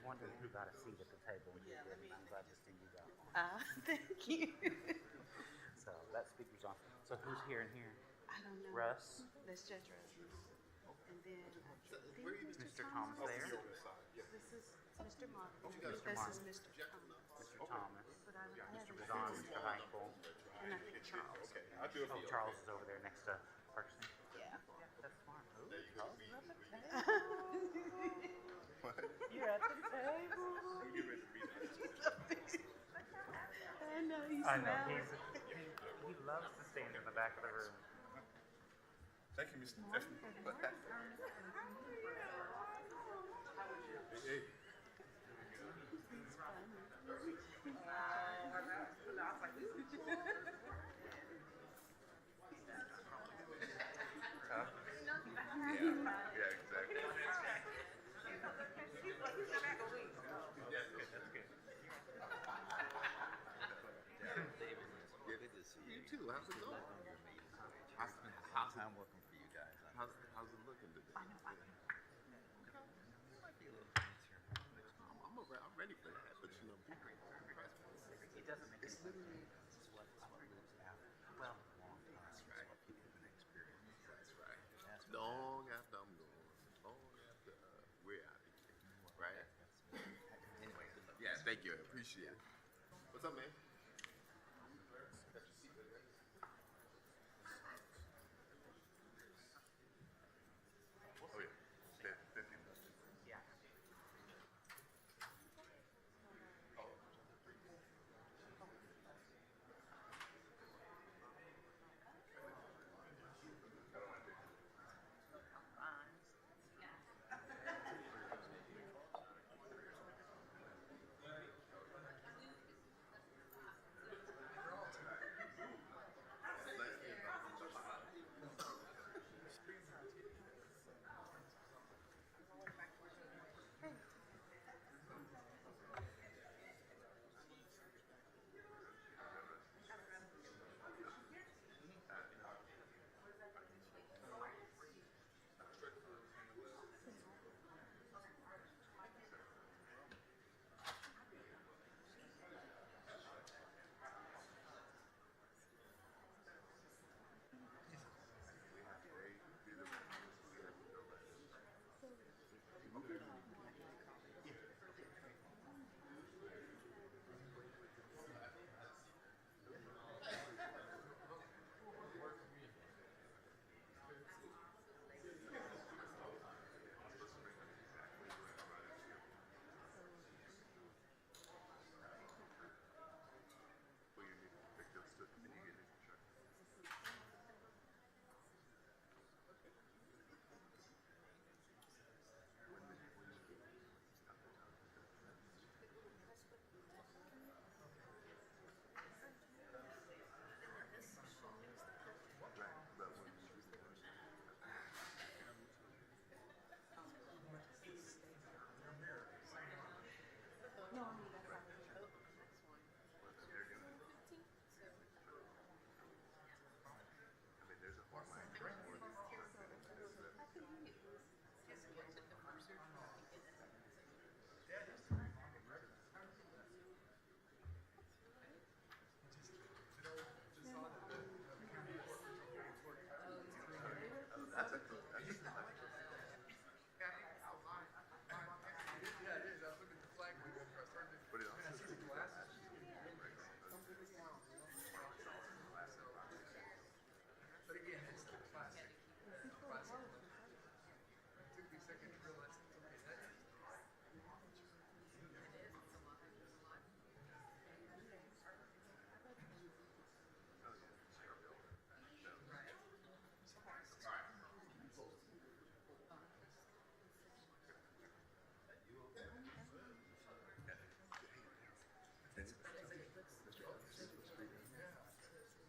wondering who got a seat at the table when you did, and I'm glad to see you got one. Thank you. So that speaker's on. So who's here and here? I don't know. Russ? That's Judge Russ. And then Mr. Thomas there. This is Mr. Martin. Mr. This Martin. is Mr. Thomas. Mr. Thomas. But I Mr. haven't Bazan, seen Mr. Heichel. And I think Charles. Okay, I'll do it for Oh, you. Charles is over there next to Parkland. Yeah. That's smart. Ooh, There you go. Charles is at the table. You're at the table. You ready to read that? I know, he I know. smiles. He loves to stand in the back of the room. Thank you, Mr. Stephanie. Hey. Huh? Yeah, exactly. That's good. Good to see You too. How's it going? How's time working for you guys? How's it looking today? Might be a little fancier next month. I'm ready for that, but you know, people It doesn't make it's sense. literally This is what lives after. Well, Long time. That's right. What people have been experiencing. that's right. That's what Long after I'm gone, long after we're out of here, right? Anyway, good luck. Yeah, thank you. I appreciate it. What's up, man? Oh, yeah. 50 minutes. yeah.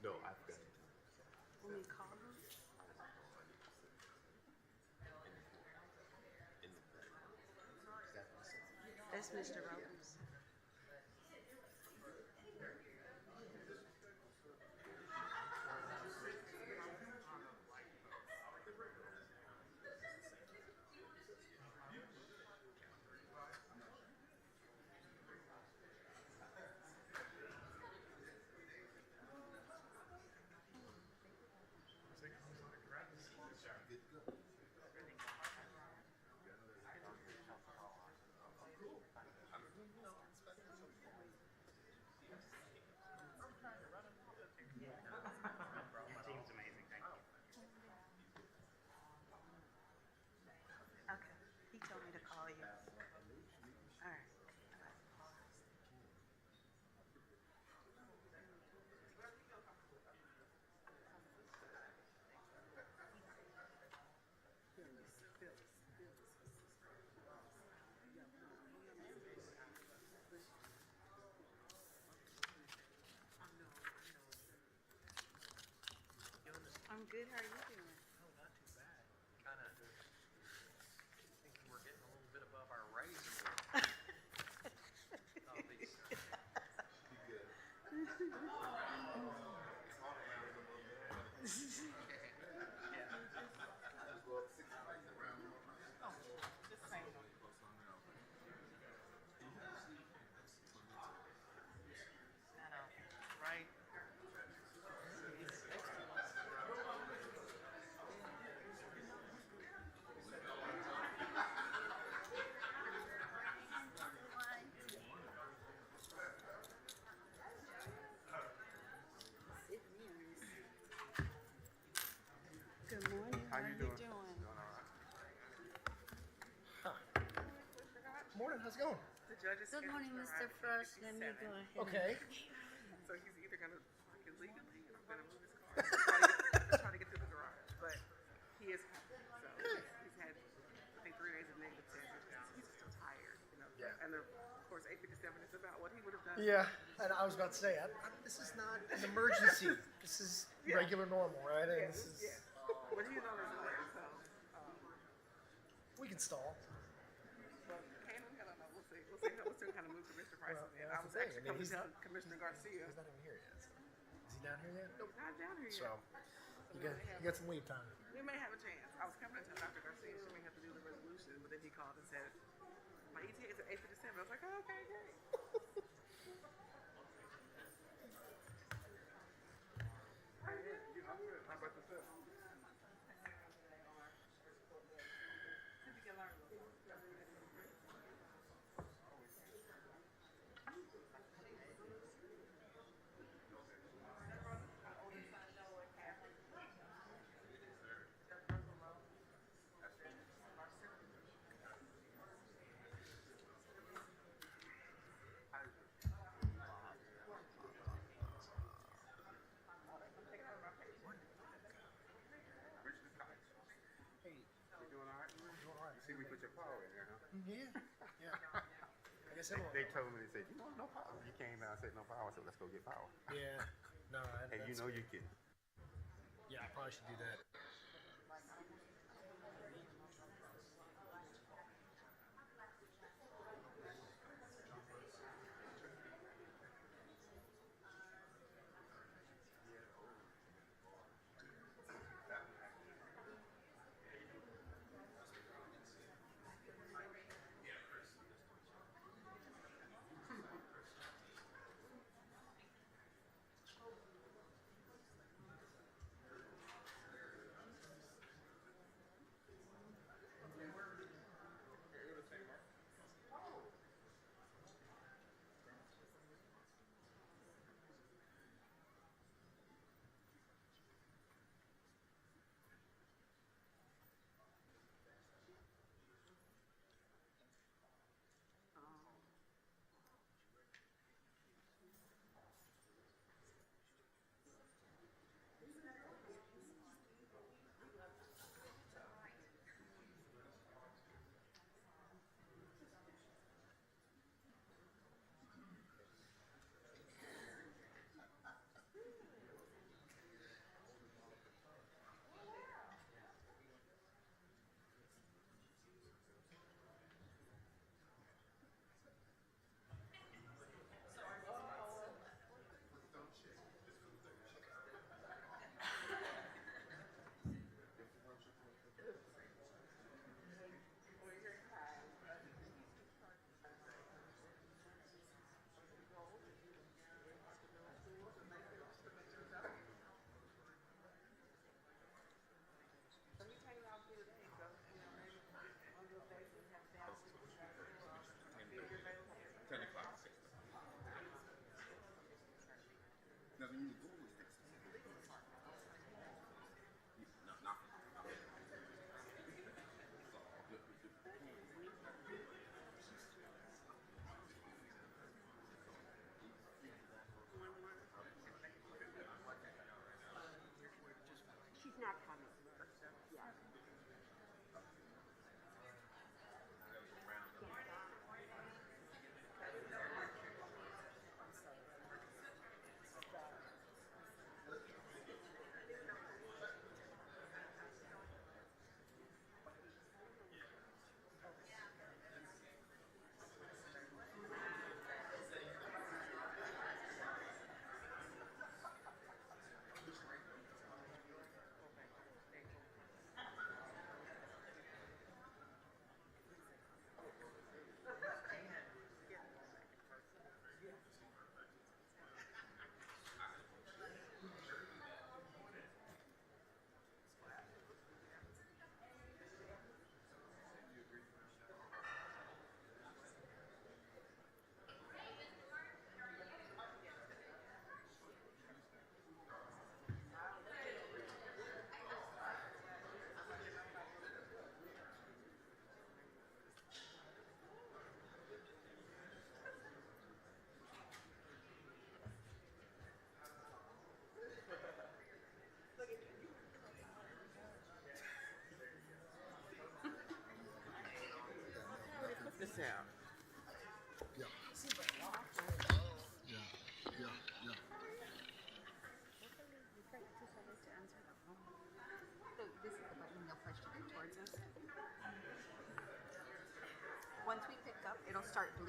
No, I've got it. When we call him, that's Mr. Rose. good. How are you doing? Oh, not too bad. Kind of thinking we're getting a little bit above our rising. All these. Right. Good morning. How you doing? Morning, how's it going? The judge is Good scheduled morning, to Mr. arrive Frost. at Let me 57. go ahead. Okay. So he's either going to park illegally or I'm going to move his car. Try to get to the garage. But he is happy. So he's had, I think, 3 days of negative tests. He's just tired, you know. Yeah. And of course, 8:57 is about what he would have done. Yeah, and I was about to say, this is not an emergency. This is regular normal, right? And this is, But he's on his way, so. we can stall. But Kane, I don't know. We'll see. We'll see what kind of move Commissioner Price Well, is in. that's I was the thing. actually I mean, coming to he's- tell Commissioner Garcia. He's not even here yet. So. Is he down here yet? Nope, not down here So, yet. you got some lead time. We may have a chance. I was coming to tell Dr. Garcia she may have to do the resolution, but then he called and said, my ETA is at 8:57. I was like, oh, okay, great. How about yourself? Hey, You doing all right? doing all right. You see we put your power in there, huh? Yeah. I guess everyone. They told me, they said, you know, no power. You came down and said no power, so let's go get power. Yeah. No, And you know you're kidding. Yeah, I probably should do that.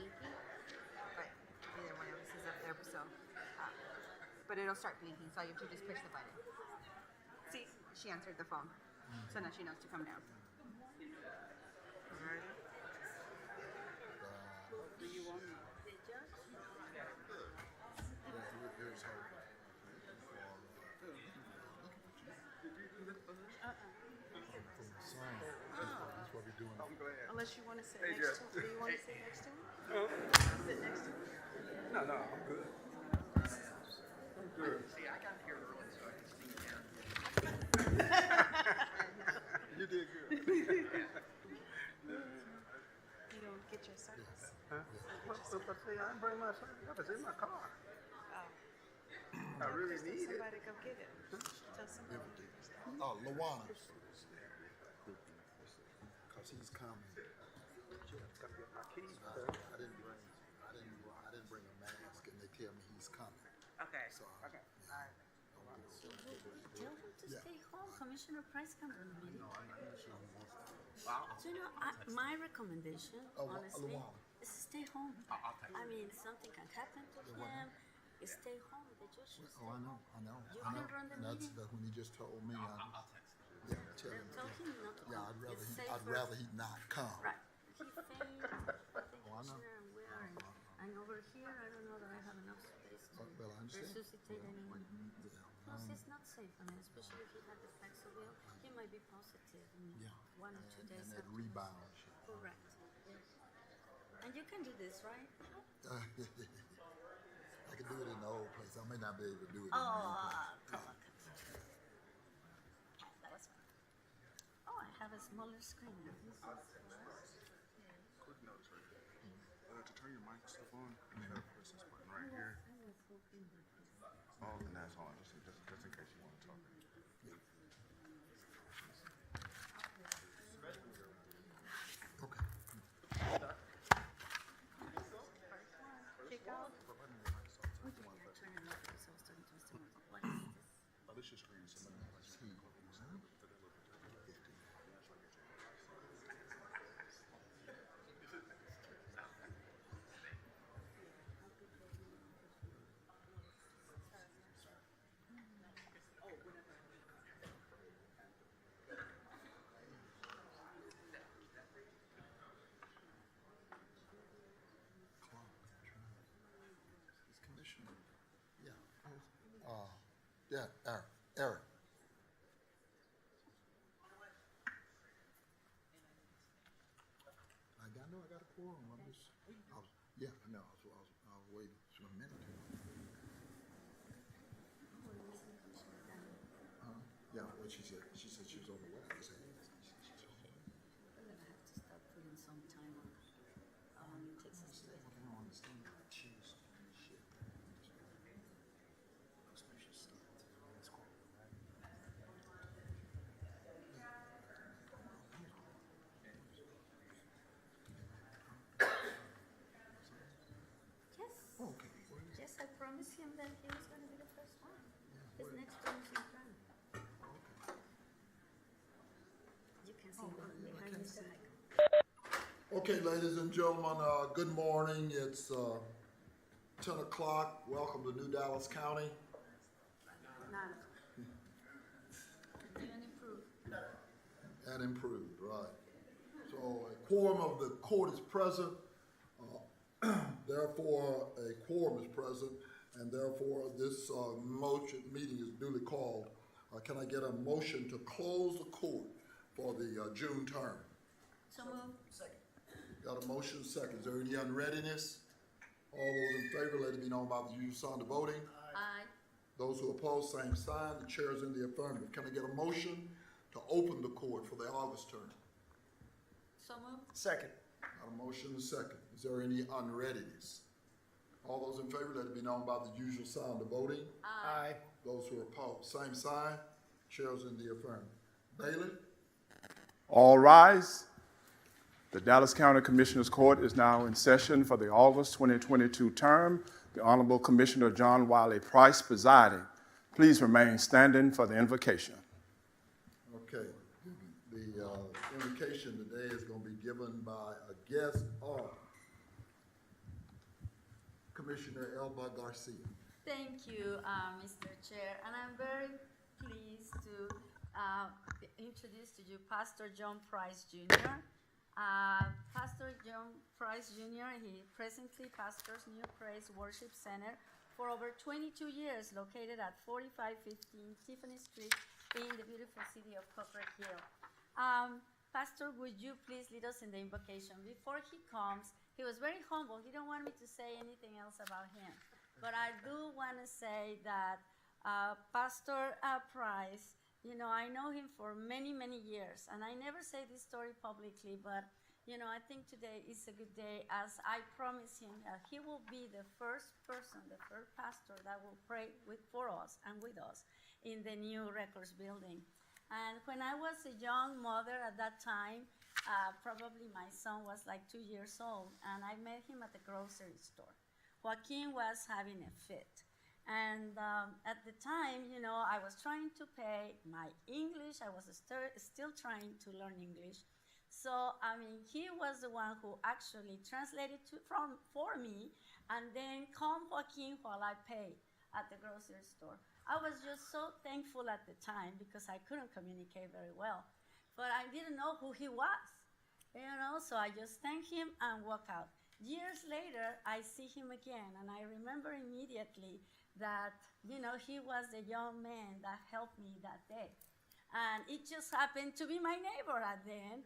blinking, but neither one of us is up there, so. But it'll start blinking, so you have to just push the button. See, she answered the phone, so now she knows to come down. Alright. Do you want me? The judge? Unless you want to sit next to him. Do you want to sit next to him? Sit next to him. No, I'm good. See, I got here early, so I can sneak in. You did good. You don't get your service. But see, I didn't bring my service. It's in my car. Oh. I really Tell need it. somebody to go get it. Tell somebody. Oh, Lawana. Cause he's coming. Gotta get my keys. I didn't bring a mask, and they tell me he's coming. Okay. So Okay. Alright. Tell him to stay home. Commissioner Price comes in the meeting. So, my recommendation, honestly, is to stay home. I mean, something can happen to him. You stay home. The judge should stay Oh, I home. know. You can run the And that's meeting. when he just told me. I'll text him. Yeah, tell him. Tell him not to Yeah, come. It's I'd safer. rather he not come. Right. He failed. I think Oh, I know. Commissioner, and we are. And over here, I don't know that I have enough space to Well, I understand. resuscitate anyone. Yeah, Plus, it's not safe. I mean, especially if he had the Paxilville, he might be positive in yeah. 1 or 2 days And that after. rebound shit. Correct. And you can do this, right? I can do it in the old place. I may not be able to do it in the new place. Come on. That was fun. Oh, I have a smaller screen now. Quick notes right here. To turn your mic stuff on, you gotta press this button right here. Oh, and that's on, just in case you want to talk. Okay. Kick off. Turn it off because I was talking to Mr. Morgan. What is this? Oh, this your screen. Somebody He's commissioner. Yeah. Yeah, Eric. I know I got a quorum. I was waiting for a minute. Yeah, what she said she was on the way. I said, I'm gonna have to start putting some time on how long it takes us to get I don't understand that cheese shit. Special stuff. It's cool. Yes. Okay. Yes, I promised him that he was going to be the first one. His next term is in plan. You can see behind Mr. NACo. Okay, ladies and gentlemen, good morning. It's 10 o'clock. Welcome to New Dallas County. None. And improved. And improved, right. So a quorum of the court is present. Therefore, a quorum is present, and therefore this meeting is duly called. Can I get a motion to close the court for the June term? So moved. Got a motion, second. Is there any unreadiness? All those in favor, let it be known by the usual sign of voting. Aye. Those who oppose, same sign. The chair is in the affirmative. Can I get a motion to open the court for the August term? So moved. Second. Got a motion, and a second. Is there any unreadiness? All those in favor, let it be known by the usual sign of voting. Aye. Those who oppose, same sign. Chair is in the affirmative. Bailey? All rise. The Dallas County Commissioners Court is now in session for the August 2022 term. The Honorable Commissioner John Wiley Price presiding. Please remain standing for the invocation. Okay. The invocation today is going to be given by a guest of Commissioner ELBA GARCIA. Thank you, Mr. Chair, and I'm very pleased to introduce to you Pastor John Price Jr. Pastor John Price Jr., he presently pastors New Praise Worship Center for over 22 years, located at 4515 Tiffany Street in the beautiful city of Cockrell Hill. Pastor, would you please lead us in the invocation? Before he comes, he was very humble. He don't want me to say anything else about him. But I do want to say that Pastor Price, you know, I know him for many, many years, and I never say this story publicly, but, you know, I think today is a good day as I promise him that he will be the first person, the first pastor that will pray for us and with us in the new records building. And when I was a young mother at that time, probably my son was like 2 years old, and I met him at the grocery store. Joaquin was having a fit. And at the time, you know, I was trying to pay my English. I was still trying to learn English. So, I mean, he was the one who actually translated for me, and then calm Joaquin while I paid at the grocery store. I was just so thankful at the time because I couldn't communicate very well. But I didn't know who he was, you know, so I just thanked him and walked out. Years later, I see him again, and I remember immediately that, you know, he was the young man that helped me that day. And it just happened to be my neighbor at the end,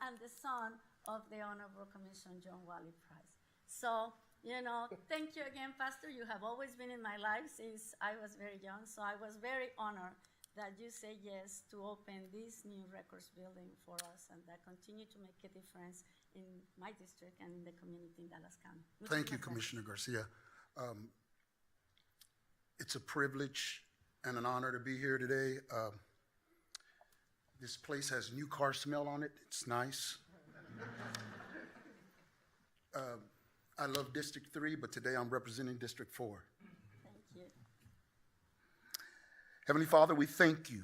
and the son of the Honorable Commissioner John Wiley Price. So, you know, thank you again, Pastor. You have always been in my life since I was very young, so I was very honored that you say yes to open this new records building for us and that continue to make a difference in my district and in the community in Dallas County. Thank you, Commissioner Garcia. It's a privilege and an honor to be here today. This place has new car smell on it. It's nice. I love District 3, but today I'm representing District 4. Thank you. Heavenly Father, we thank you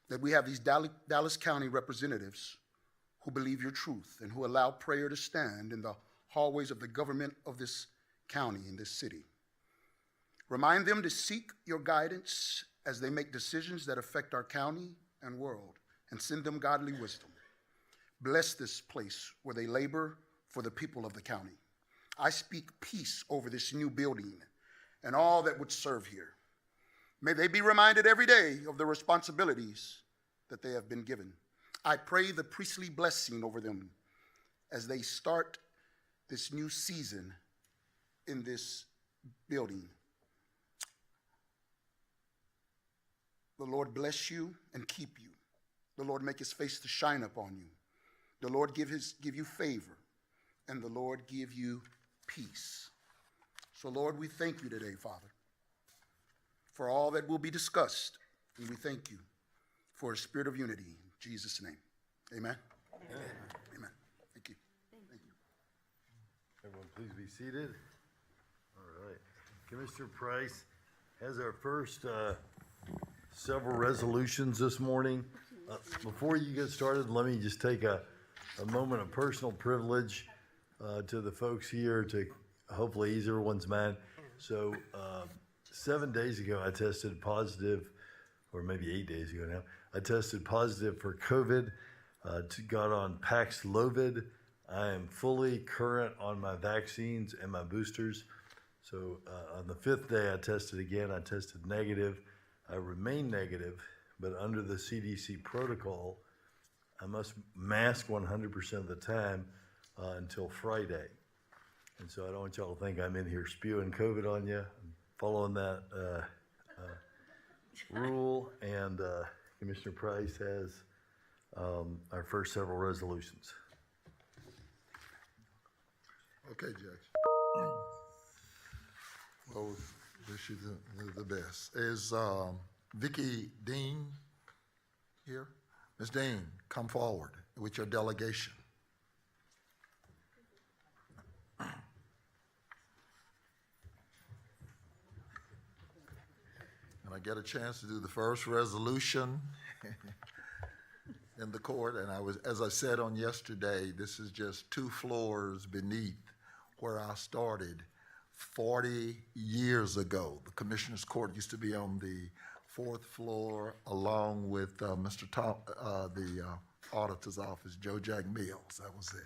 that we have these Dallas County representatives who believe your truth and who allow prayer to stand in the hallways of the government of this county, in this city. Remind them to seek your guidance as they make decisions that affect our county and world, and send them godly wisdom. Bless this place where they labor for the people of the county. I speak peace over this new building and all that would serve here. May they be reminded every day of the responsibilities that they have been given. I pray the priestly blessing over them as they start this new season in this building. The Lord bless you and keep you. The Lord make his face to shine upon you. The Lord give you favor, and the Lord give you peace. So, Lord, we thank you today, Father, for all that will be discussed, and we thank you for a spirit of unity in Jesus' name. Amen. Amen. Amen. Thank you. Thank you. Everyone, please be seated. All right. Commissioner Price has our first several resolutions this morning. Before you get started, let me just take a moment of personal privilege to the folks here to hopefully ease everyone's mind. So 7 days ago, I tested positive, or maybe 8 days ago now, I tested positive for COVID, got on Paxlovid. I am fully current on my vaccines and my boosters. So on the 5th day, I tested again. I tested negative. I remain negative, but under the CDC protocol, I must mask 100% of the time until Friday. And so I don't want y'all to think I'm in here spewing COVID on you. I'm following that rule, and Commissioner Price has our first several resolutions. Okay, Judge. Well, wish you the best. Is Vicky Dean here? Ms. Dean, come forward with your delegation. And I get a chance to do the first resolution in the court, and as I said on yesterday, this is just 2 floors beneath where I started 40 years ago. The Commissioner's Court used to be on the 4th floor along with Mr. Tom, the auditor's office, Joe Jack Mills. That was it.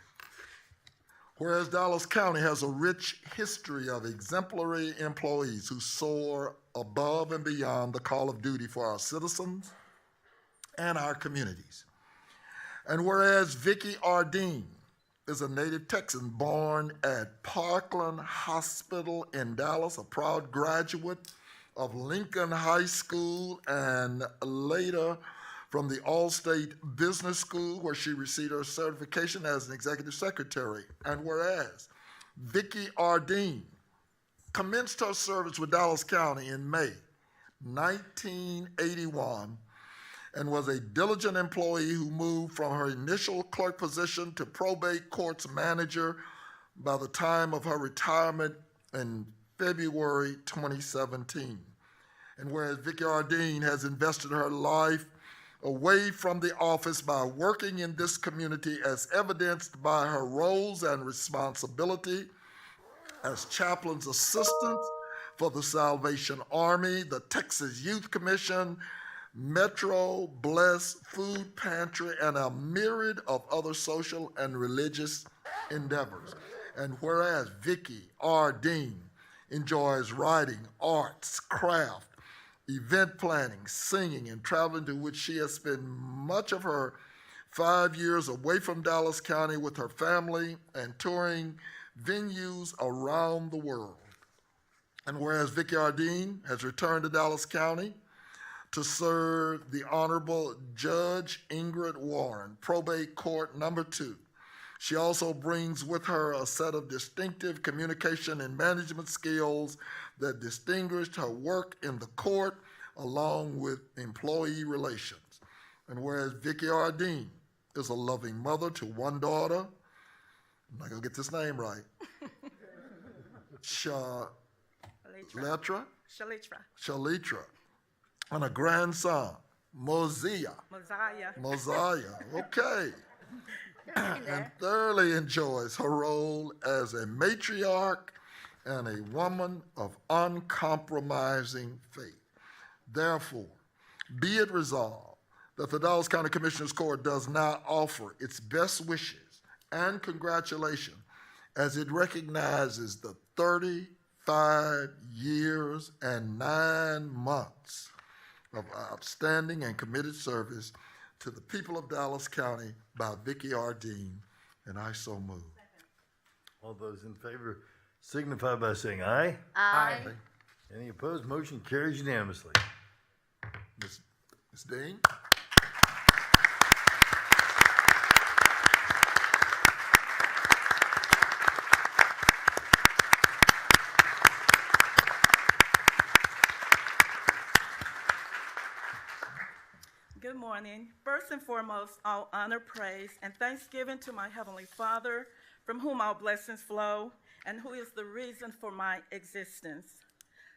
Whereas Dallas County has a rich history of exemplary employees who soar above and beyond the call of duty for our citizens and our communities. And whereas Vickie R. Dean is a native Texan born at Parkland Hospital in Dallas, a proud graduate of Lincoln High School and later from the All-State Business School, where she received her certification as an executive secretary. And whereas Vickie R. Dean commenced her service with Dallas County in May 1981 and was a diligent employee who moved from her initial clerk position to probate courts manager by the time of her retirement in February 2017. And whereas Vickie R. Dean has invested her life away from the office by working in this community as evidenced by her roles and responsibility as chaplain's assistant for the Salvation Army, the Texas Youth Commission, Metro, Bless, Food Pantry, and a myriad of other social and religious endeavors. And whereas Vickie R. Dean enjoys writing, arts, craft, event planning, singing, and traveling, to which she has spent much of her 5 years away from Dallas County with her family and touring venues around the world. And whereas Vickie R. Dean has returned to Dallas County to serve the Honorable Judge Ingrid Warren, Probate Court Number 2, she also brings with her a set of distinctive communication and management skills that distinguished her work in the court along with employee relations. And whereas Vickie R. Dean is a loving mother to one daughter, I'm not gonna get this name right, Shalitra, and a grandson, Mosiah, okay, and thoroughly enjoys her role as a matriarch and a woman of uncompromising faith. Therefore, be it resolved that the Dallas County Commissioners Court does now offer its best wishes and congratulations as it recognizes the 35 years and 9 months of outstanding and committed service to the people of Dallas County by Vickie R. Dean, and I so move. All those in favor signify by saying aye. Aye. Any opposed? Motion carries unanimously. Ms. Dean? Good morning. First and foremost, all honor, praise, and thanksgiving to my Heavenly Father, from whom all blessings flow, and who is the reason for my existence.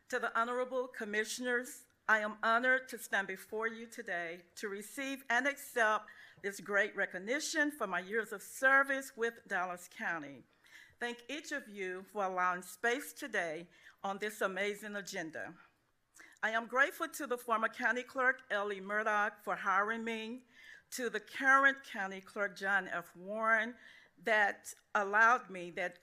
To the honorable commissioners, I am honored to stand before you today to receive and accept this great recognition for my years of service with Dallas County. Thank each of you for allowing space today on this amazing agenda. I am grateful to the former county clerk, Ellie Murdoch, for hiring me, to the current county clerk, John F. Warren, that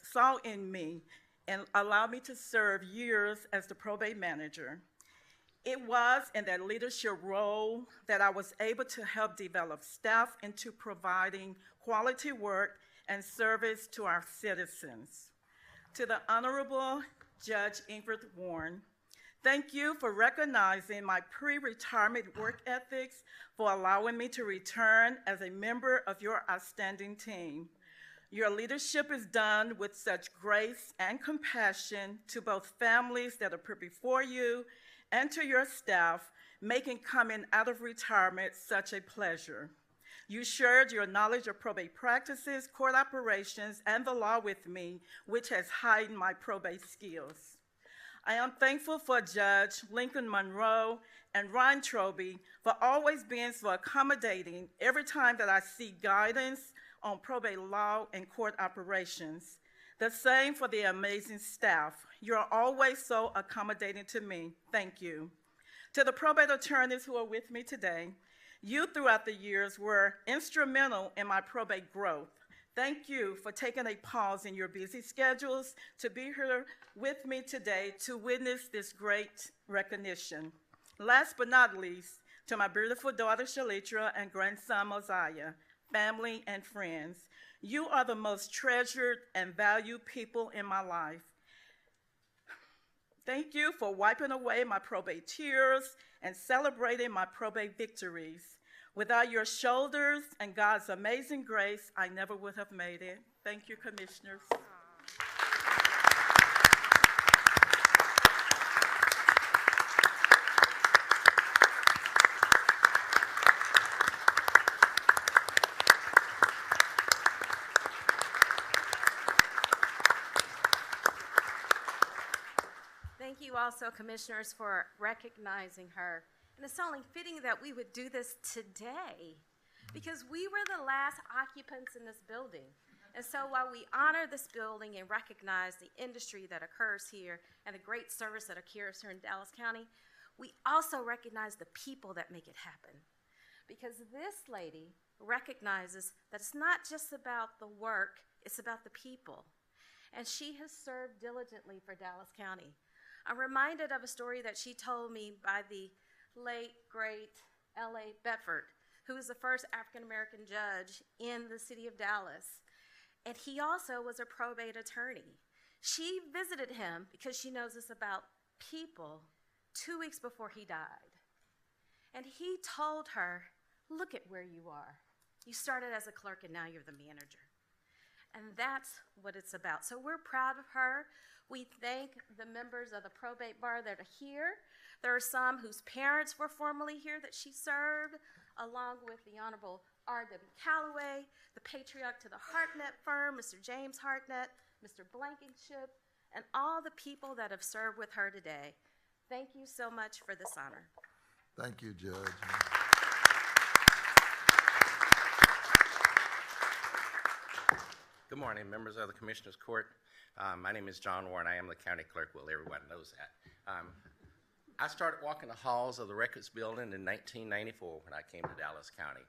saw in me and allowed me to serve years as the probate manager. It was in that leadership role that I was able to help develop staff into providing quality work and service to our citizens. To the Honorable Judge Ingrid Warren, thank you for recognizing my pre-retirement work ethics, for allowing me to return as a member of your outstanding team. Your leadership is done with such grace and compassion to both families that are put before you and to your staff, making coming out of retirement such a pleasure. You shared your knowledge of probate practices, court operations, and the law with me, which has heightened my probate skills. I am thankful for Judge Lincoln Monroe and Ryan Troby for always being so accommodating every time that I seek guidance on probate law and court operations. The same for the amazing staff. You are always so accommodating to me. Thank you. To the probate attorneys who are with me today, you throughout the years were instrumental in my probate growth. Thank you for taking a pause in your busy schedules to be here with me today to witness this great recognition. Last but not least, to my beautiful daughter Shalitra and grandson Mosiah, family and friends, you are the most treasured and valued people in my life. Thank you for wiping away my probate tears and celebrating my probate victories. Without your shoulders and God's amazing grace, I never would have made it. Thank you, commissioners. Thank you also, commissioners, for recognizing her. And it's only fitting that we would do this today because we were the last occupants in this building. And so while we honor this building and recognize the industry that occurs here and the great service that occurs here in Dallas County, we also recognize the people that make it happen. Because this lady recognizes that it's not just about the work, it's about the people. And she has served diligently for Dallas County. I'm reminded of a story that she told me by the late, great L.A. Bedford, who was the first African-American judge in the city of Dallas. And he also was a probate attorney. She visited him because she knows this about people 2 weeks before he died. And he told her, look at where you are. You started as a clerk and now you're the manager. And that's what it's about. So we're proud of her. We thank the members of the probate bar that are here. There are some whose parents were formerly here that she served, along with the Honorable R.W. Calloway, the patriarch to the Hartnett firm, Mr. James Hartnett, Mr. Blankenship, and all the people that have served with her today. Thank you so much for this honor. Thank you, Judge. Good morning, members of the Commissioners Court. My name is John Warren. I am the county clerk. Well, everyone knows that. I started walking the halls of the Records Building in 1994 when I came to Dallas County.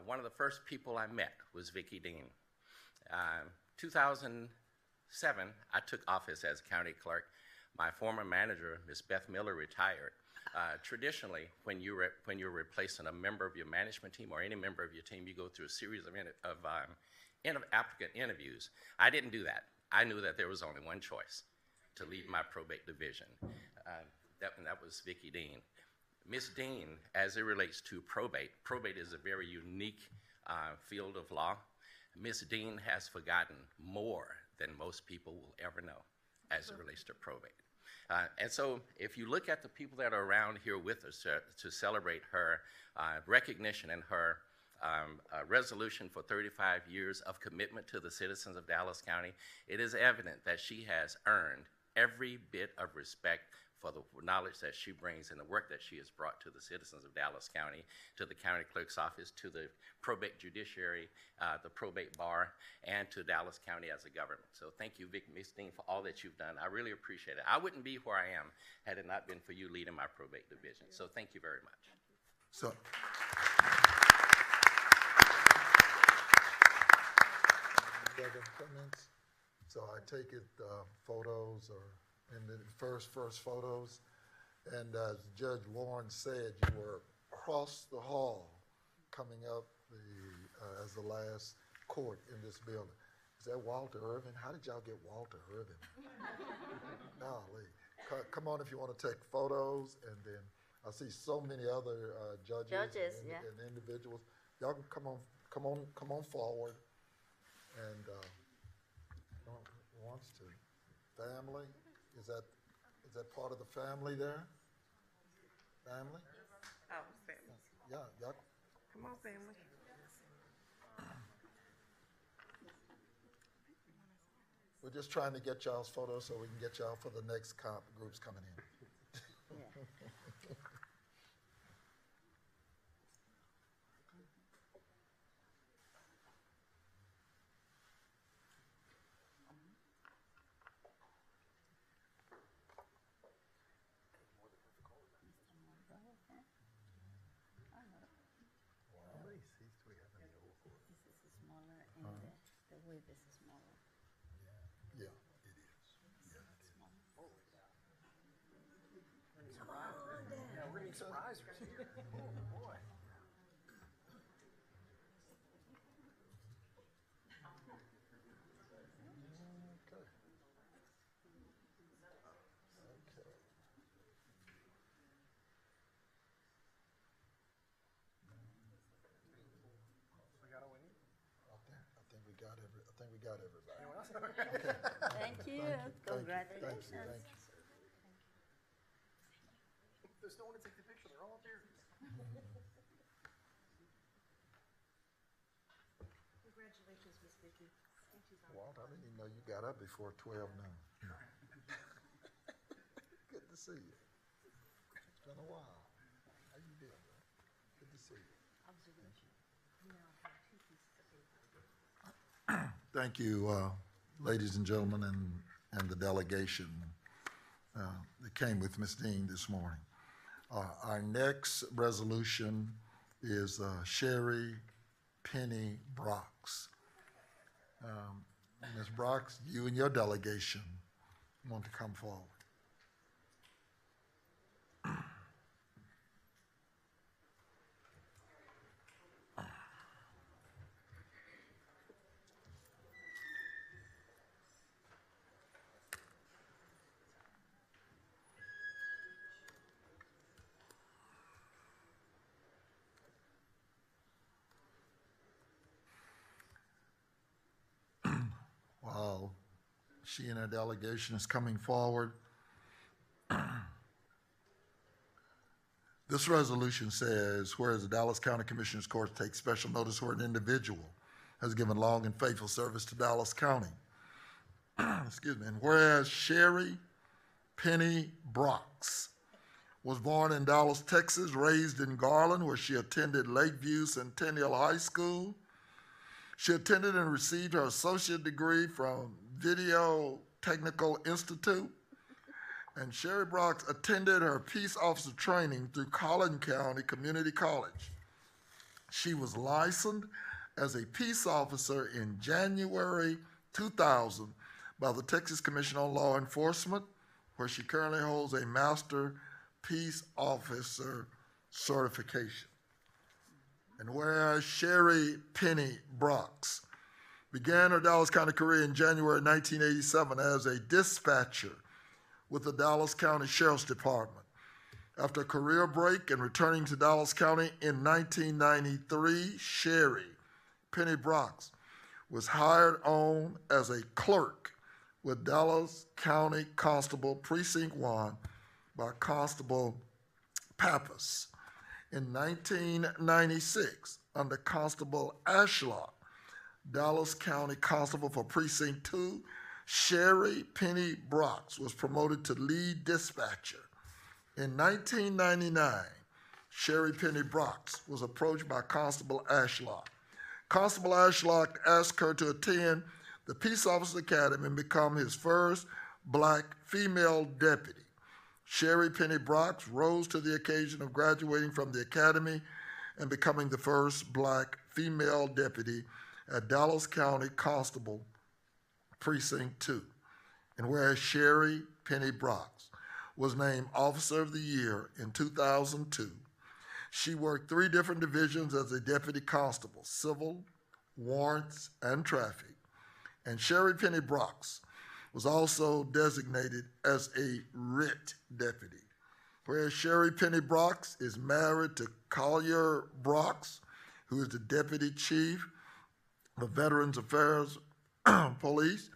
One of the first people I met was Vicky Dean. 2007, I took office as county clerk. My former manager, Ms. Beth Miller, retired. Traditionally, when you're replacing a member of your management team or any member of your team, you go through a series of applicant interviews. I didn't do that. I knew that there was only one choice, to lead my probate division. That was Vicky Dean. Ms. Dean, as it relates to probate is a very unique field of law. Ms. Dean has forgotten more than most people will ever know as it relates to probate. And so if you look at the people that are around here with us to celebrate her recognition and her resolution for 35 years of commitment to the citizens of Dallas County, it is evident that she has earned every bit of respect for the knowledge that she brings and the work that she has brought to the citizens of Dallas County, to the county clerk's office, to the probate judiciary, the probate bar, and to Dallas County as a government. So thank you, Ms. Dean, for all that you've done. I really appreciate it. I wouldn't be where I am had it not been for you leading my probate division. So thank you very much. So, other comments? So I take it photos are in the first photos. And as Judge Warren said, you were across the hall coming up as the last court in this building. Is that Walter Irvin? How did y'all get Walter Irvin? Golly. Come on if you want to take photos, and then I see so many other judges and individuals. Y'all can come on forward. And wants to family? Is that part of the family there? Family? Oh, family. Yeah. Come on, family. We're just trying to get y'all's photos so we can get y'all for the next groups coming in. believe this is smaller. Yeah, it is. Yeah, it is. Yeah, we're gonna need some risers here. Oh, boy. Okay. Okay. We got away. I think we got everybody. Anyone else? Thank you. Congratulations. Thank you. There's no one to take the picture. They're all up here. Congratulations, Miss Vickie. Walt, I didn't even know you got up before 12 noon. Good to see you. It's been a while. How you doing, man? Good to see you. Observation. You now have 2 pieces of paper. Thank you, ladies and gentlemen, and the delegation that came with Ms. Dean this morning. Our next resolution is Sherry Penny Brox. Ms. Brox, you and your delegation want to come forward. While she and her delegation is coming forward, this resolution says, whereas the Dallas County Commissioners Court takes special notice where an individual has given long and faithful service to Dallas County. Excuse me. And whereas Sherry Penny Brox was born in Dallas, Texas, raised in Garland, where she attended Lakeview Centennial High School. She attended and received her associate degree from Video Technical Institute. And Sherry Brox attended her peace officer training through Collin County Community College. She was licensed as a peace officer in January 2000 by the Texas Commission on Law Enforcement, where she currently holds a Master Peace Officer certification. And whereas Sherry Penny Brox began her Dallas County career in January 1987 as a dispatcher with the Dallas County Sheriff's Department. After a career break and returning to Dallas County in 1993, Sherry Penny Brox was hired on as a clerk with Dallas County Constable Precinct 1 by Constable Pappas. In 1996, under Constable Ashlock, Dallas County Constable for Precinct 2, Sherry Penny Brox was promoted to lead dispatcher. In 1999, Sherry Penny Brox was approached by Constable Ashlock. Constable Ashlock asked her to attend the Peace Officers Academy and become his first black female deputy. Sherry Penny Brox rose to the occasion of graduating from the academy and becoming the first black female deputy at Dallas County Constable Precinct 2. And whereas Sherry Penny Brox was named Officer of the Year in 2002, she worked 3 different divisions as a deputy constable, civil, warrants, and traffic. And Sherry Penny Brox was also designated as a writ deputy. Whereas Sherry Penny Brox is married to Collier Brox, who is the Deputy Chief of Veterans Affairs Police.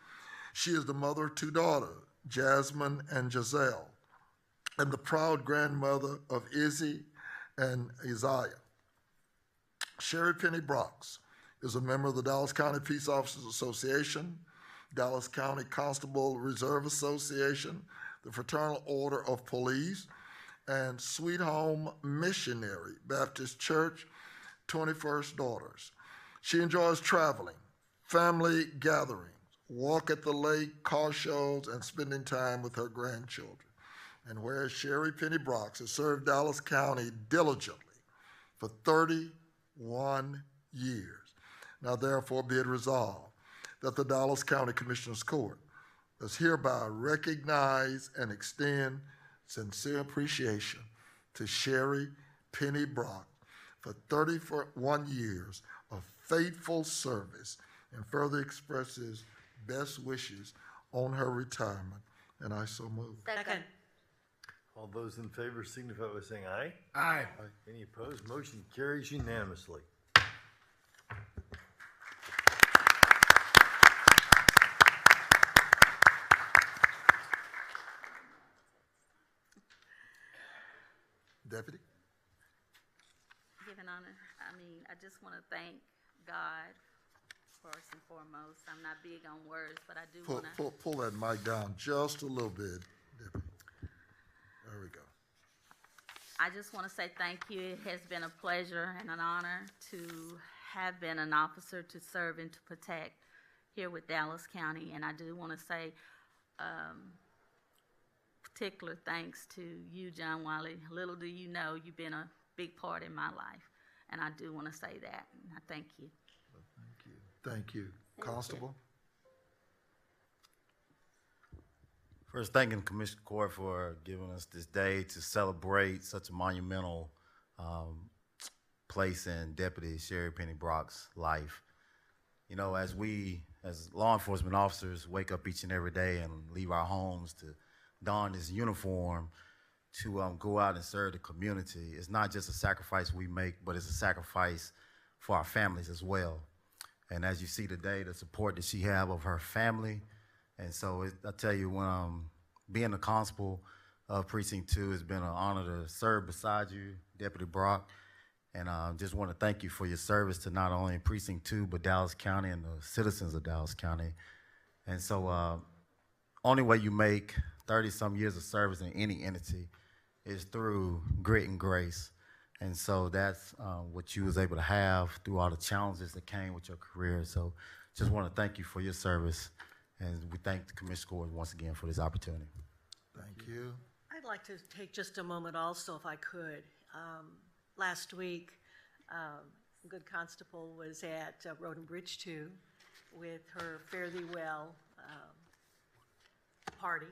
She is the mother of 2 daughters, Jasmine and Giselle, and the proud grandmother of Izzy and Isaiah. Sherry Penny Brox is a member of the Dallas County Peace Officers Association, Dallas County Constable Reserve Association, the Fraternal Order of Police, and Sweet Home Missionary Baptist Church, 21st Daughters. She enjoys traveling, family gatherings, walk at the lake, car shows, and spending time with her grandchildren. And whereas Sherry Penny Brox has served Dallas County diligently for 31 years, now therefore be it resolved that the Dallas County Commissioners Court does hereby recognize and extend sincere appreciation to Sherry Penny Brock for 31 years of faithful service and further expresses best wishes on her retirement. And I so move. Second. All those in favor signify by saying aye. Aye. Any opposed? Motion carries unanimously. Deputy? Giving honor, I just want to thank God first and foremost. I'm not big on words, but I do want to. Pull that mic down just a little bit, Deputy. There we go. I just want to say thank you. It has been a pleasure and an honor to have been an officer to serve and to protect here with Dallas County. And I do want to say particular thanks to you, John Wiley. Little do you know, you've been a big part in my life. And I do want to say that. And I thank you. Thank you. Thank you. Constable? First, thanking Commissioner Court for giving us this day to celebrate such a monumental place in Deputy Sherry Penny Brock's life. You know, as we, as law enforcement officers, wake up each and every day and leave our homes to don this uniform to go out and serve the community, it's not just a sacrifice we make, but it's a sacrifice for our families as well. And as you see today, the support that she have of her family. And so I tell you, when being a constable of Precinct 2, it's been an honor to serve beside you, Deputy Brock. And I just want to thank you for your service to not only Precinct 2, but Dallas County and the citizens of Dallas County. And so only way you make 30-some years of service in any entity is through grit and grace. And so that's what you was able to have through all the challenges that came with your career. So just want to thank you for your service. And we thank the Commissioner Court once again for this opportunity. Thank you. I'd like to take just a moment also, if I could. Last week, Good Constable was at Road and Bridge 2 with her Fare Thee Well party.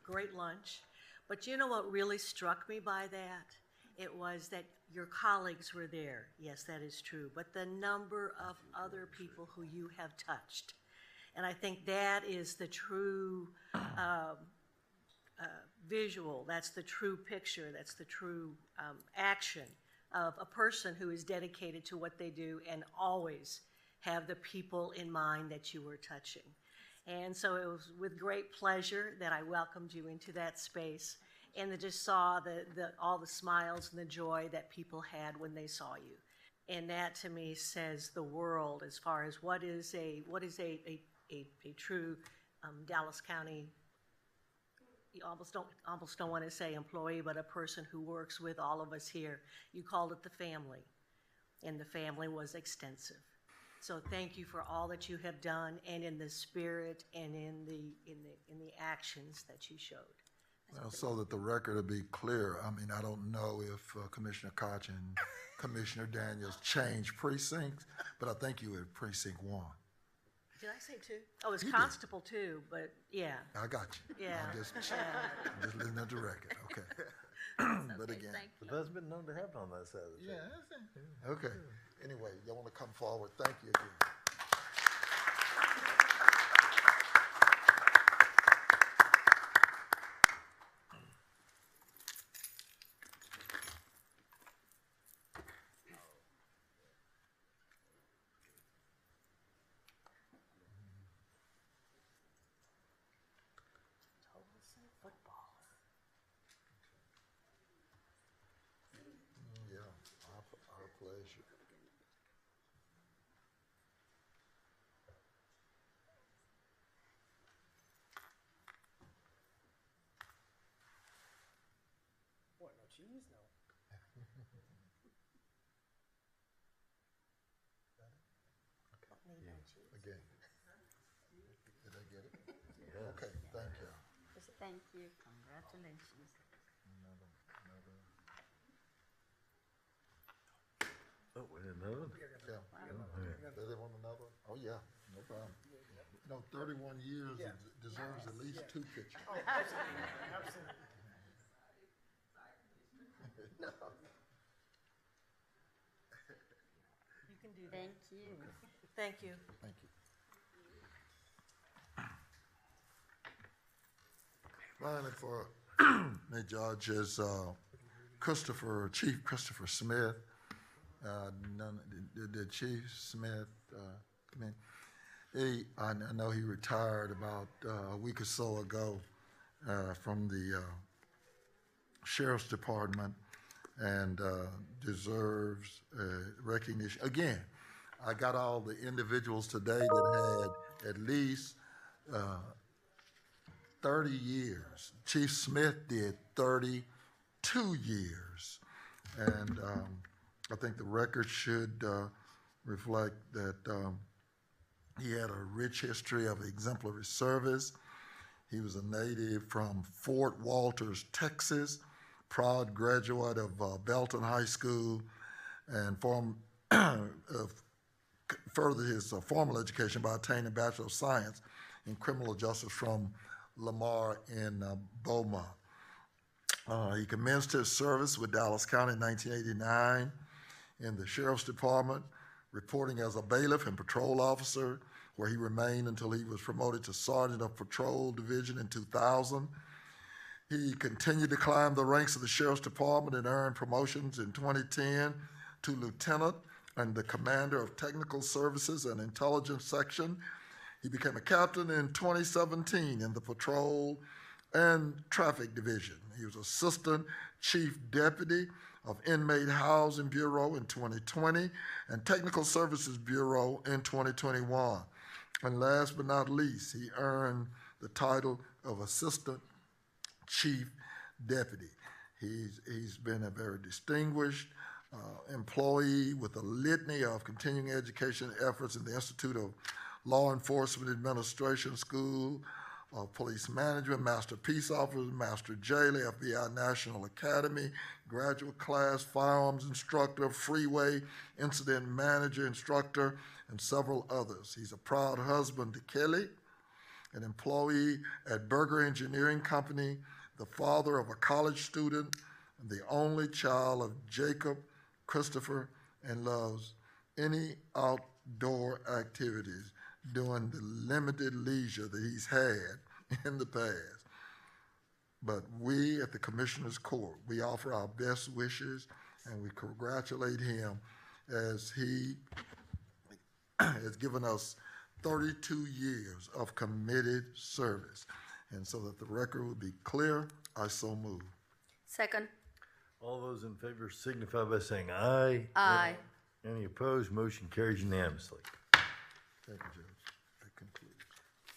Great lunch. But you know what really struck me by that? It was that your colleagues were there. Yes, that is true. But the number of other people who you have touched. And I think that is the true visual, that's the true picture, that's the true action of a person who is dedicated to what they do and always have the people in mind that you were touching. And so it was with great pleasure that I welcomed you into that space and that just saw all the smiles and the joy that people had when they saw you. And that to me says the world as far as what is a true Dallas County, you almost don't want to say employee, but a person who works with all of us here. You called it the family, and the family was extensive. So thank you for all that you have done, and in the spirit and in the actions that you showed. Well, so that the record will be clear, I mean, I don't know if Commissioner Koch and Commissioner Daniels changed precincts, but I think you were at Precinct 1. Did I say 2? Oh, it's Constable 2, but yeah. I got you. Yeah. I'm just listening to the record. Okay. But again. But that's been known to happen on that side of the Yeah. tracks. Okay. Anyway, y'all want to come forward? Thank you again. Our pleasure. What, no cheese? No. Again. Did I get it? Yeah. Okay, thank you. Thank you. Congratulations. Oh, we had another one? Yeah. Does they want another? Oh, yeah, no problem. You know, 31 years Yeah. deserves at least 2 pictures. Oh, absolutely, absolutely. No. You can do that. Thank you. Thank you. Thank you. Finally, for the judge is Chief Christopher Smith. Did Chief Smith come in? I know he retired about a week or so ago from the Sheriff's Department and deserves recognition. Again, I got all the individuals today that had at least 30 years. Chief Smith did 32 years. And I think the record should reflect that he had a rich history of exemplary service. He was a native from Fort Walters, Texas, proud graduate of Belton High School, and furthered his formal education by attaining a Bachelor of Science in Criminal Justice from Lamar in Beaumont. He commenced his service with Dallas County in 1989 in the Sheriff's Department, reporting as a bailiff and patrol officer, where he remained until he was promoted to Sergeant of Patrol Division in 2000. He continued to climb the ranks of the Sheriff's Department and earned promotions in 2010 to Lieutenant and the Commander of Technical Services and Intelligence Section. He became a captain in 2017 in the Patrol and Traffic Division. He was Assistant Chief Deputy of Inmate Housing Bureau in 2020 and Technical Services Bureau in 2021. And last but not least, he earned the title of Assistant Chief Deputy. He's been a very distinguished employee with a litany of continuing education efforts in the Institute of Law Enforcement Administration School of Police Management, Master Peace Officer, Master Jailer, FBI National Academy, graduate class, firearms instructor, freeway incident manager, instructor, and several others. He's a proud husband to Kelly, an employee at Berger Engineering Company, the father of a college student, and the only child of Jacob Christopher, and loves any outdoor activities during the limited leisure that he's had in the past. But we at the Commissioner's Court, we offer our best wishes and we congratulate him as he has given us 32 years of committed service. And so that the record will be clear, I so move. Second. All those in favor signify by saying aye. Aye. Any opposed? Motion carries unanimously. Thank you, Judge. That concludes.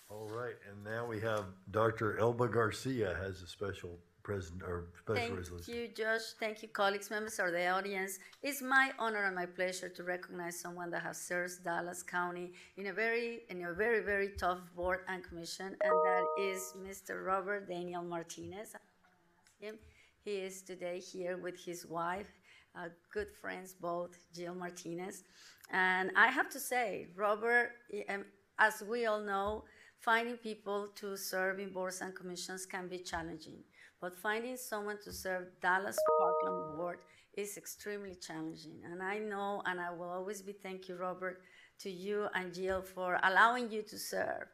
All right, and now we have Dr. ELBA Garcia has a special resolution. Thank you, Judge. Thank you, colleagues, members of the audience. It's my honor and my pleasure to recognize someone that has served Dallas County in a very, very tough board and commission, and that is Mr. Robert Daniel Martinez. He is today here with his wife, good friends both, Jill Martinez. And I have to say, Robert, as we all know, finding people to serve in boards and commissions can be challenging. But finding someone to serve Dallas Parkland Board is extremely challenging. And I know, and I will always be thank you, Robert, to you and Jill for allowing you to serve,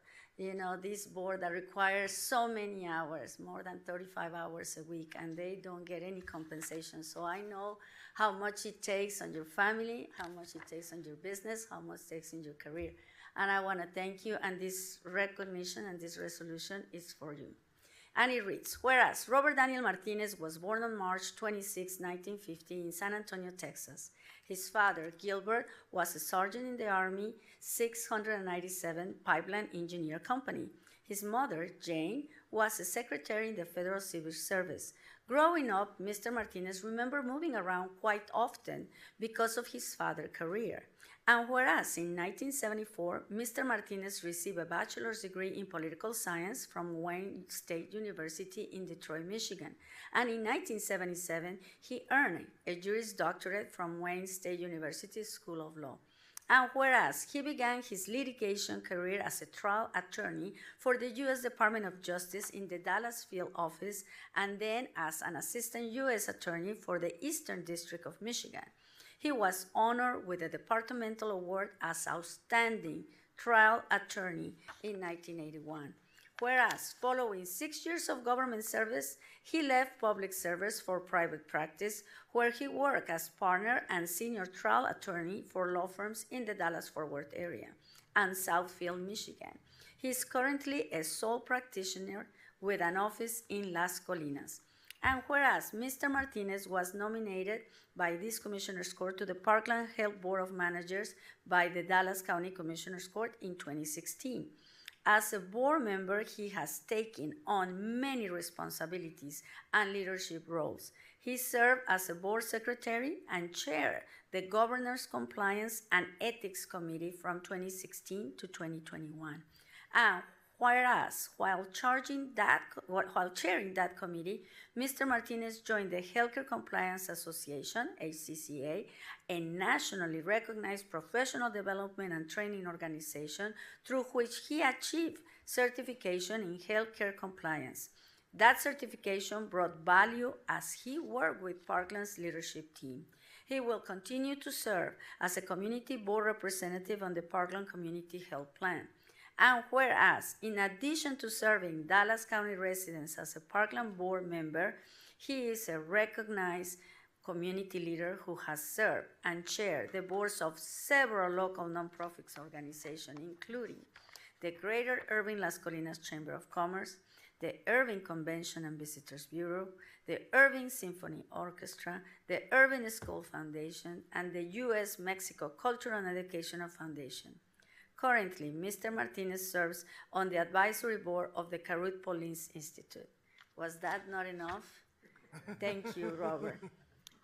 this board that requires so many hours, more than 35 hours a week, and they don't get any compensation. So I know how much it takes on your family, how much it takes on your business, how much it takes in your career. And I want to thank you, and this recognition and this resolution is for you. And it reads, whereas Robert Daniel Martinez was born on March 26, 1950 in San Antonio, Texas. His father, Gilbert, was a sergeant in the Army 697 Pipeline Engineer Company. His mother, Jane, was a secretary in the Federal Civil Service. Growing up, Mr. Martinez remembered moving around quite often because of his father's career. And whereas in 1974, Mr. Martinez received a bachelor's degree in political science from Wayne State University in Detroit, Michigan, and in 1977, he earned a Juris Doctorate from Wayne State University School of Law. And whereas he began his litigation career as a trial attorney for the U.S. Department of Justice in the Dallas field office, and then as an assistant U.S. attorney for the Eastern District of Michigan. He was honored with a departmental award as Outstanding Trial Attorney in 1981. Whereas, following 6 years of government service, he left public service for private practice, where he worked as partner and senior trial attorney for law firms in the Dallas-Fort Worth area and Southfield, Michigan. He is currently a sole practitioner with an office in Las Colinas. And whereas Mr. Martinez was nominated by this Commissioner's Court to the Parkland Health Board of Managers by the Dallas County Commissioner's Court in 2016. As a board member, he has taken on many responsibilities and leadership roles. He served as a board secretary and chaired the Governor's Compliance and Ethics Committee from 2016 to 2021. And whereas, while chairing that committee, Mr. Martinez joined the Healthcare Compliance Association, HCCA, a nationally recognized professional development and training organization through which he achieved certification in healthcare compliance. That certification brought value as he worked with Parkland's leadership team. He will continue to serve as a community board representative on the Parkland Community Health Plan. And whereas, in addition to serving Dallas County residents as a Parkland board member, he is a recognized community leader who has served and chaired the boards of several local nonprofit organizations, including the Greater Irving Las Colinas Chamber of Commerce, the Irving Convention and Visitors Bureau, the Irving Symphony Orchestra, the Irving School Foundation, and the U.S.-Mexico Cultural and Educational Foundation. Currently, Mr. Martinez serves on the advisory board of the Carruth Police Institute. Was that not enough? Thank you, Robert.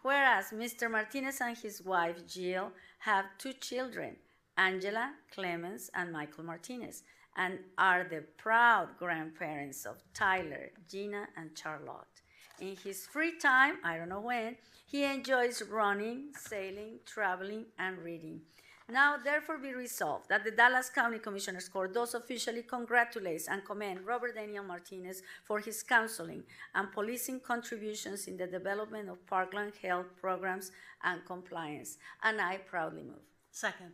Whereas Mr. Martinez and his wife, Jill, have 2 children, Angela, Clemens, and Michael Martinez, and are the proud grandparents of Tyler, Gina, and Charlotte. In his free time, I don't know when, he enjoys running, sailing, traveling, and reading. Now, therefore, be resolved that the Dallas County Commissioner's Court does officially congratulate and commend Robert Daniel Martinez for his counseling and policing contributions in the development of Parkland health programs and compliance. And I proudly move. Second.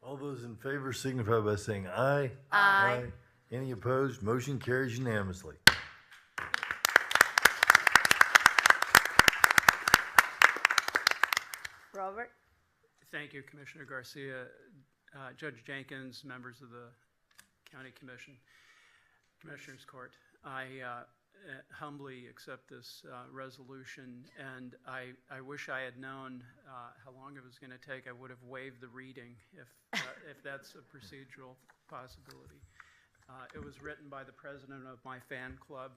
All those in favor signify by saying aye. Aye. Any opposed? Motion carries unanimously. Robert? Thank you, Commissioner Garcia, Judge Jenkins, members of the County Commission, Commissioner's Court. I humbly accept this resolution, and I wish I had known how long it was going to take. I would have waived the reading if that's a procedural possibility. It was written by the president of my fan club,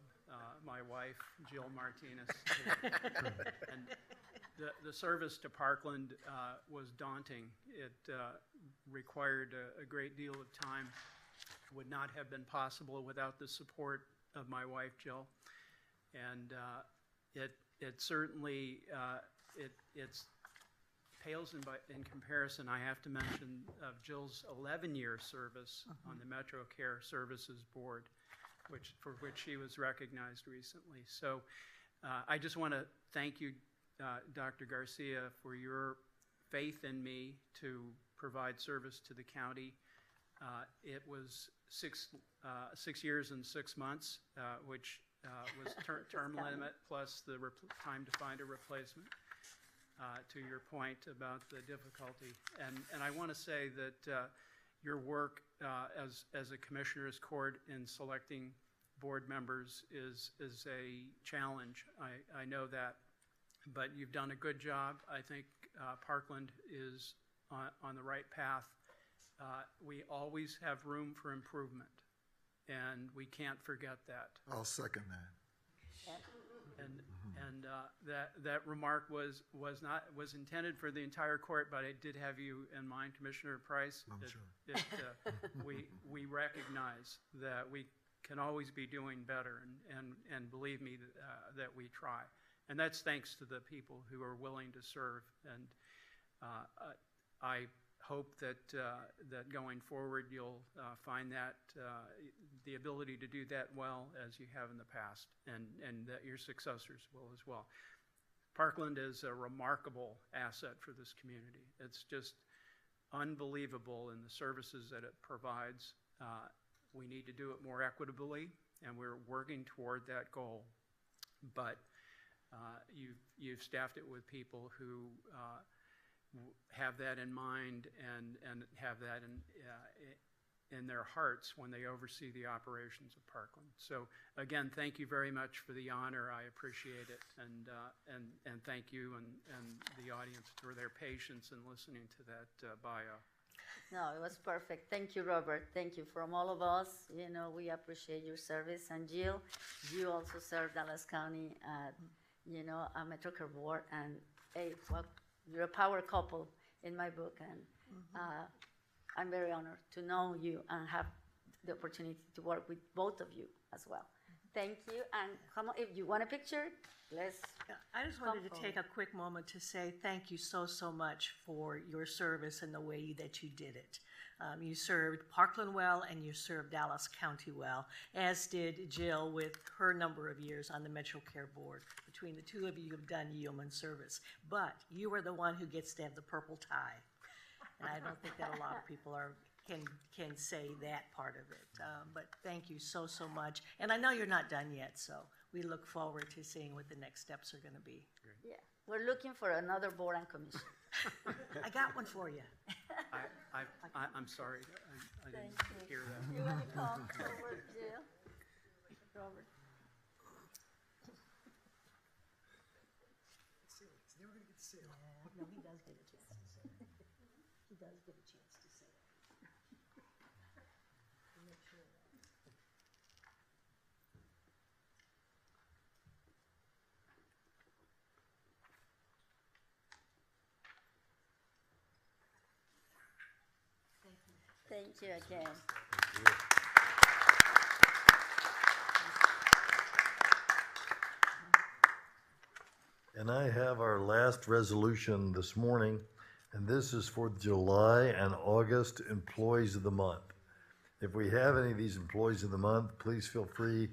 my wife, Jill Martinez. And the service to Parkland was daunting. It required a great deal of time. It would not have been possible without the support of my wife, Jill. And it certainly, it pales in comparison, I have to mention, of Jill's 11-year service on the Metro Care Services Board, for which she was recognized recently. So I just want to thank you, Dr. Garcia, for your faith in me to provide service to the county. It was 6 years and 6 months, which was term limit plus the time to find a replacement, to your point about the difficulty. And I want to say that your work as a commissioner's court in selecting board members is a challenge. I know that. But you've done a good job. I think Parkland is on the right path. We always have room for improvement, and we can't forget that. I'll second that. And that remark was intended for the entire court, but I did have you in mind, Commissioner Price. I'm sure. We recognize that we can always be doing better, and believe me that we try. And that's thanks to the people who are willing to serve. And hope that that going forward you'll find that the ability to do that well as you have in the past, and that your successors will as well. Parkland is a remarkable asset for this community. It's just unbelievable in the services that it provides. We need to do it more equitably, and we're working toward that goal. But you've staffed it with people who have that in mind and have that in their hearts when they oversee the operations of Parkland. So again, thank you very much for the honor. I appreciate it, and thank you and the audience for their patience in listening to that bio. No, it was perfect. Thank you, Robert. Thank you from all of us. You know, we appreciate your service. And Jill, you also served Dallas County at, you know, a Metro Care Board. And hey, well, you're a power couple in my book. And I'm very honored to know you and have the opportunity to work with both of you as well. Thank you. And come on, if you want a picture, let's. I just wanted to take a quick moment to say thank you so much for your service and the way that you did it. You served Parkland well, and you served Dallas County well, as did Jill with her number of years on the Metro Care Board. Between the two of you, you've done yeoman service. But you are the one who gets to have the purple tie. And I don't think that a lot of people can say that part of it. But thank you so much. And I know you're not done yet, so we look forward to seeing what the next steps are going to be. Yeah, we're looking for another board and commission. I got one for you. I'm sorry, I didn't hear that. You want to come over, Jill? Robert. He's never going to get to say it. No, he does get a chance to say it. He does get a chance to say it. Make sure of that. Thank you again. And I have our last resolution this morning, and this is for July and August Employees of the Month. If we have any of these Employees of the Month, please feel free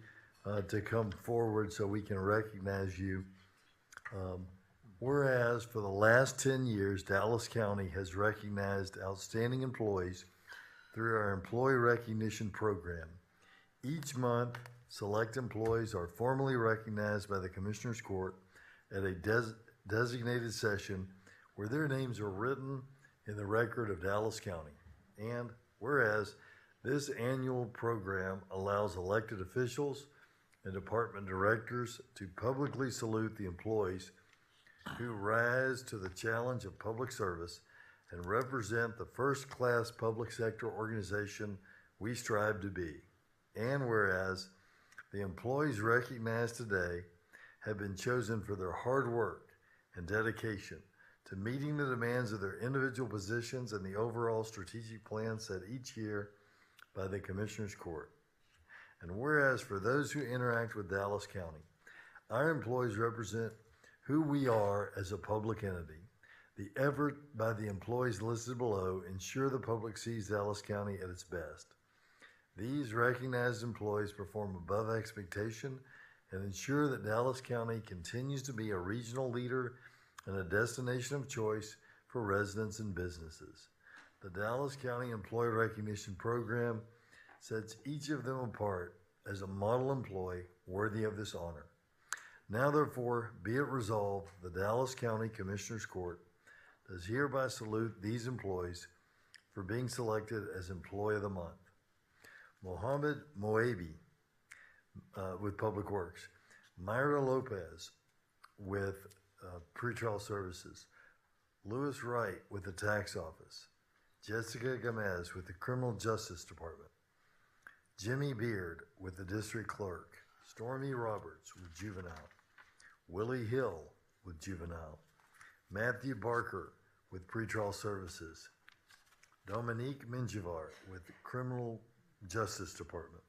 to come forward so we can recognize you. Whereas for the last 10 years, Dallas County has recognized outstanding employees through our Employee Recognition Program. Each month, select employees are formally recognized by the Commissioners Court at a designated session where their names are written in the record of Dallas County. And whereas this annual program allows elected officials and department directors to publicly salute the employees who rise to the challenge of public service and represent the first-class public sector organization we strive to be. And whereas the employees recognized today have been chosen for their hard work and dedication to meeting the demands of their individual positions and the overall strategic plan set each year by the Commissioners Court. And whereas for those who interact with Dallas County, our employees represent who we are as a public entity. The effort by the employees listed below ensure the public sees Dallas County at its best. These recognized employees perform above expectation and ensure that Dallas County continues to be a regional leader and a destination of choice for residents and businesses. The Dallas County Employee Recognition Program sets each of them apart as a model employee worthy of this honor. Now therefore, be it resolved, the Dallas County Commissioners Court does hereby salute these employees for being selected as Employee of the Month. Mohammed Moabi with Public Works, Myra Lopez with Pretrial Services, Lewis Wright with the Tax Office, Jessica Gomez with the Criminal Justice Department, Jimmy Beard with the District Clerk, Stormy Roberts with Juvenile, Willie Hill with Juvenile, Matthew Barker with Pretrial Services, Dominique Menjivar with the Criminal Justice Department,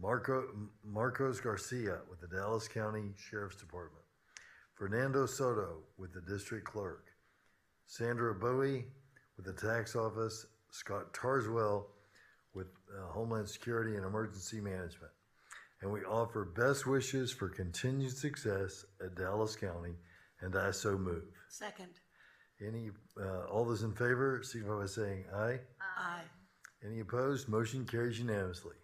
Marcos Garcia with the Dallas County Sheriff's Department, Fernando Soto with the District Clerk, Sandra Bowie with the Tax Office, Scott Tarswell with Homeland Security and Emergency Management. And we offer best wishes for continued success at Dallas County, and I so move. Second. All those in favor, signify by saying aye. Aye. Any opposed? Motion carries unanimously.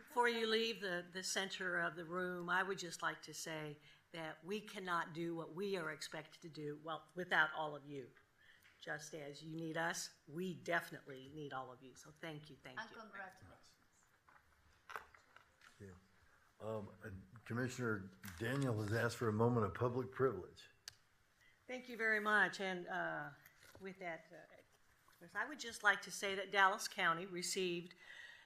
Before you leave the center of the room, I would just like to say that we cannot do what we are expected to do without all of you. Just as you need us, we definitely need all of you. So thank you, thank you. And congratulations. Commissioner Daniel has asked for a moment of public privilege. Thank you very much. And with that, I would just like to say that Dallas County received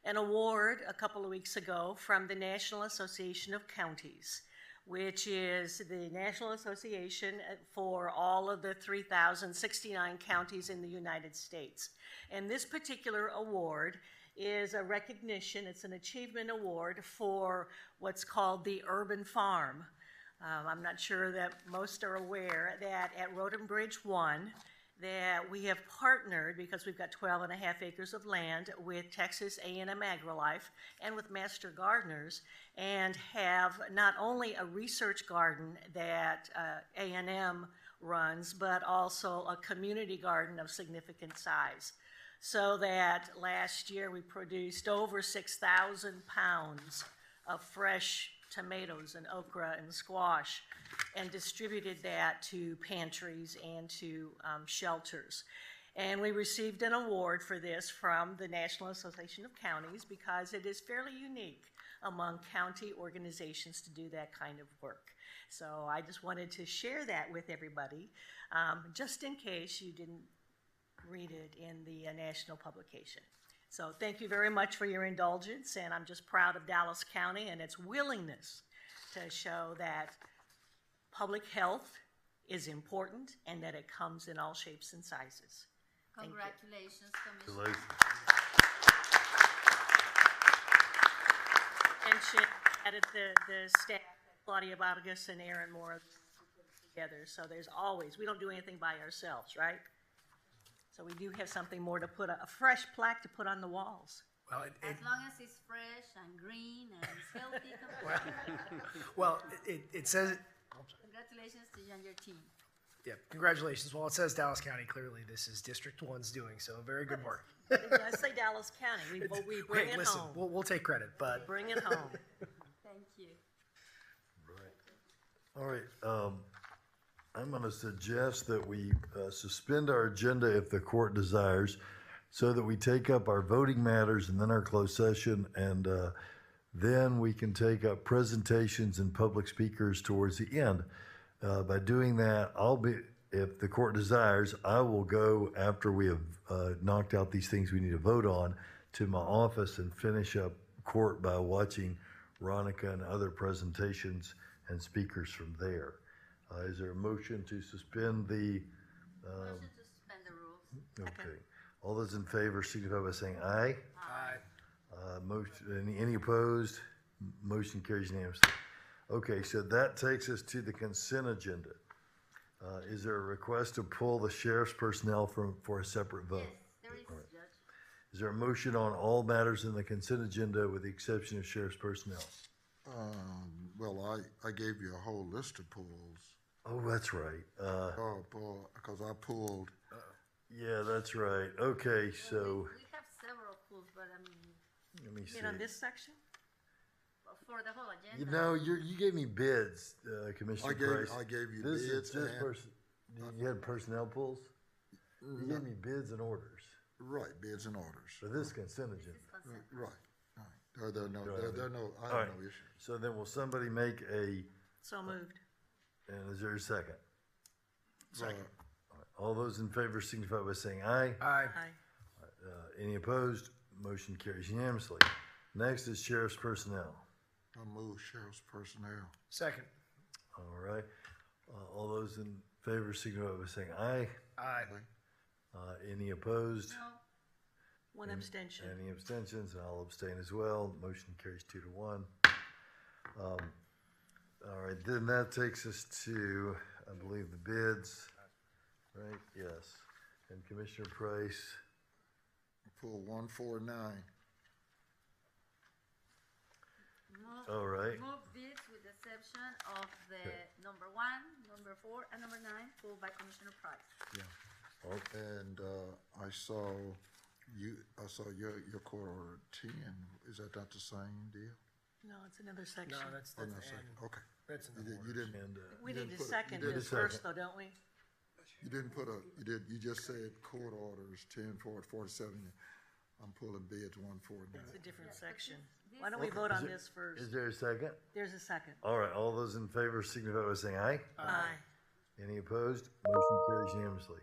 an award a couple of weeks ago from the National Association of Counties, which is the National Association for all of the 3,069 counties in the United States. And this particular award is a recognition, it's an achievement award for what's called the urban farm. I'm not sure that most are aware that at Road and Bridge 1, that we have partnered, because we've got 12.5 acres of land, with Texas A&M AgriLife and with Master Gardeners, and have not only a research garden that A&M runs, but also a community garden of significant size. So that last year we produced over 6,000 pounds of fresh tomatoes and okra and squash, and distributed that to pantries and to shelters. And we received an award for this from the National Association of Counties because it is fairly unique among county organizations to do that kind of work. So I just wanted to share that with everybody, just in case you didn't read it in the national publication. So thank you very much for your indulgence, and I'm just proud of Dallas County and its willingness to show that public health is important and that it comes in all shapes and sizes. Congratulations, Commissioner. And she added the staff, Claudia Vargas and Aaron Moore, together. So there's always, we don't do anything by ourselves, right? So we do have something more to put, a fresh plaque to put on the walls. Well, As long as it's fresh and green and it's healthy. it says, Congratulations to you and your team. yeah, congratulations. Well, it says Dallas County. Clearly, this is District 1's doing, so very good work. It does say Dallas County. We bring it listen, home. we'll take credit, but. Bring it home. Thank you. All right, I'm going to suggest that we suspend our agenda if the court desires, so that we take up our voting matters and then our closed session, and then we can take up presentations and public speakers towards the end. By doing that, if the court desires, I will go after we have knocked out these things we need to vote on to my office and finish up court by watching Ronica and other presentations and speakers from there. Is there a motion to suspend the? Motion to suspend the rules. Okay. All those in favor signify by saying aye. Aye. Any opposed? Motion carries unanimously. Okay, so that takes us to the consent agenda. Is there a request to pull the sheriff's personnel for a separate vote? Yes, there is, All right. Judge. Is there a motion on all matters in the consent agenda with the exception of sheriff's personnel? Well, I gave you a whole list of pulls. Oh, that's right. Because I pulled. Yeah, that's right. Okay, so We have several pools, but I mean, let me see. On this section? for the whole agenda. You know, you gave me bids, Commissioner Price. I gave you This bids is just and- you had personnel pulls? You gave me bids and orders Right, bids and orders. for this consent agenda. Right. There are no, I have no issue. So then will somebody make So moved. and is there a second? Second. All those in favor signify by saying aye. Aye. Aye. Any opposed? Motion carries unanimously. Next is sheriff's personnel. I move sheriff's personnel. Second. All right. All those in favor signify by saying aye. Aye. Any opposed? No. One abstention. Any abstentions? And I'll abstain as well. Motion carries 2-1. All right, then that takes us to, I believe, the bids, right? Yes. And Commissioner Price, Pull 149. all right. Move bids with the exception of the number 1, number 4, and number 9, pulled by Commissioner Price. Yeah. And I saw your court order 10. Is that not the same deal? No, it's another section. No, that's Oh, an. no, second. Okay. That's an You didn't. And, We you need didn't to put second you did this a first, second. though, don't we? You didn't put a. You just said court orders 10 forward 47. I'm pulling bids 149. It's a different section. Why don't we vote on this first? is there a second? There's a second. All right, all those in favor signify by saying aye. Aye. Any opposed? Motion carries unanimously.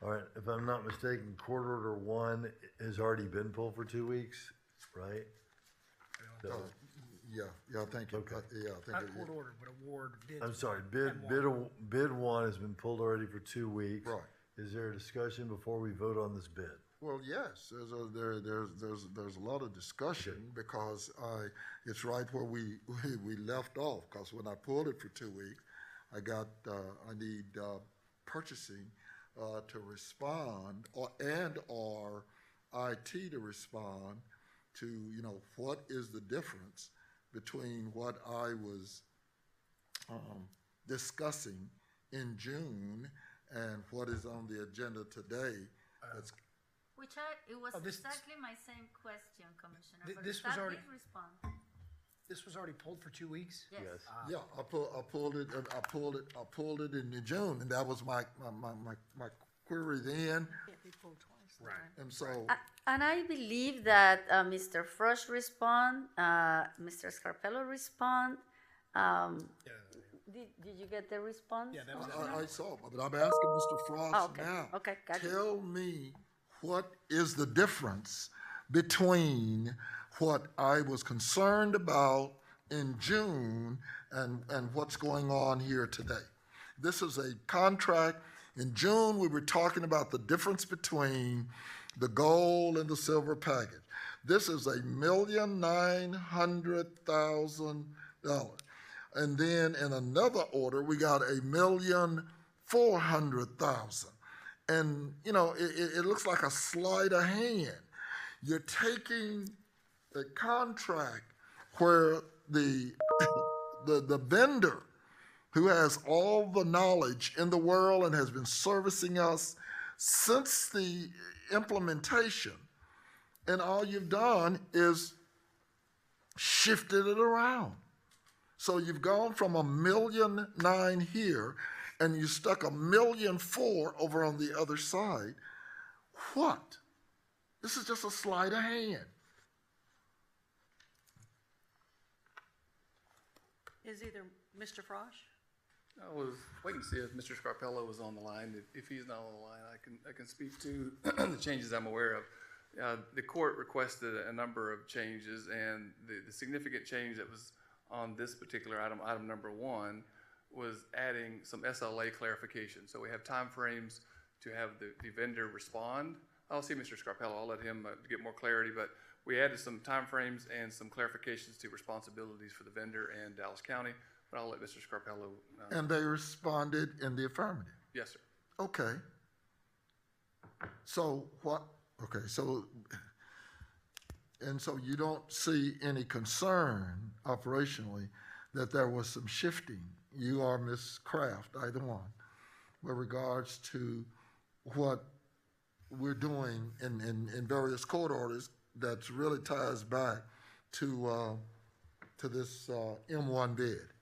All right, if I'm not mistaken, court order 1 has already been pulled for 2 weeks, right? So- Yeah, thank you. Okay. Thank Not you. court order, but award bid. I'm sorry, M1. bid 1 has been pulled already for 2 weeks. Right. Is there a discussion before we vote on this bid? Well, yes, there's a lot of discussion because it's right where we left off. Because when I pulled it for 2 weeks, I need purchasing to respond or IT to respond to what is the difference between what I was discussing in June and what is on the agenda today. It was this- exactly my same question, Commissioner. Th- but this was staff already- did respond. This was already pulled for 2 weeks? Yes. Yes. Yeah, I pulled it in June, and that was my query then. Can't be pulled twice. Right. And so, And I believe that Mr. Frosch respond, Mr. Scarpello respond. Did you get the response? Yeah, that was. I saw, but I'm asking Mr. Frost Oh, okay. now. Okay, gotcha. Tell me what is the difference between what I was concerned about in June and what's going on here today. This is a contract. In June, we were talking about the difference between the gold and the silver package. This is $1,900,000. And then in another order, we got $1,400,000. And, it looks like a sleight of hand. You're taking a contract where the vendor who has all the knowledge in the world and has been servicing us since the implementation, and all you've done is shifted it around. So you've gone from $1.9 million here, and you stuck $1.4 million over on the other side. What? This is just a sleight of hand. Is either Mr. Frosch? I was waiting to see if Mr. Scarpello was on the line. If he's not on the line, I can speak to the changes I'm aware of. The court requested a number of changes, and the significant change that was on this particular item number 1, was adding some SLA clarification. So we have timeframes to have the vendor respond. I'll see Mr. Scarpello. I'll let him get more clarity, but we added some timeframes and some clarifications to responsibilities for the vendor and Dallas County. But I'll let Mr. Scarpello. And they responded in the affirmative. Yes, sir. Okay. So what? Okay. So you don't see any concern operationally that there was some shifting. You or Ms. Kraft, either one, with regards to what we're doing in various court orders that really ties back to this M1 bid.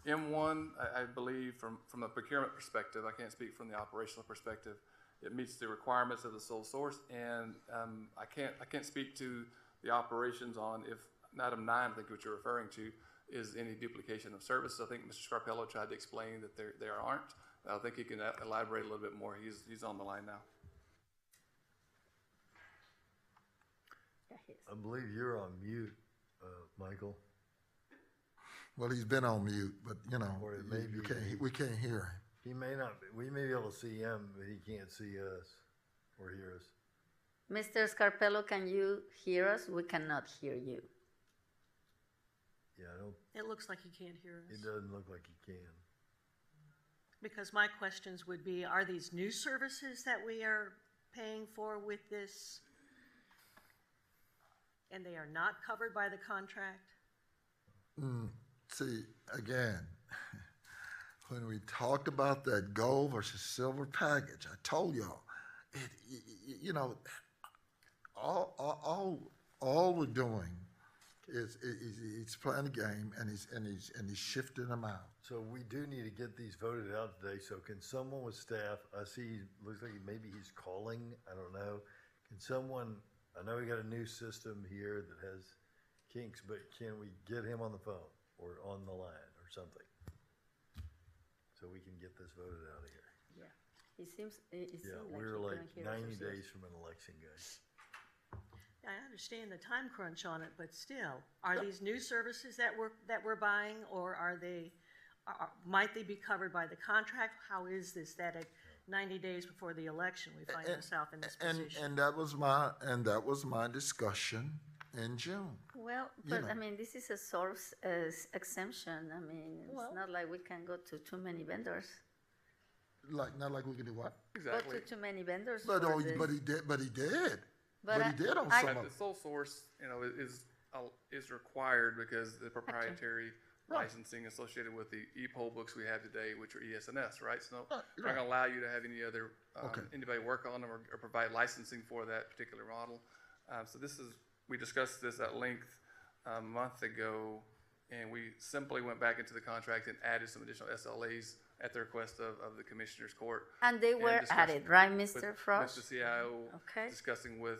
M1, I believe, from a procurement perspective, I can't speak from the operational perspective. It meets the requirements of the sole source, and I can't speak to the operations on if item 9, I think what you're referring to, is any duplication of services. I think Mr. Scarpello tried to explain that there aren't. I think he can elaborate a little bit more. He's on the line now. I believe you're on mute, Michael. Well, he's been on mute, but Or it may be we can't hear him. He may not be. We may be able to see him, but he can't see us or hear us. Mr. Scarpello, can you hear us? We cannot hear you. Yeah, I don't, It looks like he can't hear us. it doesn't look like he can. Because my questions would be, are these new services that we are paying for with this? And they are not covered by the contract? See, again, when we talked about that gold versus silver package, I told y'all, you know, all we're doing is he's playing a game and he's shifting them out. So we do need to get these voted out today, so can someone with staff, I see, looks like maybe he's calling, I don't know. Can someone, I know we got a new system here that has kinks, but can we get him on the phone or on the line or something? So we can get this voted out of here. Yeah, it seems Yeah, like we're he like couldn't hear us 90 or days from an election, guys. I understand the time crunch on it, but still, are these new services that we're buying, or are they, might they be covered by the contract? How is this that at 90 days before the election we find ourselves in this position? And that was my discussion in June. Well, but I mean, this is a source exemption. I mean, it's not like we can go to too many vendors. Not like we can do what? Exactly. Go to too many vendors. But for he this. did. He did on But some of the them. sole source, you know, is required because the proprietary licensing associated with the e-poll books we have today, which are ESNS, right? So we're not going to allow you to have any other anybody work on them or provide licensing for that particular model. So we discussed this at length a month ago, and we simply went back into the contract and added some additional SLAs at the request of the Commissioner's Court. And they were added, right, Mr. Frost? With the CIO, Okay. discussing with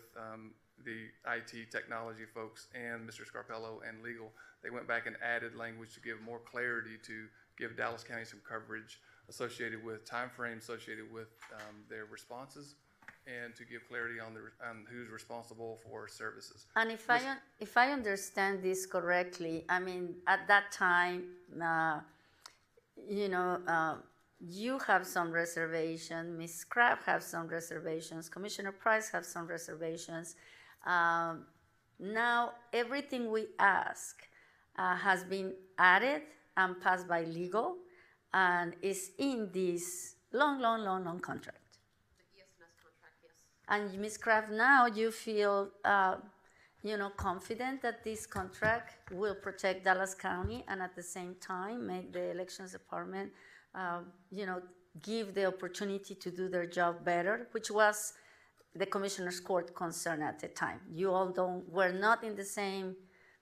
the IT technology folks and Mr. Scarpello and legal. They went back and added language to give more clarity, to give Dallas County some coverage associated with timeframes associated with their responses, and to give clarity on who's responsible for services. And if I understand this correctly, I mean, at that time, you have some reservation, Ms. Crabb has some reservations, Commissioner Price has some reservations. Now, everything we ask has been added and passed by legal and is in this long contract. The ESNS contract, yes. And Ms. Crabb, now you feel, confident that this contract will protect Dallas County and at the same time make the elections department, give the opportunity to do their job better, which was the Commissioner's Court concern at the time. You all were not in the same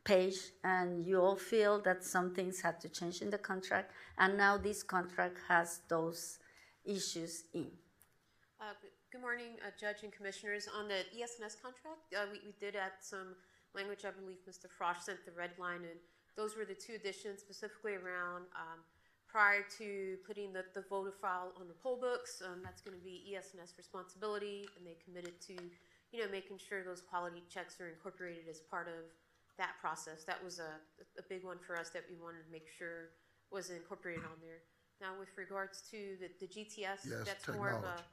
page, and you all feel that some things had to change in the contract, and now this contract has those issues in. Good morning, Judge and Commissioners. On the ESNS contract, we did add some language. I believe Mr. Frost sent the red line, and those were the two additions specifically around prior to putting the voter file on the poll books. That's going to be ESNS responsibility, and they committed to, making sure those quality checks are incorporated as part of that process. That was a big one for us that we wanted to make sure was incorporated on there. Now, with regards to the GTS, that's more of a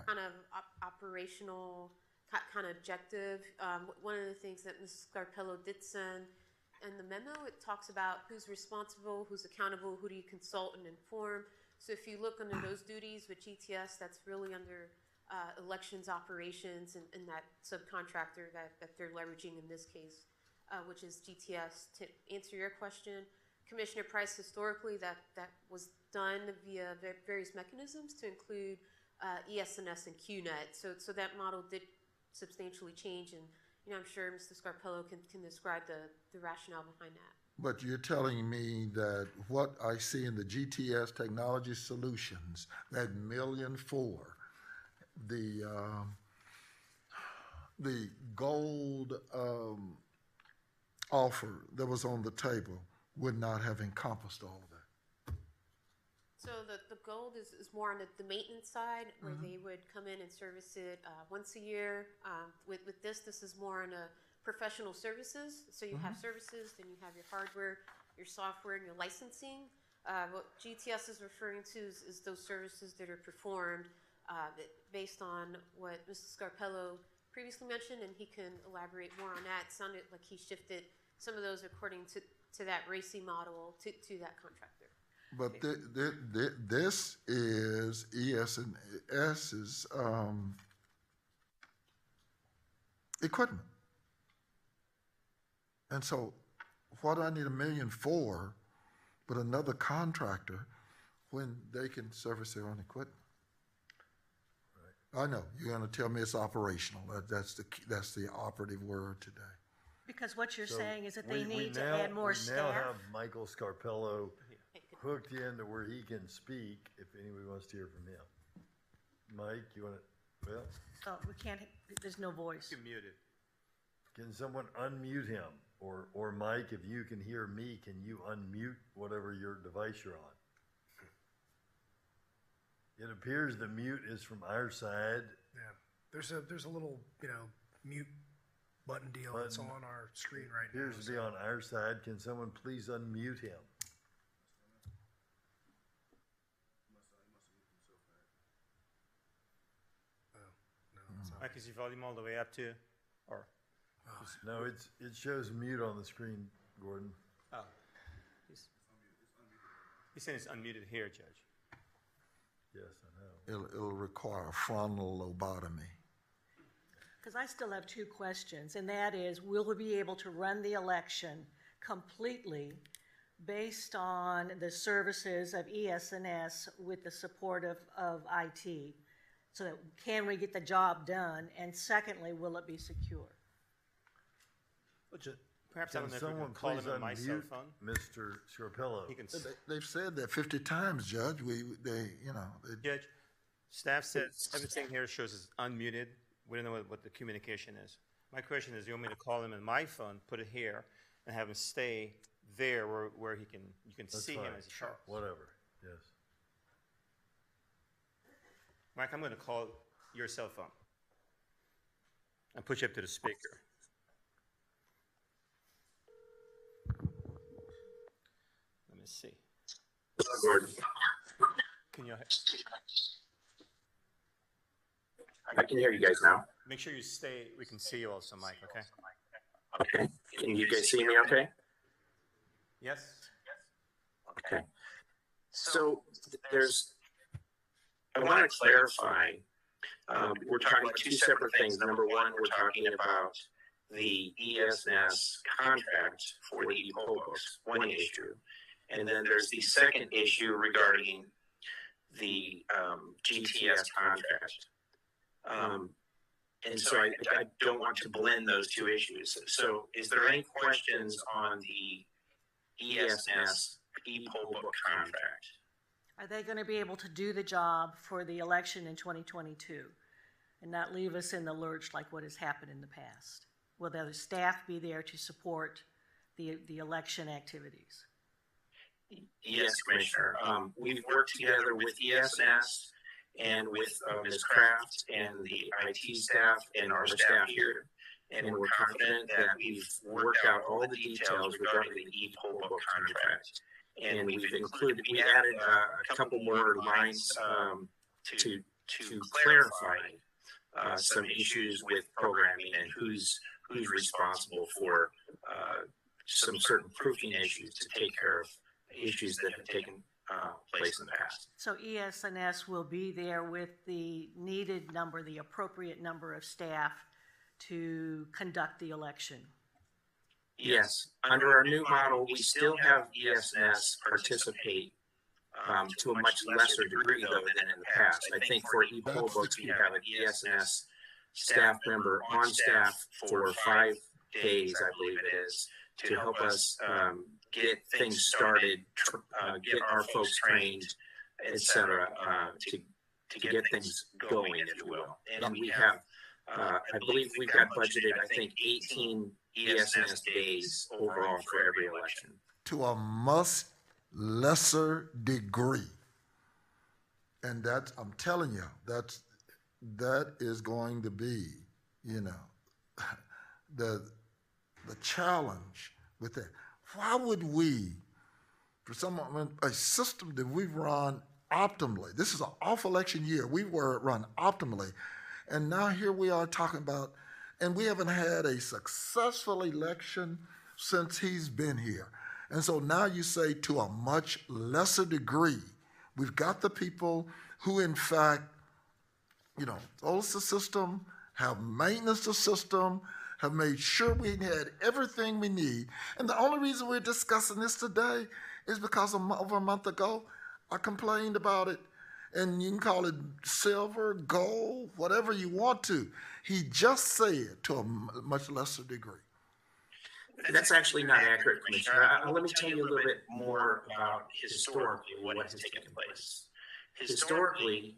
kind of operational kind of objective. One of the things that Mrs. Scarpello did send in the memo, it talks about who's responsible, who's accountable, who do you consult and inform. So if you look under those duties with GTS, that's really under elections operations and that subcontractor that they're leveraging in this case, which is GTS. To answer your question, Commissioner Price, historically that was done via various mechanisms to include ESNS and QNet. So that model did substantially change, and I'm sure Mr. Scarpello can describe the rationale behind that. But you're telling me that what I see in the GTS Technology Solutions, that $1.4 million, the gold offer that was on the table would not have encompassed all of that. So the gold is more on the maintenance side, where they would come in and service it once a year. With this is more on a professional services. So you have services, then you have your hardware, your software, and your licensing. What GTS is referring to is those services that are performed based on what Mrs. Scarpello previously mentioned, and he can elaborate more on that. It sounded like he shifted some of those according to that RACI model to that contractor. But this is ES&S's equipment. And so what do I need $1 million for with another contractor when they can service their own equipment? Right. I know, you're gonna tell me it's operational. That's the operative word today. Because what you're So saying is that we they need to now- add more We now staff. have Michael Scarpello hooked into where he can speak if anybody wants to hear from him. Mike, you want to, well, Oh, we can't, there's no voice. You're muted. can someone unmute him? Or Mike, if you can hear me, can you unmute whatever your device you're on? It appears the mute is from our side. Yeah, there's a little, mute button deal that's on our screen right now. Appears to be on our side. Can someone please unmute him? Mike, is your volume all the way up to, or? No, it shows mute on the screen, Gordon. Oh. He's saying it's unmuted here, Judge. Yes, I know. It'll require a frontal lobotomy. Because I still have two questions, and that is, will we be able to run the election completely based on the services of ES&S with the support of IT? So that can we get the job done? And secondly, will it be secure? Perhaps I Can don't know if we someone can call please him on my cell unmute phone. Mr. Scarpello? He can They've said that 50 times, Judge. Judge, staff says everything here shows is unmuted. We don't know what the communication is. My question is, you want me to call him on my phone, put it here, and have him stay there where you can That's see fine. him as he talks? Whatever, yes. Mike, I'm going to call your cell phone and put you up to the speaker. Let me see. Can you? I can hear you guys now. Make sure you stay. We can see you also, Mike. Okay. Okay. Can you guys see me okay? Yes. Okay. So I want to clarify, we're talking about two separate things. Number one, we're talking about the ES&S contract for the e-poll books, one issue. And then there's the second issue regarding the GTS contract. And so I don't want to blend those two issues. So is there any questions on the ES&S e-poll book contract? Are they going to be able to do the job for the election in 2022 and not leave us in the lurch like what has happened in the past? Will the staff be there to support the election activities? Yes, Commissioner. We've worked together with ES&S and with Ms. Kraft and the IT staff and our staff here. And we're confident that we've worked out all the details regarding the e-poll book contract. And we added a couple more lines to clarify some issues with programming and who's responsible for some certain proofing issues to take care of issues that have taken place in the past. So ES&S will be there with the needed number, the appropriate number of staff to conduct the election. Yes, under our new model, we still have ES&S participate to a much lesser degree, though, than in the past. I think for e-poll books, we have an ES&S staff member on staff for 5 days, I believe it is, to help us get things started, get our folks trained, etc., to get things going, if you will. And we have, I believe we've got budgeted, I think, 18 ES&S days overall for every election. To a much lesser degree. And that's, I'm telling you, that is going to be, the challenge with that. Why would we, for a system that we've run optimally, this is an off-election year, we were run optimally, And now here we are talking about, and we haven't had a successful election since he's been here. And so now you say to a much lesser degree, we've got the people who in fact, host the system, have maintenance the system, have made sure we had everything we need. And the only reason we're discussing this today is because over a month ago, I complained about it. And you can call it silver, gold, whatever you want to. He just said to a much lesser degree. That's actually not accurate, Commissioner. Let me tell you a little bit more about historically what has taken place. Historically,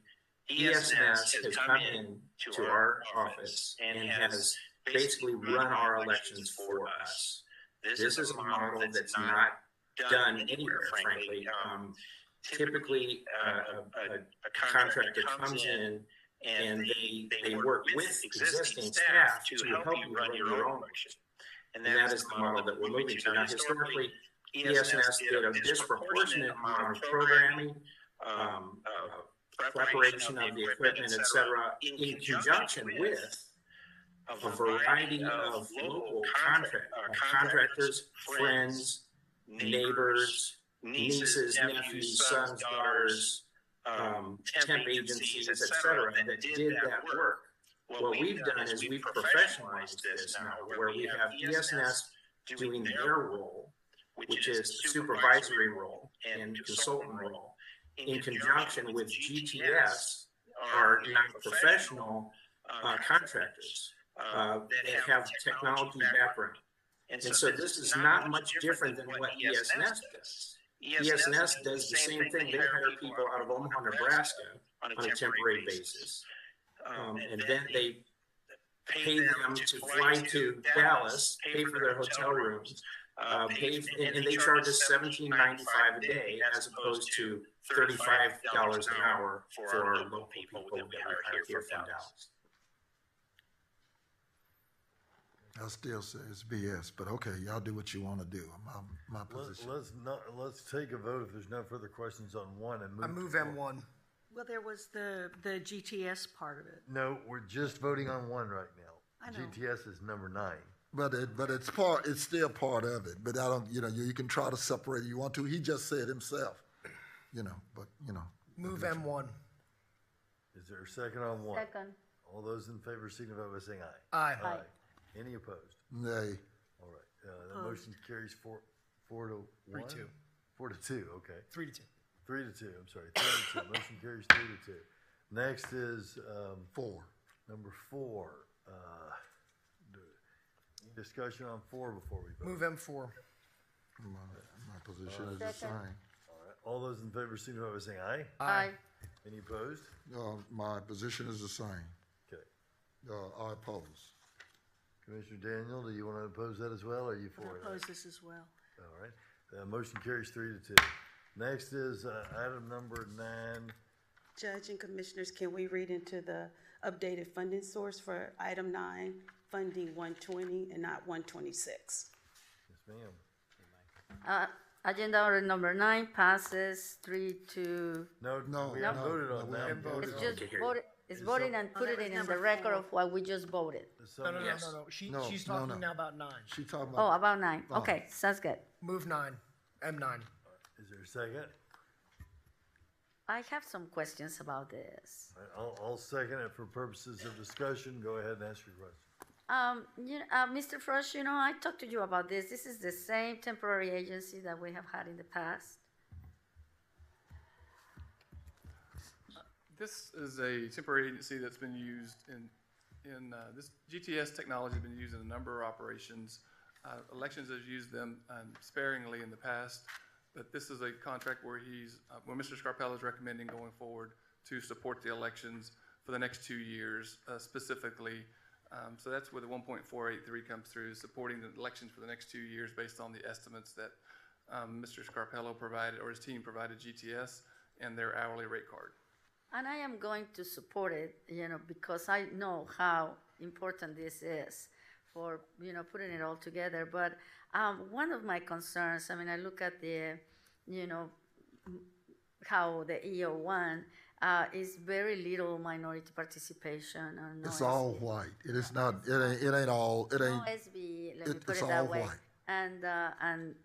ESNS has come in to our office and has basically run our elections for us. This is a model that's not done anywhere, frankly. Typically, a contractor comes in and they work with existing staff to help you run your own election. And that is the model that we're moving to. Now, historically, ESNS did a disproportionate amount of programming, preparation of the equipment, et cetera, in conjunction with a variety of local contractors, friends, neighbors, nieces, nephews, sons, daughters, temp agencies, et cetera, that did that work. What we've done is we've professionalized this now, where we have ESNS doing their role, which is the supervisory role and consultant role, in conjunction with GTS, our non-professional contractors that have technology background. And so this is not much different than what ESNS does. ESNS does the same thing. They hire people out of Omaha, Nebraska on a temporary basis. And then they pay them to fly to Dallas, pay for their hotel rooms, and they charge us $17.95 a day as opposed to $35 an hour for our local people that we hire here from Dallas. I still say it's BS, but okay, y'all do what you want to do. My position. Let's take a vote if there's no further questions on one and move. I move M1. Well, there was the GTS part of it. No, we're just voting on one right now. I know. GTS is number 9. But it's still part of it. But I don't, you can try to separate it if you want to. He just said himself, Move M1. Is there a second on one? Second. All those in favor signify by saying aye. Aye. Aye. Any opposed? Nay. All right. The motion carries 4 to 1? 3-2. 4 to 2, okay. 3-2. 3 to 2, I'm sorry. 3 to 2. Motion carries 3 to 2. Next is 4. Number 4. Any discussion on 4 before we vote? Move M4. My position is the same. All right. All those in favor signify by saying aye. Aye. Any opposed? My position is the same. Okay. I oppose. Commissioner Daniel, do you want to oppose that as well, or are you for it? I oppose this as well. All right. Motion carries 3 to 2. Next is item number 9. Judge and Commissioners, can we read into the updated funding source for item 9, funding 120 and not 126? Yes, ma'am. Agenda order number 9 passes 3-2. No, we haven't voted on that. It's just voted. It's voting and put it in the record of what we just voted. No. She's talking now about 9. She's talking Oh, about. about 9. Okay, sounds good. Move 9. M9. Is there a second? I have some questions about this. All right, I'll second it for purposes of discussion. Go ahead and ask your question. Mr. Frosch, I talked to you about this. This is the same temporary agency that we have had in the past. This is a temporary agency that's been used in this GTS technology has been used in a number of operations. Elections has used them sparingly in the past, but this is a contract where Mr. Scarpello is recommending going forward to support the elections for the next 2 years specifically. So that's where the 1.483 comes through, supporting the elections for the next 2 years based on the estimates that Mr. Scarpello provided, or his team provided GTS, and their hourly rate card. And I am going to support it, because I know how important this is for, putting it all together. But one of my concerns, I look at the, how the EO1, is very little minority participation. Or no It's all white. It is not, it ain't all, it no ain't, SB, let me put it's it that all way. white. And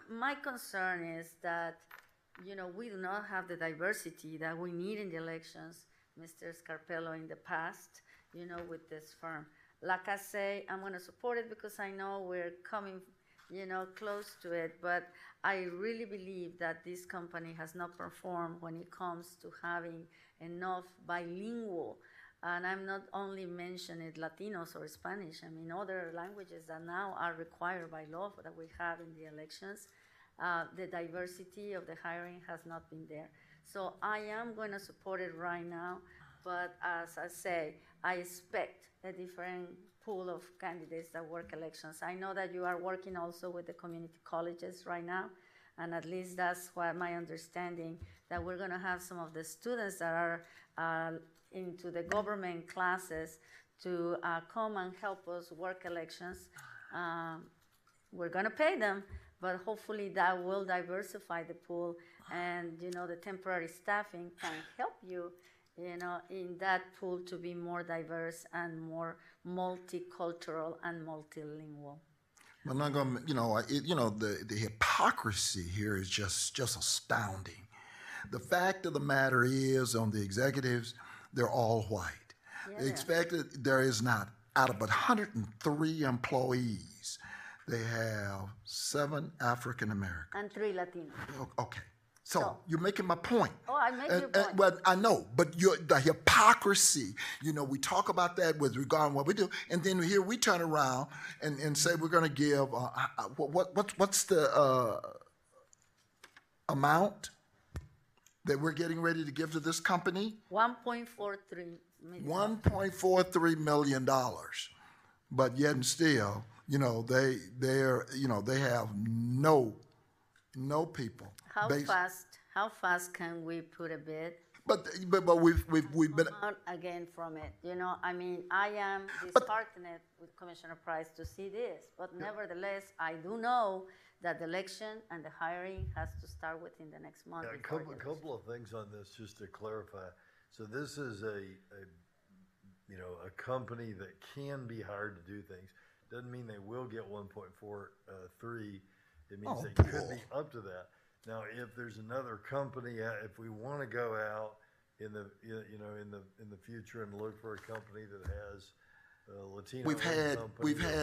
my concern is that, we do not have the diversity that we need in the elections, Mr. Scarpello, in the past, with this firm. Like I say, I'm going to support it because I know we're coming, close to it, but I really believe that this company has not performed when it comes to having enough bilingual, and I'm not only mentioning Latinos or Spanish, I mean other languages that now are required by law that we have in the elections. The diversity of the hiring has not been there. So I am going to support it right now, but as I say, I expect a different pool of candidates that work elections. I know that you are working also with the community colleges right now, and at least that's what my understanding, that we're going to have some of the students that are into the government classes to come and help us work elections. We're going to pay them, but hopefully that will diversify the pool, and the temporary staffing can help you in that pool to be more diverse and more multicultural and multilingual. I'm not going to, the hypocrisy here is just astounding. The fact of the matter is, on the executives, they're all white. Yeah. Expected, there is not, out of 103 employees, they have 7 African Americans. And 3 Latinos. Okay. So you're making my point. Oh, I make your point. Well, I know, but the hypocrisy, we talk about that with regard to what we do, and then here we turn around and say we're going to give, what's the amount that we're getting ready to give to this company? $1.43 million. $1.43 million. But yet and still, they have no people. How fast can we put a bid? But we've been out again from it. I am disheartened with Commissioner Price to see this, but nevertheless, I do know that the election and the hiring has to start within the next month. Yeah, a couple of things on this just to clarify. So this is a company that can be hired to do things. Doesn't mean they will get 1.43. It means they could be up to that. Now, if there's another company, if we want to go out in the future and look for a company that has a Latino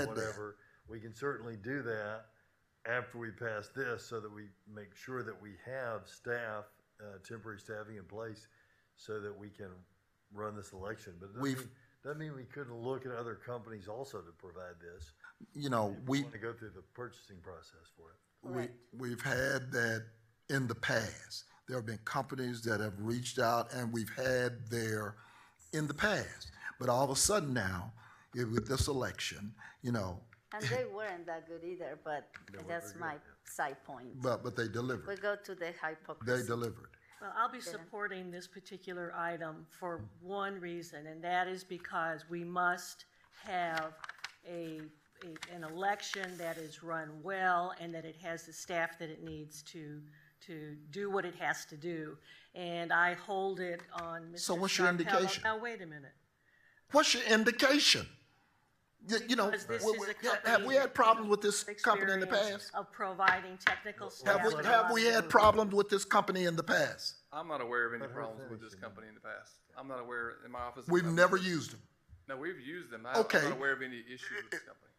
whatever, we can certainly do that after we pass this, so that we make sure that we have staff, temporary staffing in place, so that we can run this election. But it doesn't mean we couldn't look at other companies also to provide this. We want to go through the purchasing process for it. We've had that in the past. There have been companies that have reached out, and we've had there in the past. But all of a sudden now, with this election, And they weren't that good either, but that's my side point. But they delivered. We go to the hypocrisy. They delivered. Well, I'll be supporting this particular item for one reason, and that is because we must have an election that is run well, and that it has the staff that it needs to do what it has to do. And I hold it on Mr. So what's your indication? Now, wait a minute. What's your indication? Have we had problems with this company in the past? Of providing technical staff. Have we had problems with this company in the past? I'm not aware of any problems with this company in the past. I'm not aware in my office. We've never used them. No, we've used them. I'm Okay. not aware of any issues with this company.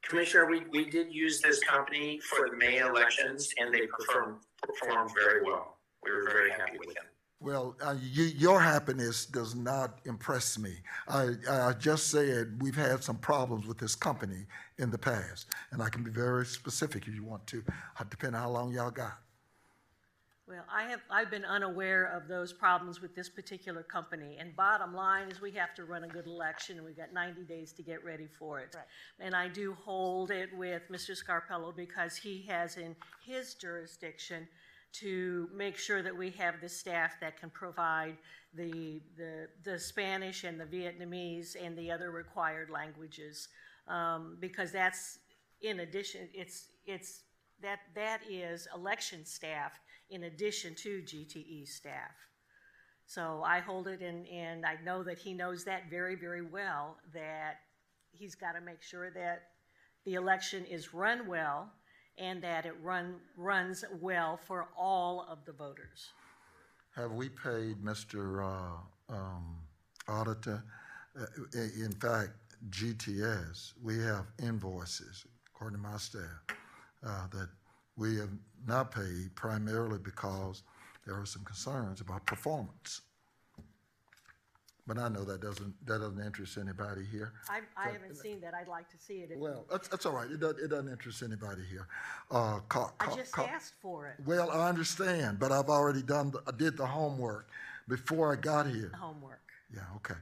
Commissioner, we did use this company for the May elections, and they performed very well. We were very happy with them. Well, your happiness does not impress me. I just said we've had some problems with this company in the past, and I can be very specific if you want to, depending on how long y'all got. Well, I've been unaware of those problems with this particular company, and bottom line is we have to run a good election, and we've got 90 days to get ready for it. Right. And I do hold it with Mr. Scarpello because he has in his jurisdiction to make sure that we have the staff that can provide the Spanish and the Vietnamese and the other required languages, because that's in addition. That is election staff in addition to GTE staff. So I hold it, and I know that he knows that very, very well, that he's got to make sure that the election is run well and that it runs well for all of the voters. Have we paid Mr. Auditor? In fact, GTS, we have invoices, according to my staff, that we have not paid primarily because there are some concerns about performance. But I know that doesn't interest anybody here. I haven't seen that. I'd like to see it. Well, that's all right. It doesn't interest anybody here. I just asked for it. Well, I understand, but I've already I did the homework before I got here. Homework. Yeah, okay.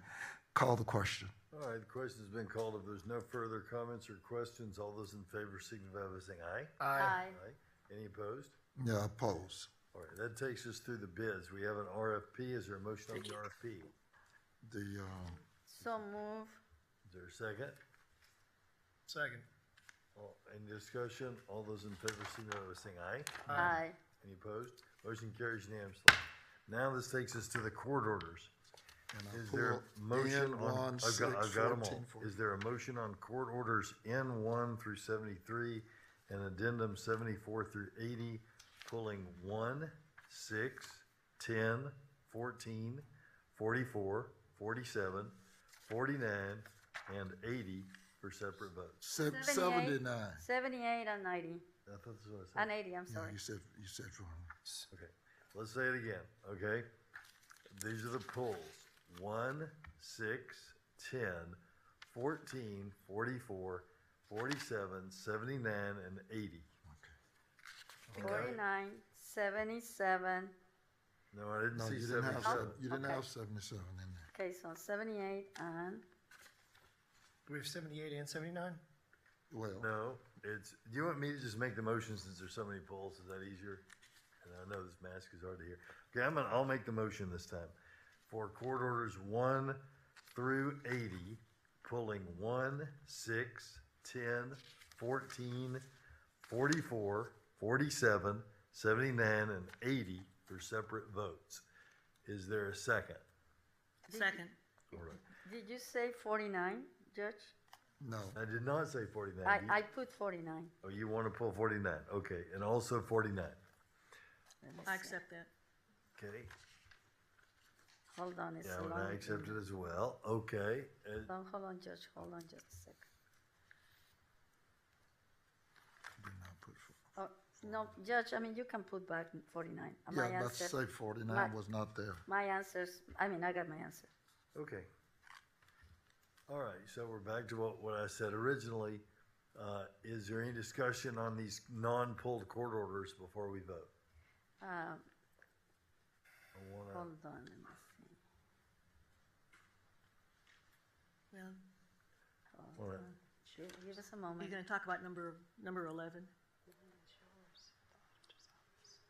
Call the question. All right, the question has been called. If there's no further comments or questions, all those in favor signify by saying aye. Aye. Any opposed? Yeah, oppose. All right, that takes us through the bids. We have an RFP. Is there a motion on the RFP? So move. Is there a second? Second. Any discussion? All those in favor signify by saying aye. Aye. Any opposed? Motion carries unanimously. Now this takes us to the court orders. Is there a motion on? I've got them all. Is there a motion on court orders N1 through 73 and addendum 74 through 80, pulling 1, 6, 10, 14, 44, 47, 49, and 80 for separate votes. 79. 78 and 90. I thought that's what I said. And 80, I'm sorry. Yeah, you said wrong. Okay, let's say it again, okay? These are the pulls. 1, 6, 10, 14, 44, 47, 79, and 80. Okay. 49, 77. No, I didn't see you 77. You didn't have 77 in there. Okay, so 78 and... Do we have 78 and 79? Well, no, do you want me to just make the motion since there's so many polls? Is that easier? And I know this mask is hard to hear. Okay, I'll make the motion this time. For court orders 1 through 80, pulling 1, 6, 10, 14, 44, 47, 79, and 80 for separate votes. Is there a second? Second. All right. Did you say 49, Judge? No. I did not say 49. I put 49. Oh, you want to pull 49? Okay, and also 49. I accept that. Okay. Hold on, it's Yeah, a and long I accept it as well. Okay. Hold on, Judge. Hold on just a second. Oh, no, Judge, I mean, you can put back 49. Yeah, let's say 49 was not there. My answers, I got my answer. Okay. All right, so we're back to what I said originally. Is there any discussion on these non-pulled court orders before we vote? Hold on, let me see. Well, give us a moment. You're going to talk about number 11?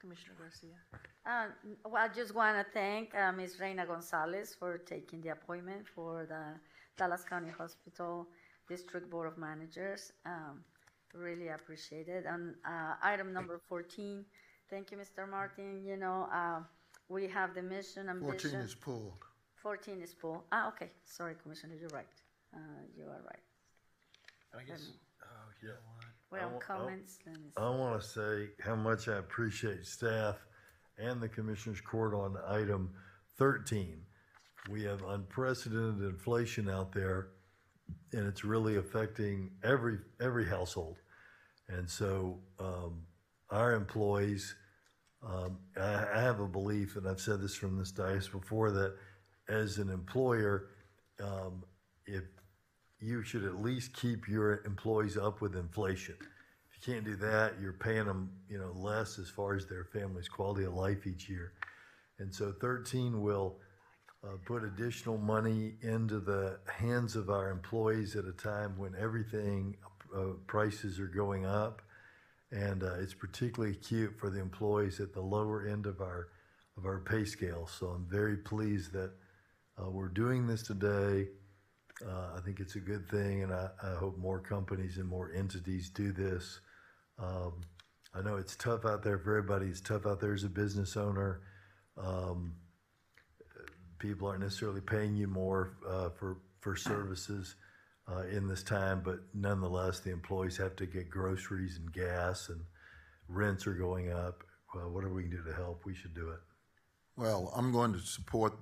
Commissioner Garcia. Well, I just want to thank Ms. Reina Gonzalez for taking the appointment for the Dallas County Hospital District Board of Managers. Really appreciate it. And item number 14, thank you, Mr. Martin. You know, we have the mission and 14 vision. is pulled. 14 is pulled. Okay. Sorry, Commissioner, you're right. You are right. I guess, yeah. Well, comments. Let me see. I want to say how much I appreciate staff and the Commissioners Court on item 13. We have unprecedented inflation out there, and it's really affecting every household. And so our employees, I have a belief, and I've said this from this dais before, that as an employer, if you should at least keep your employees up with inflation. If you can't do that, you're paying them, less as far as their family's quality of life each year. And so 13 will put additional money into the hands of our employees at a time when everything prices are going up, and it's particularly acute for the employees at the lower end of our pay scale. So I'm very pleased that we're doing this today. I think it's a good thing, and I hope more companies and more entities do this. I know it's tough out there for everybody. It's tough out there as a business owner. people aren't necessarily paying you more for services in this time, but nonetheless, the employees have to get groceries and gas, and rents are going up. Whatever we can do to help, we should do it. Well, I'm going to support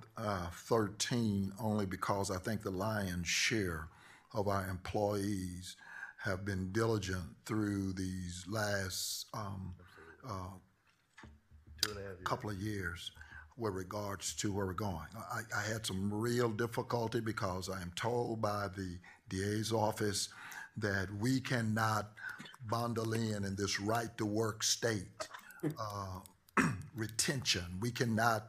13 only because I think the lion's share of our employees have been diligent through these last 2.5 years. couple of years with regards to where we're going. I had some real difficulty because I am told by the DA's office that we cannot bundle in this right to work state retention. We cannot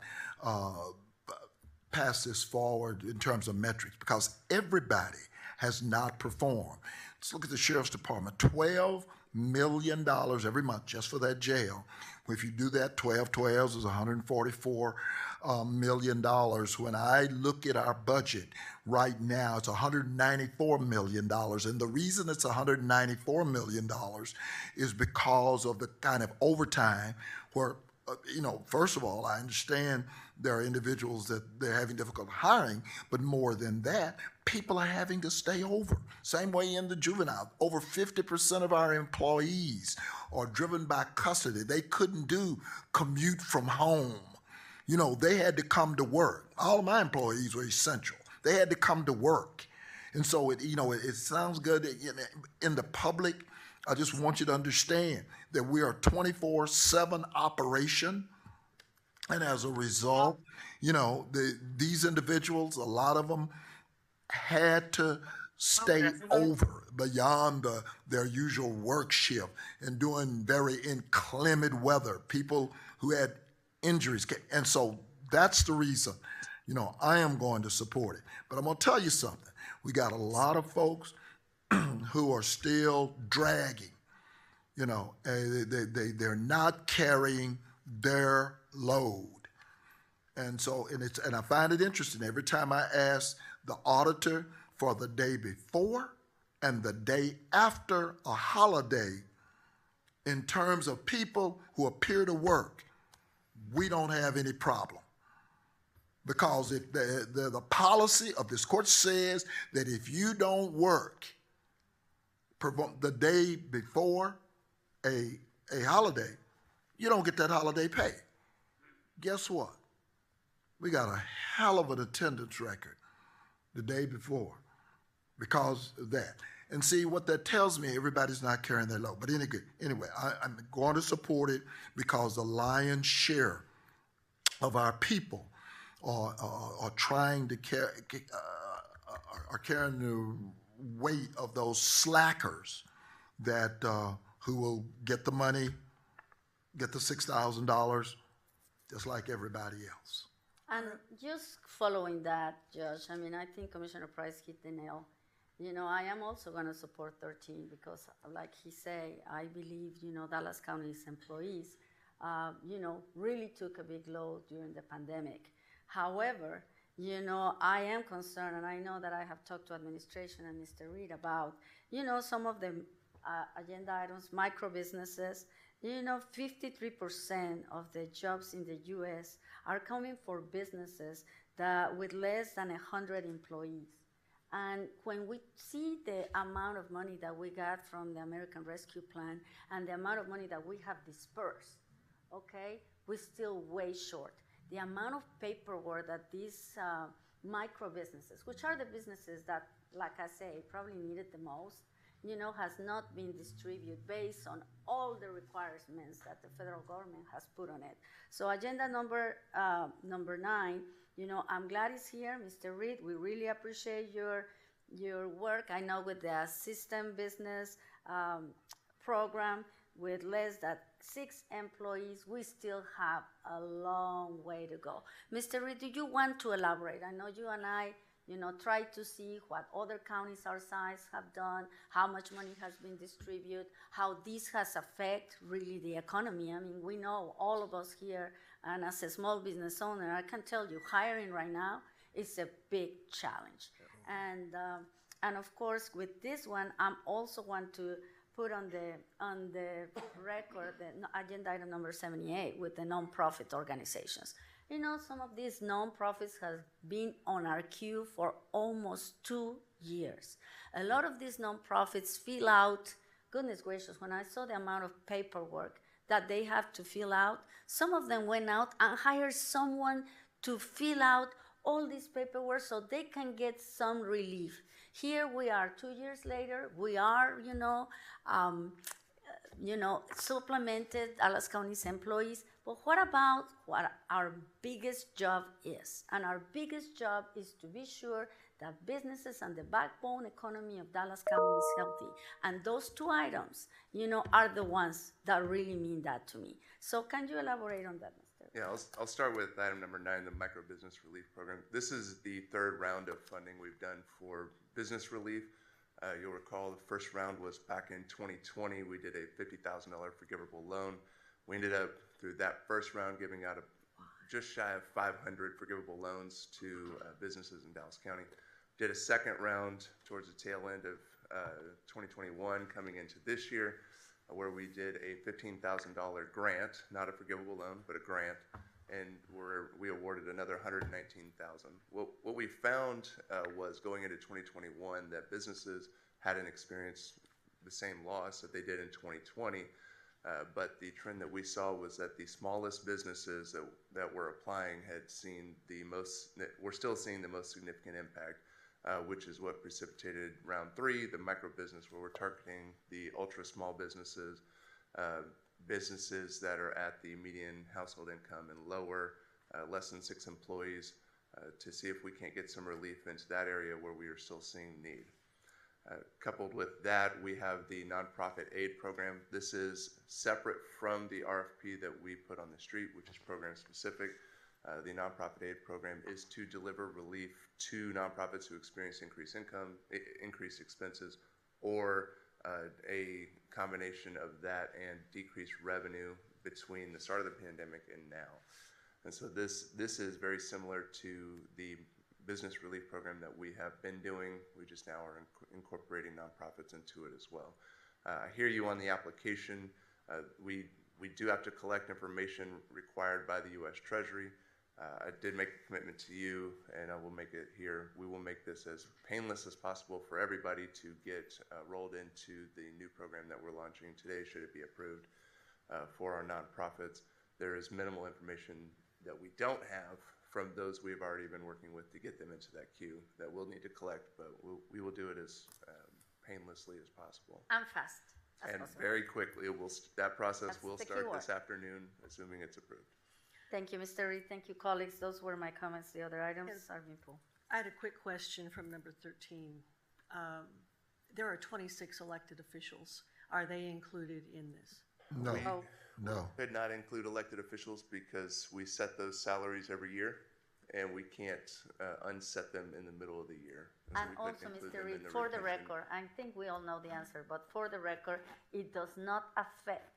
pass this forward in terms of metrics because everybody has not performed. Let's look at the Sheriff's Department, $12 million every month just for that jail. If you do that, 12 12s is $144 million. When I look at our budget right now, it's $194 million. And the reason it's $194 million is because of the kind of overtime where, first of all, I understand there are individuals that they're having difficulty hiring, but more than that, people are having to stay over. Same way in the juvenile. Over 50% of our employees are driven by custody. They couldn't do commute from home. They had to come to work. All of my employees were essential. They had to come to work. And so, it sounds good in the public. I just want you to understand that we are a 24/7 operation. And as a result, these individuals, a lot of them had to stay over beyond their usual work shift and doing very inclement weather, people who had injuries. And so that's the reason, I am going to support it. But I'm going to tell you something. We got a lot of folks who are still dragging, they're not carrying their load. And so, and I find it interesting every time I ask the auditor for the day before and the day after a holiday in terms of people who appear to work, we don't have any problem. Because the policy of this court says that if you don't work the day before a holiday, you don't get that holiday pay. Guess what? We got a hell of an attendance record the day before because of that. And see, what that tells me, everybody's not carrying their load. But anyway, I'm going to support it because the lion's share of our people are trying to are carrying the weight of those slackers that who will get the money, get the $6,000, just like everybody else. And just following that, Judge, I think Commissioner Price hit the nail. I am also going to support 13 because, like he said, I believe, Dallas County's employees, really took a big load during the pandemic. However, I am concerned, and I know that I have talked to administration and Mr. Reed about, some of the agenda items, micro businesses. 53% of the jobs in the U.S. are coming for businesses with less than 100 employees. And when we see the amount of money that we got from the American Rescue Plan and the amount of money that we have dispersed, we're still way short. The amount of paperwork that these micro businesses, which are the businesses that, like I say, probably need it the most, has not been distributed based on all the requirements that the federal government has put on it. So agenda number 9, I'm glad it's here, Mr. Reed. We really appreciate your work. I know with the assistant business program with less than 6 employees, we still have a long way to go. Mr. Reed, do you want to elaborate? I know you and I try to see what other counties our size have done, how much money has been distributed, how this has affected really the economy. We know all of us here, and as a small business owner, I can tell you hiring right now is a big challenge. And of course, with this one, I also want to put on the record the agenda item number 78 with the nonprofit organizations. You know, some of these nonprofits have been on our queue for almost 2 years. A lot of these nonprofits fill out, goodness gracious, when I saw the amount of paperwork that they have to fill out, some of them went out and hired someone to fill out all this paperwork so they can get some relief. Here we are 2 years later, we are, supplemented Dallas County's employees. But what about what our biggest job is? And our biggest job is to be sure that businesses and the backbone economy of Dallas County is healthy. And those two items, are the ones that really mean that to me. So can you elaborate on that, Mr.? Yeah, I'll start with item number 9, the micro business relief program. This is the 3rd round of funding we've done for business relief. You'll recall the first round was back in 2020. We did a $50,000 forgivable loan. We ended up, through that first round, giving out just shy of 500 forgivable loans to businesses in Dallas County. Did a second round towards the tail end of 2021, coming into this year, where we did a $15,000 grant, not a forgivable loan, but a grant, and we awarded another $119,000. What we found was going into 2021 that businesses hadn't experienced the same loss that they did in 2020, but the trend that we saw was that the smallest businesses that were applying were still seeing the most significant impact, which is what precipitated round 3, the micro business, where we're targeting the ultra small businesses, businesses that are at the median household income and lower, less than 6 employees, to see if we can't get some relief into that area where we are still seeing need. Coupled with that, we have the nonprofit aid program. This is separate from the RFP that we put on the street, which is program specific. The nonprofit aid program is to deliver relief to nonprofits who experience increased income, increased expenses, or a combination of that and decreased revenue between the start of the pandemic and now. And so this is very similar to the business relief program that we have been doing. We just now are incorporating nonprofits into it as well. I hear you on the application. We do have to collect information required by the U.S. Treasury. I did make a commitment to you, and I will make it here. We will make this as painless as possible for everybody to get rolled into the new program that we're launching today, should it be approved, for our nonprofits. There is minimal information that we don't have from those we've already been working with to get them into that queue that we'll need to collect, but we will do it as painlessly as possible. And fast as and possible. very quickly. That process will the start keyword. this afternoon, assuming it's approved. Thank you, Mr. Reed. Thank you, colleagues. Those were my comments. The other items are being pulled. I had a quick question from number 13. There are 26 elected officials. Are they included in this? No. No. Could not include elected officials because we set those salaries every year, and we can't unset them in the middle of the year. And also, Mr. Reed, for the record, I think we all know the answer, but for the record, it does not affect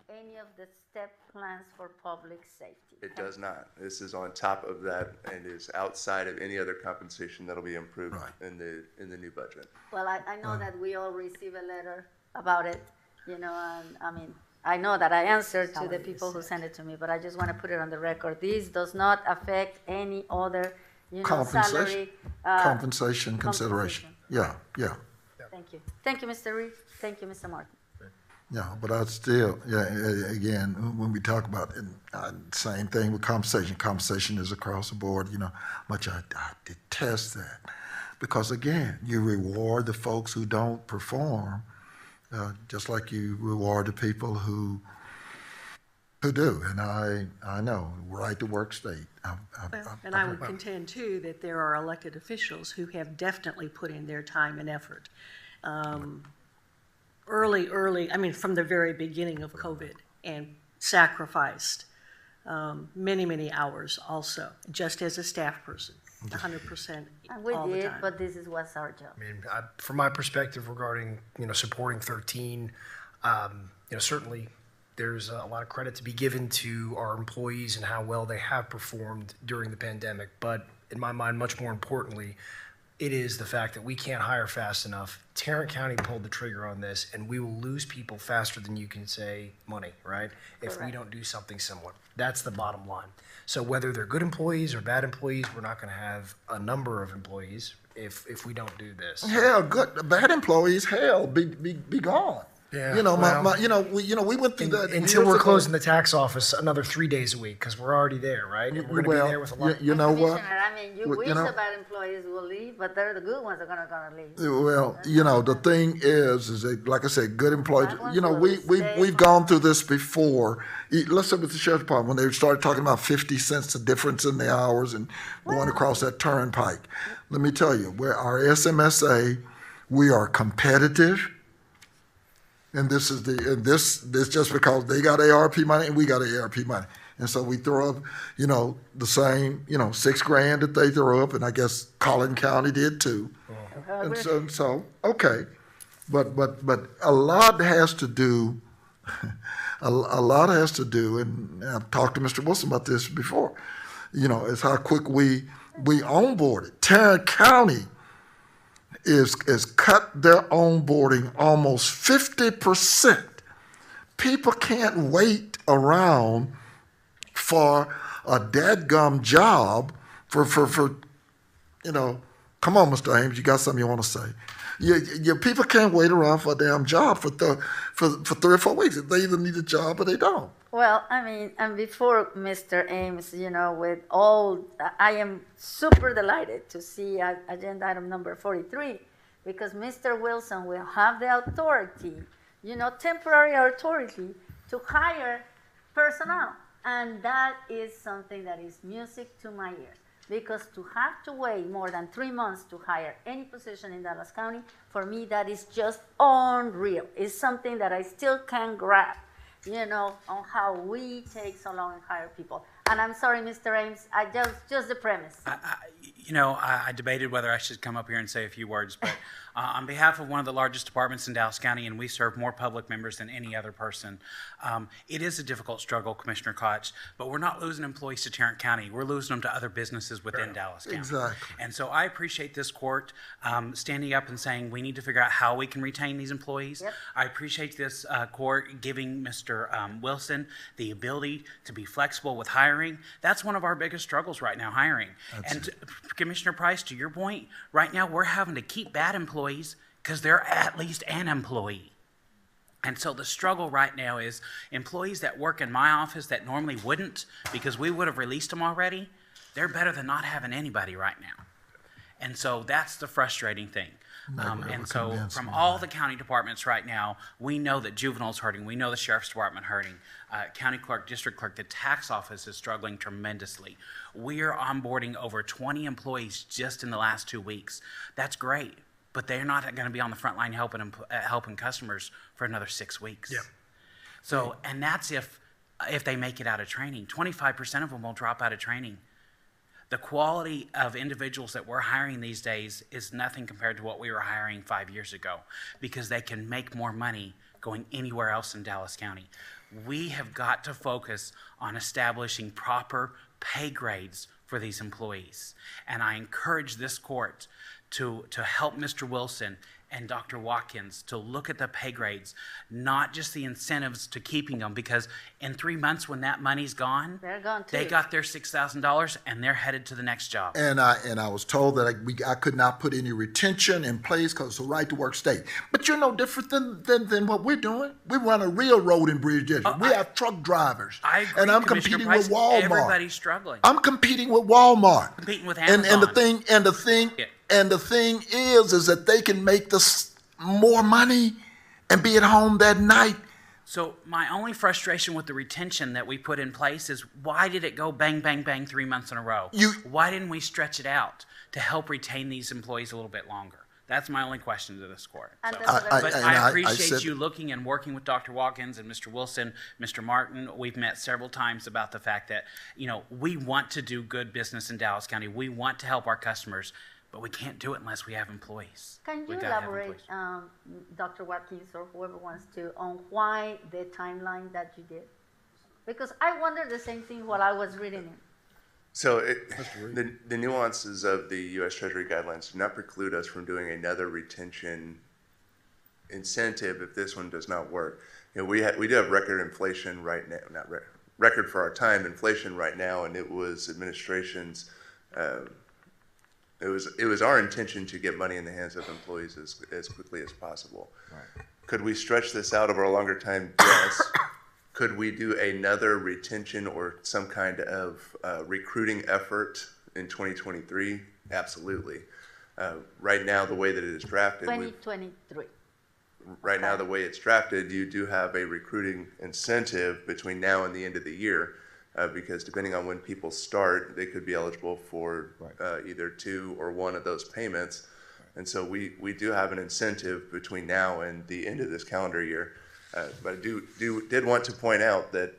any of the step plans for public safety. It does not. This is on top of that and is outside of any other compensation that'll be improved in the new budget. Well, I know that we all receive a letter about it, and I mean, I know that I answered to the people who sent it to me, but I just want to put it on the record. This does not affect any other, salary. Compensation consideration. Yeah. Thank you. Thank you, Mr. Reed. Thank you, Mr. Martin. Yeah, but I still, again, when we talk about it, same thing with compensation. Compensation is across the board, much I detest that. Because again, you reward the folks who don't perform, just like you reward the people who do. And I know, right to work state. I would contend too that there are elected officials who have definitely put in their time and effort. Early, I mean, from the very beginning of COVID, and sacrificed many hours also, just as a staff person, 100% And we all the did, time. but this is what's our job. I mean, from my perspective regarding, supporting 13, certainly there's a lot of credit to be given to our employees and how well they have performed during the pandemic. But in my mind, much more importantly, It is the fact that we can't hire fast enough. Tarrant County pulled the trigger on this, and we will lose people faster than you can say money, right? If we don't do something similar. That's the bottom line. So whether they're good employees or bad employees, we're not going to have a number of employees if we don't do this. Hell, bad employees, be gone. Yeah. You know, well, we went through that until years we're ago. closing the tax office another 3 days a week because we're already there, right? And we're going to be there with a lot. You know what? Commissioner, I mean, you wish the bad employees will leave, but they're the good ones that are gonna leave. Well, the thing is that, like I said, good employees. We've gone through this before. Let's say with the sheriff's department when they started talking about 50 cents the difference in the hours and going across that turnpike. Let me tell you, where our SMSA, we are competitive. And this just because they got ARP money and we got ARP money. And so we throw up, the same, $6,000 that they throw up, and I guess Collin County did too. And so okay. But a lot has to do, and I've talked to Mr. Wilson about this before, is how quick we onboarded. Tarrant County is cut their onboarding almost 50%. People can't wait around for a dadgum job for come on, Mr. Ames, you got something you want to say. Your people can't wait around for a damn job for 3 or 4 weeks. They either need a job or they don't. Well, I mean, and before Mr. Ames, I am super delighted to see agenda item number 43, because Mr. Wilson will have the authority, temporary authority to hire personnel. And that is something that is music to my ears, because to have to wait more than 3 months to hire any position in Dallas County, for me, that is just unreal. It's something that I still can't grasp. On how we take so long and hire people. And I'm sorry, Mr. Ames, just the premise. I debated whether I should come up here and say a few words, but on behalf of one of the largest departments in Dallas County, and we serve more public members than any other person, it is a difficult struggle, Commissioner Koch, but we're not losing employees to Tarrant County. We're losing them to other businesses within Dallas County. Exactly. And so I appreciate this court standing up and saying we need to figure out how we can retain these employees. Yep. I appreciate this court giving Mr. Wilson the ability to be flexible with hiring. That's one of our biggest struggles right now, hiring. Commissioner Price, to your point, right now we're having to keep bad employees because they're at least an employee. And so the struggle right now is employees that work in my office that normally wouldn't because we would have released them already, they're better than not having anybody right now. And so that's the frustrating thing. And so from all the county departments right now, we know that juvenile's hurting. We know the sheriff's department hurting. County clerk, district clerk, the tax office is struggling tremendously. We are onboarding over 20 employees just in the last 2 weeks. That's great, but they're not going to be on the front line helping customers for another 6 weeks. Yeah. So, and that's if they make it out of training. 25% of them will drop out of training. The quality of individuals that we're hiring these days is nothing compared to what we were hiring 5 years ago because they can make more money going anywhere else in Dallas County. We have got to focus on establishing proper pay grades for these employees. And I encourage this court to help Mr. Wilson and Dr. Watkins to look at the pay grades, not just the incentives to keeping them, because in 3 months when that money's gone, they're gone too. They got their $6,000 and they're headed to the next job. And I was told that I could not put any retention in place because it's a right to work state. But you're no different than what we're doing. We run a real road and bridge district. We have truck drivers. I agree, and I'm Commissioner competing Price, with Walmart. Everybody's struggling. I'm competing with Walmart. Competing with Amazon. And the thing is that they can make this more money and be at home that night. So my only frustration with the retention that we put in place is why did it go bang, bang, bang 3 months in a row? Why didn't we stretch it out to help retain these employees a little bit longer? That's my only question to this court. So. But I appreciate you looking and working with Dr. Watkins and Mr. Wilson, Mr. Martin. We've met several times about the fact that, we want to do good business in Dallas County. We want to help our customers, but we can't do it unless we have employees. Can you elaborate, Dr. Watkins or whoever wants to, on why the timeline that you did? Because I wondered the same thing while I was reading it. So the nuances of the U.S. Treasury guidelines do not preclude us from doing another retention incentive if this one does not work. You know, we do have record inflation right now, record for our time inflation right now, and it was administration's. It was our intention to get money in the hands of employees as quickly as possible. Right. Could we stretch this out over a longer time? Yes. Could we do another retention or some kind of recruiting effort in 2023? Absolutely. Right now, the way that it is drafted, 2023. Right now, the way it's drafted, you do have a recruiting incentive between now and the end of the year, because depending on when people start, they could be eligible for either 2 or 1 of those payments. And so we do have an incentive between now and the end of this calendar year. But I did want to point out that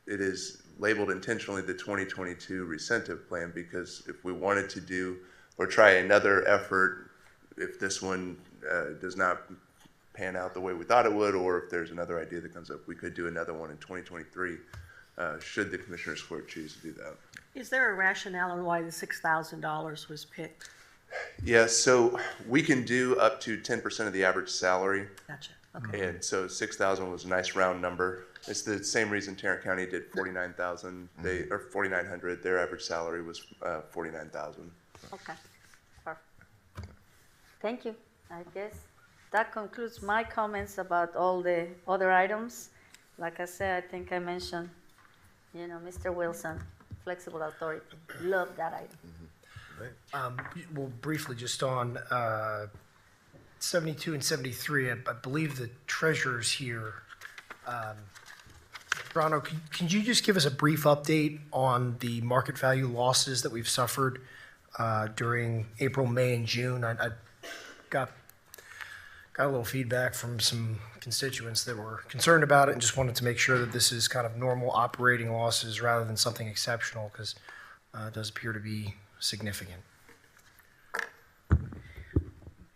it is labeled intentionally the 2022 recentive plan, because if we wanted to do or try another effort, if this one does not pan out the way we thought it would, or if there's another idea that comes up, we could do another one in 2023, should the Commissioners Court choose to do that. Is there a rationale on why the $6,000 was picked? Yeah, so we can do up to 10% of the average salary. Gotcha. Okay. And so 6,000 was a nice round number. It's the same reason Tarrant County did 49,000. Or 4,900. Their average salary was 49,000. Okay. Perfect. Thank you. I guess that concludes my comments about all the other items. Like I said, I think I mentioned, you know, Mr. Wilson, flexible authority. Love that item. Well, briefly, just on 72 and 73, I believe the treasurer's here. Toronto, can you just give us a brief update on the market value losses that we've suffered during April, May, and June? I got a little feedback from some constituents that were concerned about it and just wanted to make sure that this is kind of normal operating losses rather than something exceptional, because it does appear to be significant.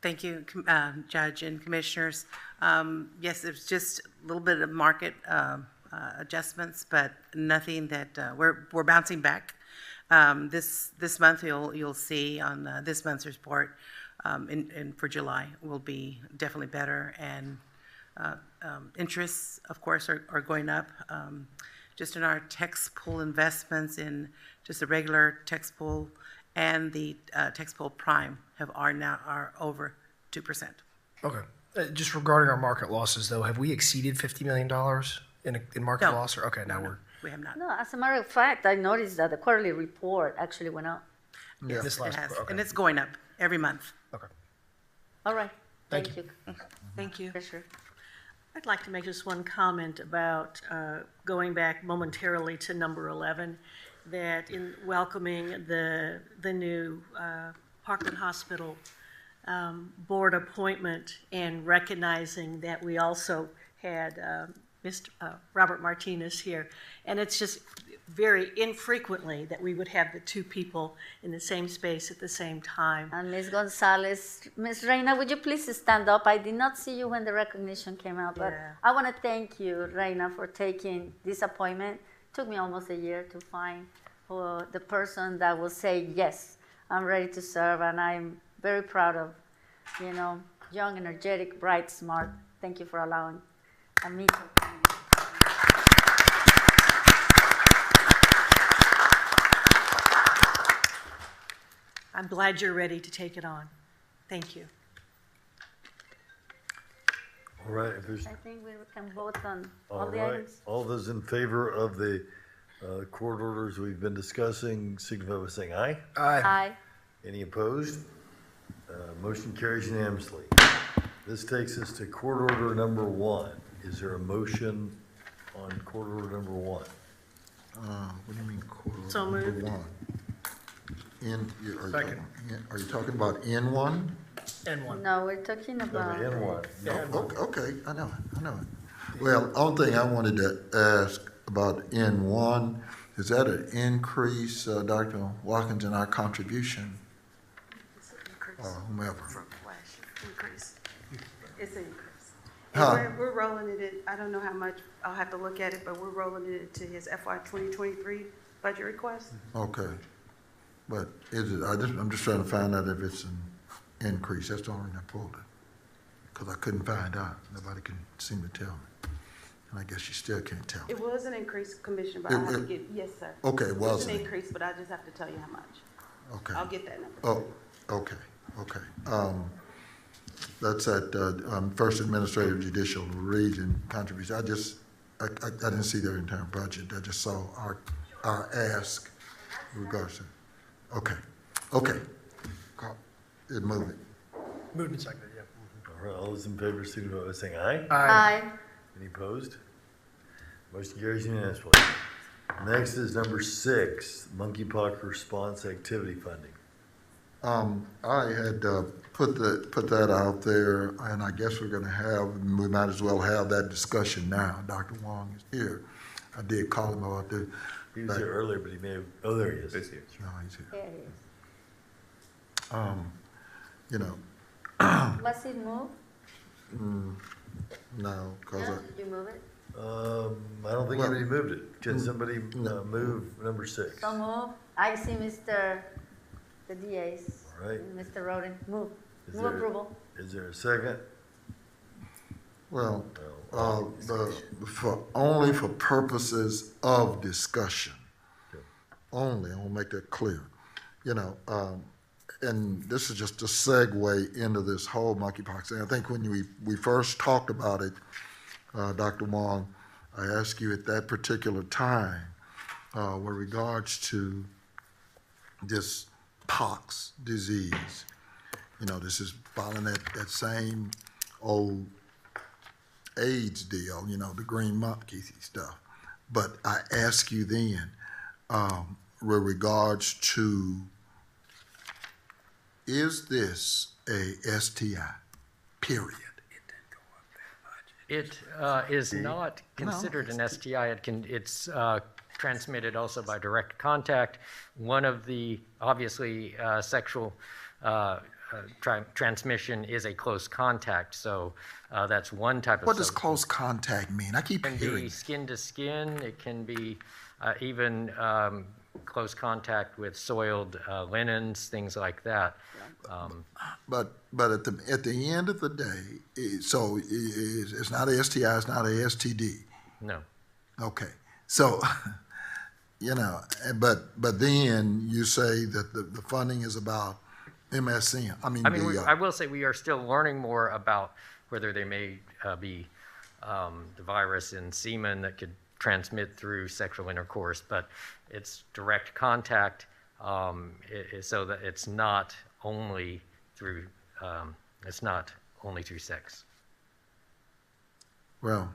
Thank you, Judge and Commissioners. Yes, it's just a little bit of market adjustments, but nothing that we're bouncing back. This month you'll see on this month's report, and for July will be definitely better, and interests, of course, are going up. Just in our tax pool investments in just the regular tax pool and the tax pool prime are over 2%. Okay. Just regarding our market losses, though, have we exceeded $50 million in market loss? Or, okay, we have not. No, as a matter of fact, I noticed that the quarterly report actually went up. Yeah. Yes, it has, and it's going up every month. Okay. All right. Thank you. Thank you. Sure. I'd like to make just one comment about going back momentarily to number 11, that in welcoming the new Parkland Hospital board appointment and recognizing that we also had Mr. Robert Martinez here. And it's just very infrequently that we would have the two people in the same space at the same time. And Ms. Gonzalez, Ms. Reina, would you please stand up? I did not see you when the recognition came out, but I want to thank you, Reina, for taking this appointment. It took me almost a year to find the person that will say, yes, I'm ready to serve, and I'm very proud of, you know, young, energetic, bright, smart. Thank you for allowing me to come. I'm glad you're ready to take it on. Thank you. All right. I think we can vote on all the items. All those in favor of the court orders we've been discussing, signify by saying aye. Aye. Aye. Any opposed? Motion carries unanimously. This takes us to court order number 1. Is there a motion on court order number 1? What do you mean court order So number moved. 1? Second. Are you talking about N1? N1. No, we're talking about. N1. Okay, I know it. Well, only thing I wanted to ask about N1, is that an increase, Dr. Watkins, in our contribution? Or whomever? Increase. It's an increase. Huh? And we're rolling it in, I don't know how much, I'll have to look at it, but we're rolling it into his FY 2023 budget request. Okay. But is it, I'm just trying to find out if it's an increase. That's the only reason I pulled it. Because I couldn't find out. Nobody can seem to tell me. And I guess you still can't tell me. It was an increase, Commissioner, but I have to get, yes, sir. Okay, it was an an increase, but I just have to tell you how much. Okay. I'll get that number. Oh, okay. That's at, First Administrative Judicial Region contribution. I didn't see their entire budget. I just saw our ask in regards to, okay. It moved it. Moved and seconded, yeah. All right, all those in favor, signify by saying aye. Aye. Any opposed? Motion carries unanimously. Next is number 6, monkeypox response activity funding. I had put that out there, and I guess we might as well have that discussion now. Dr. Wong is here. I did call him about this. He was here earlier, but he may have, oh, there he is. No, he's here. There it is. You know, Was it moved? no, because No? Did you move it? I don't think anybody moved it. Can somebody move number 6? So move. I see the DAs. All right. Mr. Roden, move. Is Move there- approval. Is there a second? well, only for purposes of discussion. Only, I want to make that clear. You know, and this is just a segue into this whole monkeypox thing. I think when we first talked about it, Dr. Wong, I asked you at that particular time with regards to this pox disease. You know, this is following that same old AIDS deal, you know, the green monkey stuff. But I asked you then, with regards to, is this a STI, period? It is not considered an STI. It's transmitted also by direct contact. One of the, obviously, sexual transmission is a close contact, so that's one type of. What does close contact mean? I keep hearing. It can be skin to skin. It can be even close contact with soiled linens, things like that. But at the end of the day, it's not a STI, it's not a STD. No. Okay, so you know, but then you say that the funding is about MSM. I will say we are still learning more about whether there may be the virus in semen that could transmit through sexual intercourse, but it's direct contact, so that it's not only through sex. Well,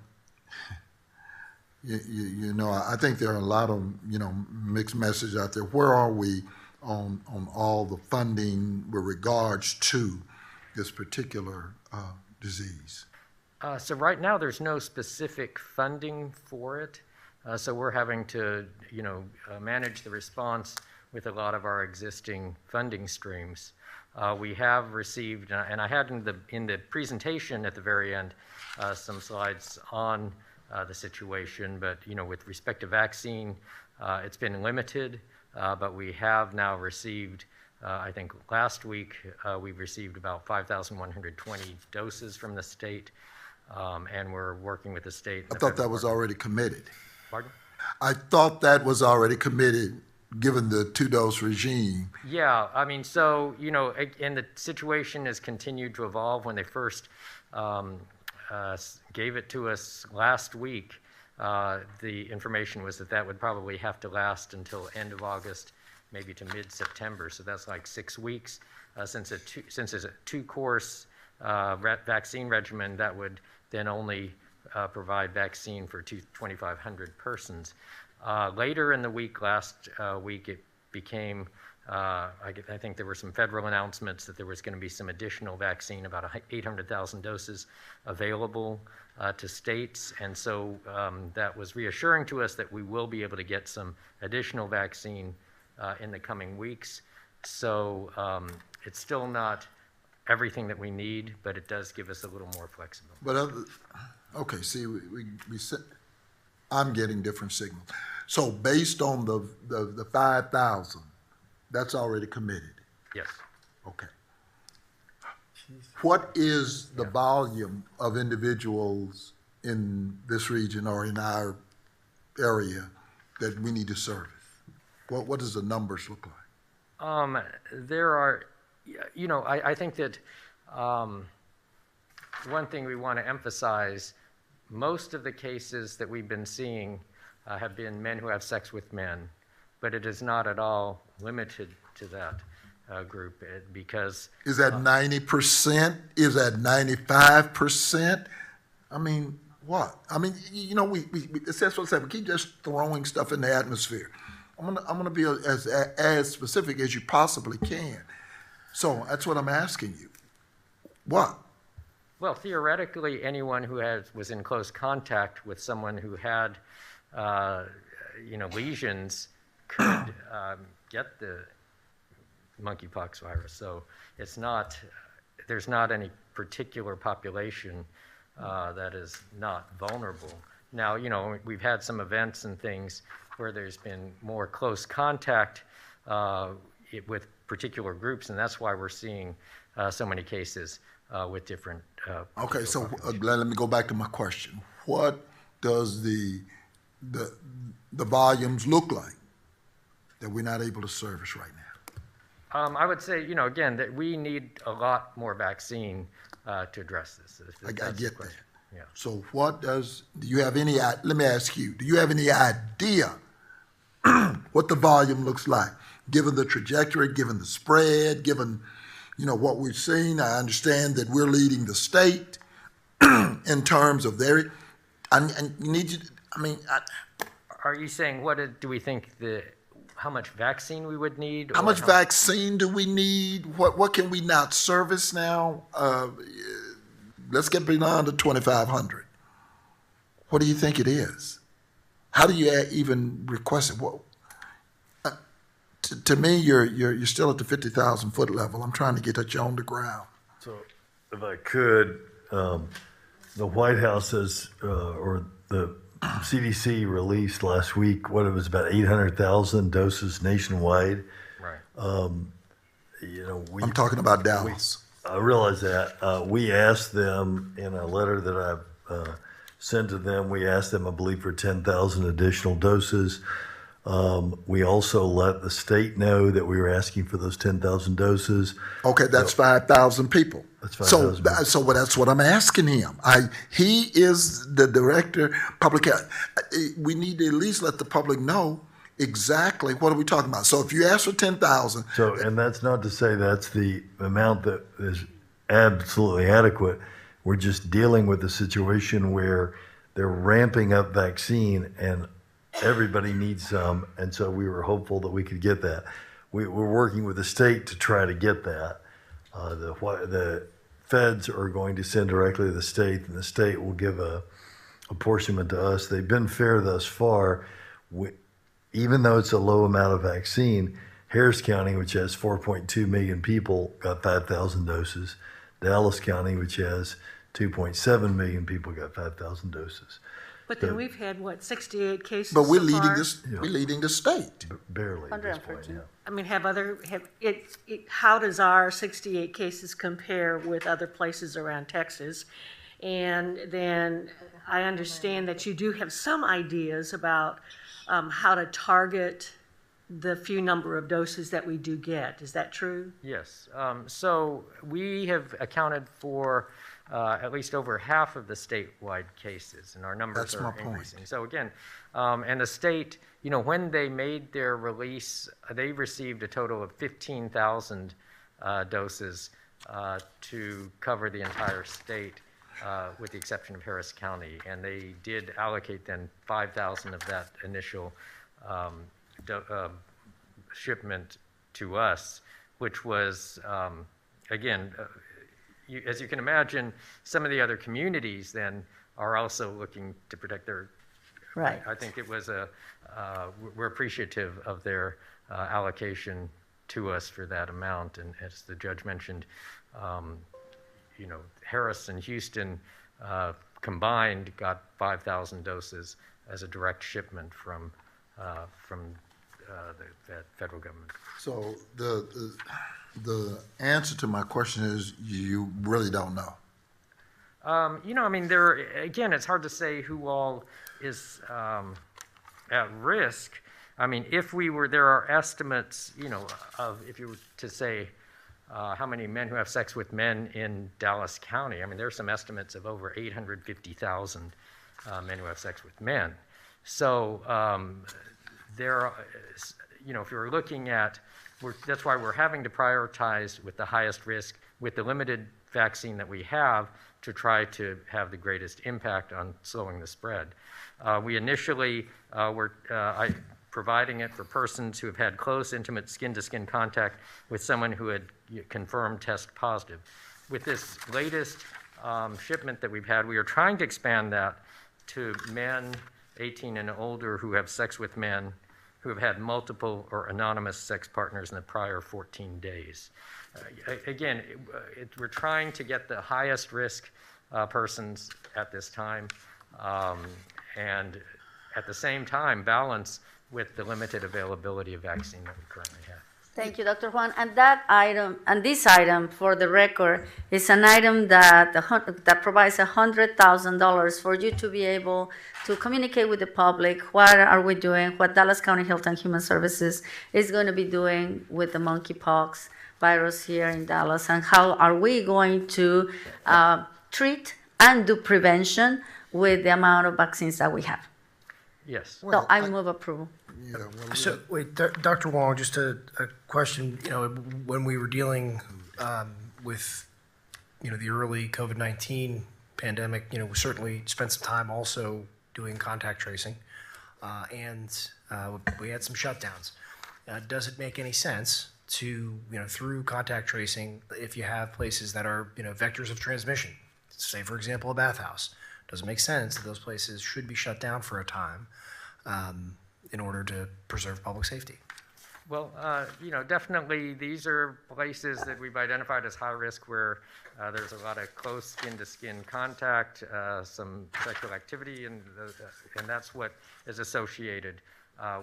you know, I think there are a lot of, you know, mixed messages out there. Where are we on all the funding with regards to this particular disease? So right now, there's no specific funding for it. So we're having to, you know, manage the response with a lot of our existing funding streams. We have received, and I had in the presentation at the very end some slides on the situation, but you know, with respect to vaccine, it's been limited, but we have now received, I think last week, we received about 5,120 doses from the state, and we're working with the state. I thought that was already committed. Pardon? I thought that was already committed, given the 2-dose regime. Yeah, I mean, so, you know, and the situation has continued to evolve. When they first gave it to us last week, the information was that would probably have to last until end of August, maybe to mid-September. So that's like 6 weeks. Since it's a 2-course vaccine regimen, that would then only provide vaccine for 2,500 persons. Later in the week, last week, it became, I think there were some federal announcements that there was going to be some additional vaccine, about 800,000 doses available to states. And so that was reassuring to us that we will be able to get some additional vaccine in the coming weeks. So it's still not everything that we need, but it does give us a little more flexibility. But okay, see, I'm getting different signals. So based on the 5,000, that's already committed? Yes. Okay. What is the volume of individuals in this region or in our area that we need to service? What does the numbers look like? There are, I think that one thing we want to emphasize, most of the cases that we've been seeing have been men who have sex with men, but it is not at all limited to that group because... Is that 90%? Is that 95%? I mean, what? I mean, that's what I said. We keep just throwing stuff in the atmosphere. I'm gonna be as specific as you possibly can. So that's what I'm asking you. What? Well, theoretically, anyone who was in close contact with someone who had, lesions could get the monkeypox virus. So it's not, there's not any particular population that is not vulnerable. Now, we've had some events and things where there's been more close contact with particular groups, and that's why we're seeing so many cases with different. Okay, so Glenn, let me go back to my question. What does the volumes look like that we're not able to service right now? I would say, again, that we need a lot more vaccine to address this. I get that. Yeah. So do you have any, let me ask you, do you have any idea what the volume looks like, given the trajectory, given the spread, given, what we've seen? I understand that we're leading the state in terms of Are you saying do we think how much vaccine we would need? How much vaccine do we need? What can we not service now? Let's get beyond the 2,500. What do you think it is? How do you even request it? Well, to me, you're still at the 50,000 foot level. I'm trying to get at you on the ground. So, if I could, the White House has, or the CDC released last week what it was about 800,000 doses nationwide. Right. I'm talking about Dallas. I realize that. We asked them in a letter that I've sent to them, we asked them, I believe, for 10,000 additional doses. We also let the state know that we were asking for those 10,000 doses. Okay, that's 5,000 people. That's 5,000 people. So that's what I'm asking him. He is the director, public health. We need to at least let the public know exactly what are we talking about. So if you ask for 10,000. So, and that's not to say that's the amount that is absolutely adequate. We're just dealing with a situation where they're ramping up vaccine and everybody needs some, and so we were hopeful that we could get that. We're working with the state to try to get that. The feds are going to send directly to the state, and the state will give a apportionment to us. They've been fair thus far. Even though it's a low amount of vaccine, Harris County, which has 4.2 million people, got 5,000 doses. Dallas County, which has 2.7 million people, got 5,000 doses. But then we've had, 68 cases But we're so leading far? we're leading the state. Barely at this point, yeah. I mean, how does our 68 cases compare with other places around Texas? And then I understand that you do have some ideas about how to target the few number of doses that we do get. Is that true? Yes. So we have accounted for at least over half of the statewide cases, and our numbers are increasing. So again, and the state, when they made their release, they received a total of 15,000 doses to cover the entire state, with the exception of Harris County. And they did allocate then 5,000 of that initial shipment to us, which was, again, as you can imagine, some of the other communities then are also looking to protect their. Right. I think it was we're appreciative of their allocation to us for that amount. And as the judge mentioned, Harris and Houston combined got 5,000 doses as a direct shipment from from the federal government. So the answer to my question is you really don't know. I mean, again, it's hard to say who all is at risk. I mean, there are estimates, of, if you were to say, how many men who have sex with men in Dallas County. I mean, there are some estimates of over 850,000 men who have sex with men. So if you're looking at, that's why we're having to prioritize with the highest risk, with the limited vaccine that we have, to try to have the greatest impact on slowing the spread. We initially were providing it for persons who have had close, intimate skin-to-skin contact with someone who had confirmed test positive. With this latest shipment that we've had, we are trying to expand that to men 18 and older who have sex with men who have had multiple or anonymous sex partners in the prior 14 days. Again, we're trying to get the highest risk persons at this time, and at the same time balance with the limited availability of vaccine that we currently have. Thank you, Dr. Juan. And that item, and this item, for the record, is an item that provides $100,000 for you to be able to communicate with the public. What are we doing? What Dallas County Health and Human Services is going to be doing with the monkeypox virus here in Dallas, and how are we going to treat and do prevention with the amount of vaccines that we have? Yes. So I move approval. Yeah, So wait, Dr. Wong, just a question. When we were dealing with the early COVID-19 pandemic, we certainly spent some time also doing contact tracing, and we had some shutdowns. Does it make any sense to through contact tracing, if you have places that are vectors of transmission, say for example a bathhouse, does it make sense that those places should be shut down for a time in order to preserve public safety? Well, definitely these are places that we've identified as high risk where there's a lot of close skin-to-skin contact, some sexual activity, and that's what is associated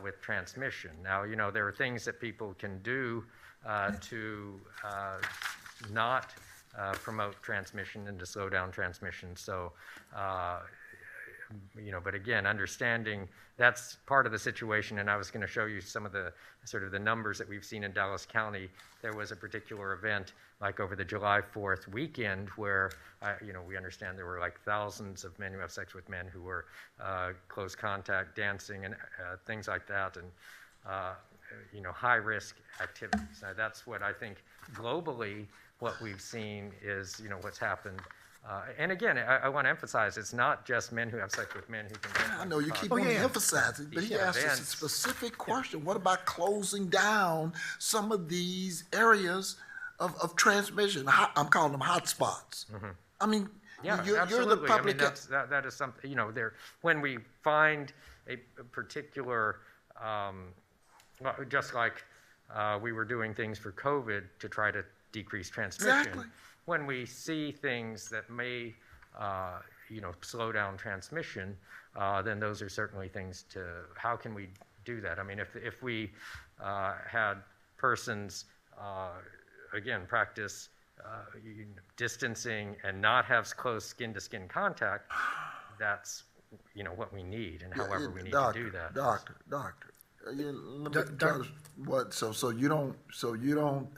with transmission. Now, there are things that people can do to not promote transmission and to slow down transmission. So, but again, understanding that's part of the situation, and I was going to show you some of the sort of the numbers that we've seen in Dallas County. There was a particular event like over the July 4th weekend where, we understand there were like thousands of men who have sex with men who were close contact, dancing, and things like that, and high-risk activities. Now, that's what I think globally what we've seen is, what's happened. And again, I want to emphasize, it's not just men who have sex with men who can get I know you keep on emphasizing, but he asked us a specific question. What about closing down some of these areas of transmission? I'm calling them hot spots. Mm-hmm. I mean, yeah, you're the public. I mean, that is something, when we find a particular, just like we were doing things for COVID to try to decrease transmission. Exactly. When we see things that may, slow down transmission, then those are certainly things how can we do that? I mean, if we had persons, again, practice distancing and not have close skin-to-skin contact, that's, what we need, and however we need to do that. Doctor. So you don't,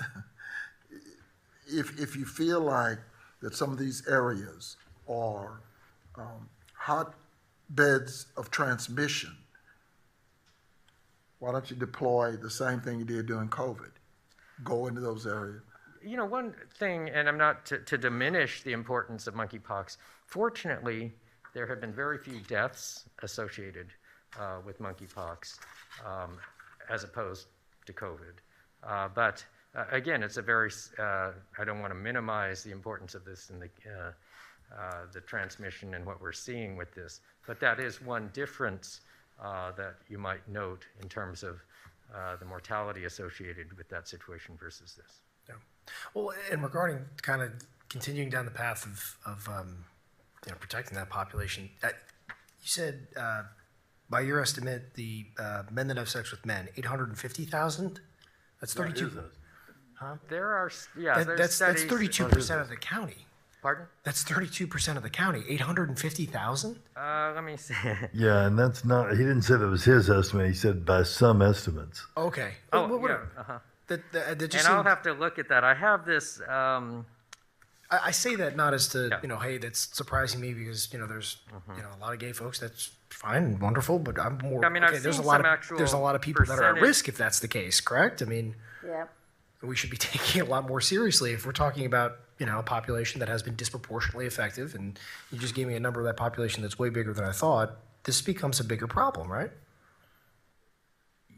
if you feel like that some of these areas are hotbeds of transmission, why don't you deploy the same thing you did during COVID? Go into those areas. One thing, and I'm not to diminish the importance of monkeypox, fortunately, there have been very few deaths associated with monkeypox as opposed to COVID. But again, it's a very, I don't want to minimize the importance of this in the transmission and what we're seeing with this, but that is one difference that you might note in terms of the mortality associated with that situation versus this. Yeah. Well, and regarding kind of continuing down the path of protecting that population, you said By your estimate, the men that have sex with men, 850,000? That's 32. Huh? There are, yeah, there's That's studies. 32% of the county. Pardon? That's 32% of the county. 850,000? Let me see. Yeah, and that's not, he didn't say that was his estimate, he said by some estimates. Okay. Oh, What- yeah, uh-huh. that just And I'll seemed- have to look at that. I have this, I say that not as to, hey, that's surprising me because, there's, a lot of gay folks. That's fine, wonderful, but I'm more, I mean, I've there's a seen lot some of, actual there's a lot of people that are at percentage- risk if that's the case, correct? I mean, Yep. we should be taking it a lot more seriously if we're talking about, a population that has been disproportionately effective, and you just gave me a number of that population that's way bigger than I thought. This becomes a bigger problem, right?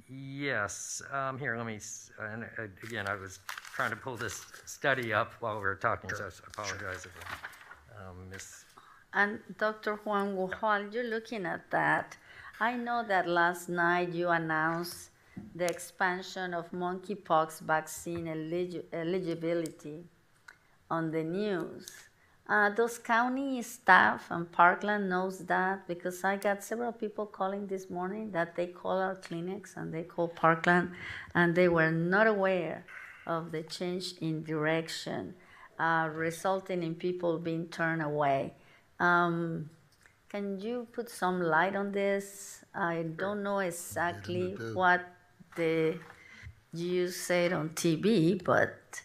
yes, here, let me, and again, I was trying to pull this study up while we were talking, so I apologize if I miss. And Dr. Juan, while you're looking at that, I know that last night you announced the expansion of monkeypox vaccine eligibility on the news. Does county staff and Parkland knows that? Because I got several people calling this morning that they call our clinics and they call Parkland, and they were not aware of the change in direction, resulting in people being turned away. Can you put some light on this? I don't know exactly what you said on TV, but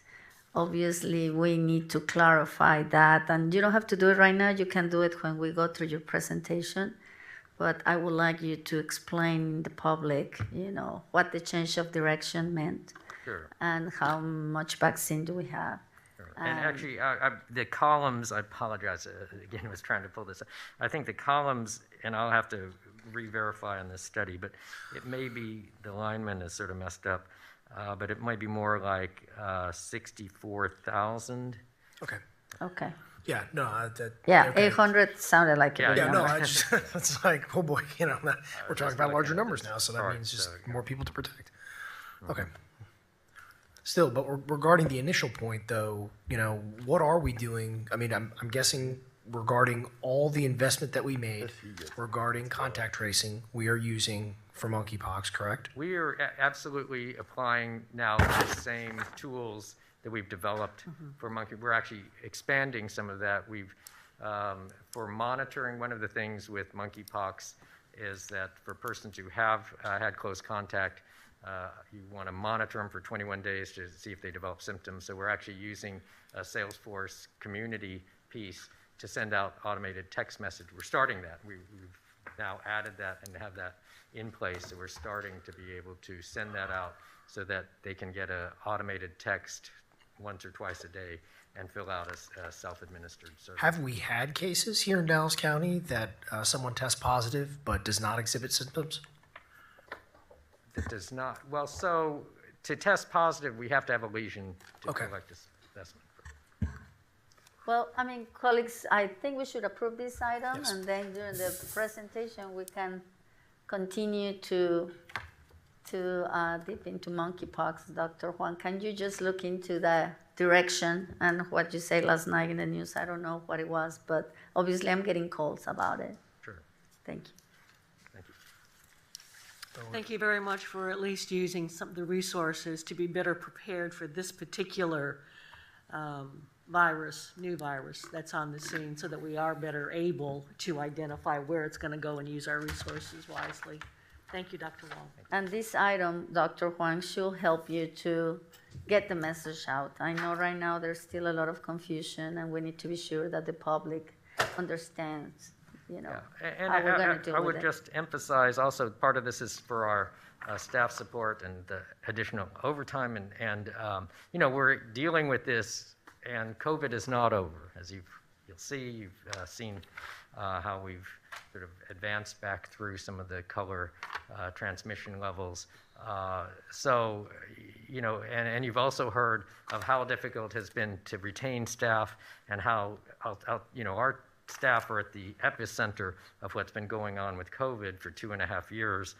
obviously we need to clarify that. And you don't have to do it right now. You can do it when we go through your presentation. But I would like you to explain to the public, what the change of direction meant. Sure. And how much vaccine do we have. And actually, the columns, I apologize, again, I was trying to pull this up. I think the columns, and I'll have to re-verify on this study, but it may be, the alignment is sort of messed up, but it might be more like 64,000. Okay. Okay. Yeah, no, Yeah, okay. 800 sounded like a big Yeah, no, number. I just, it's like, oh boy, we're talking about larger numbers now, so that means just more people to protect. Okay. Still, but regarding the initial point, though, what are we doing? I mean, I'm guessing regarding all the investment that we made regarding contact tracing, we are using for monkeypox, correct? We are absolutely applying now the same tools that we've developed for monkey. We're actually expanding some of that. We've, for monitoring, one of the things with monkeypox is that for persons who have had close contact, you want to monitor them for 21 days to see if they develop symptoms. So we're actually using a Salesforce community piece to send out automated text message. We're starting that. We've now added that and have that in place. So we're starting to be able to send that out so that they can get an automated text once or twice a day and fill out a self-administered survey. Have we had cases here in Dallas County that someone tests positive but does not exhibit symptoms? That does not, well, so to test positive, we have to have a lesion to collect a specimen. Well, I mean, colleagues, I think we should approve this item, and then during the presentation, we can continue to dip into monkeypox. Dr. Juan, can you just look into the direction and what you said last night in the news? I don't know what it was, but obviously I'm getting calls about it. Sure. Thank you. Thank you very much for at least using some of the resources to be better prepared for this particular new virus that's on the scene, so that we are better able to identify where it's going to go and use our resources wisely. Thank you, Dr. Wong. And this item, Dr. Huang, should help you to get the message out. I know right now there's still a lot of confusion, and we need to be sure that the public understands, And how we're going to deal I with would it. just emphasize also, part of this is for our staff support and the additional overtime, and we're dealing with this, and COVID is not over. As you'll see, you've seen how we've sort of advanced back through some of the color transmission levels. And you've also heard of how difficult it has been to retain staff, and how our staff are at the epicenter of what's been going on with COVID for 2.5 years.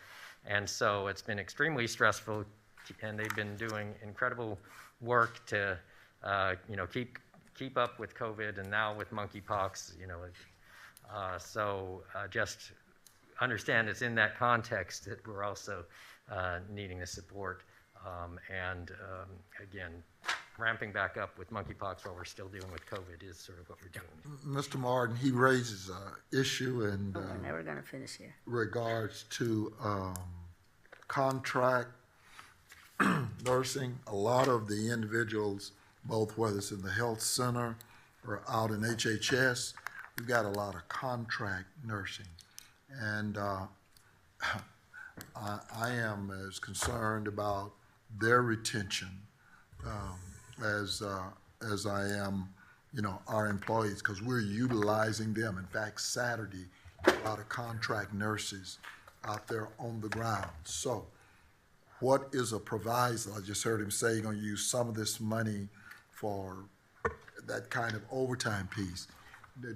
And so it's been extremely stressful, and they've been doing incredible work to, keep up with COVID, and now with monkeypox, understand it's in that context that we're also needing the support. Again, ramping back up with monkeypox while we're still dealing with COVID is sort of what we're doing. Mr. Martin, he raises an issue in We're never gonna finish here. regards to contract nursing. A lot of the individuals, both whether it's in the health center or out in HHS, we've got a lot of contract nursing. And I am as concerned about their retention as I am, our employees, because we're utilizing them. In fact, Saturday, a lot of contract nurses out there on the ground. So what is a proviso? I just heard him say you're going to use some of this money for that kind of overtime piece.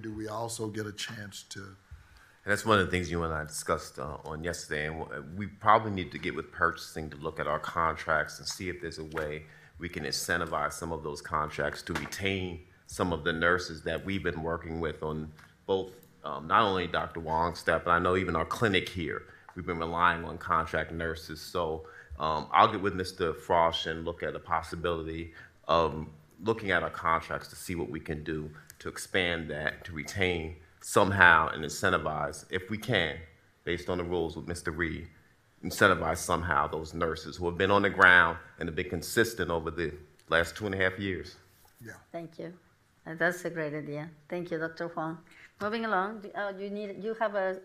Do we also get a chance to? And that's one of the things you and I discussed on yesterday, and we probably need to get with purchasing to look at our contracts and see if there's a way we can incentivize some of those contracts to retain some of the nurses that we've been working with on both, not only Dr. Wong's staff, but I know even our clinic here, we've been relying on contract nurses. So I'll get with Mr. Frosch and look at a possibility of looking at our contracts to see what we can do to expand that, to retain somehow and incentivize, if we can, based on the rules with Mr. Reed, incentivize somehow those nurses who have been on the ground and have been consistent over the last 2.5 years. Yeah. Thank you. That's a great idea. Thank you, Dr. Huang. Moving along, you have a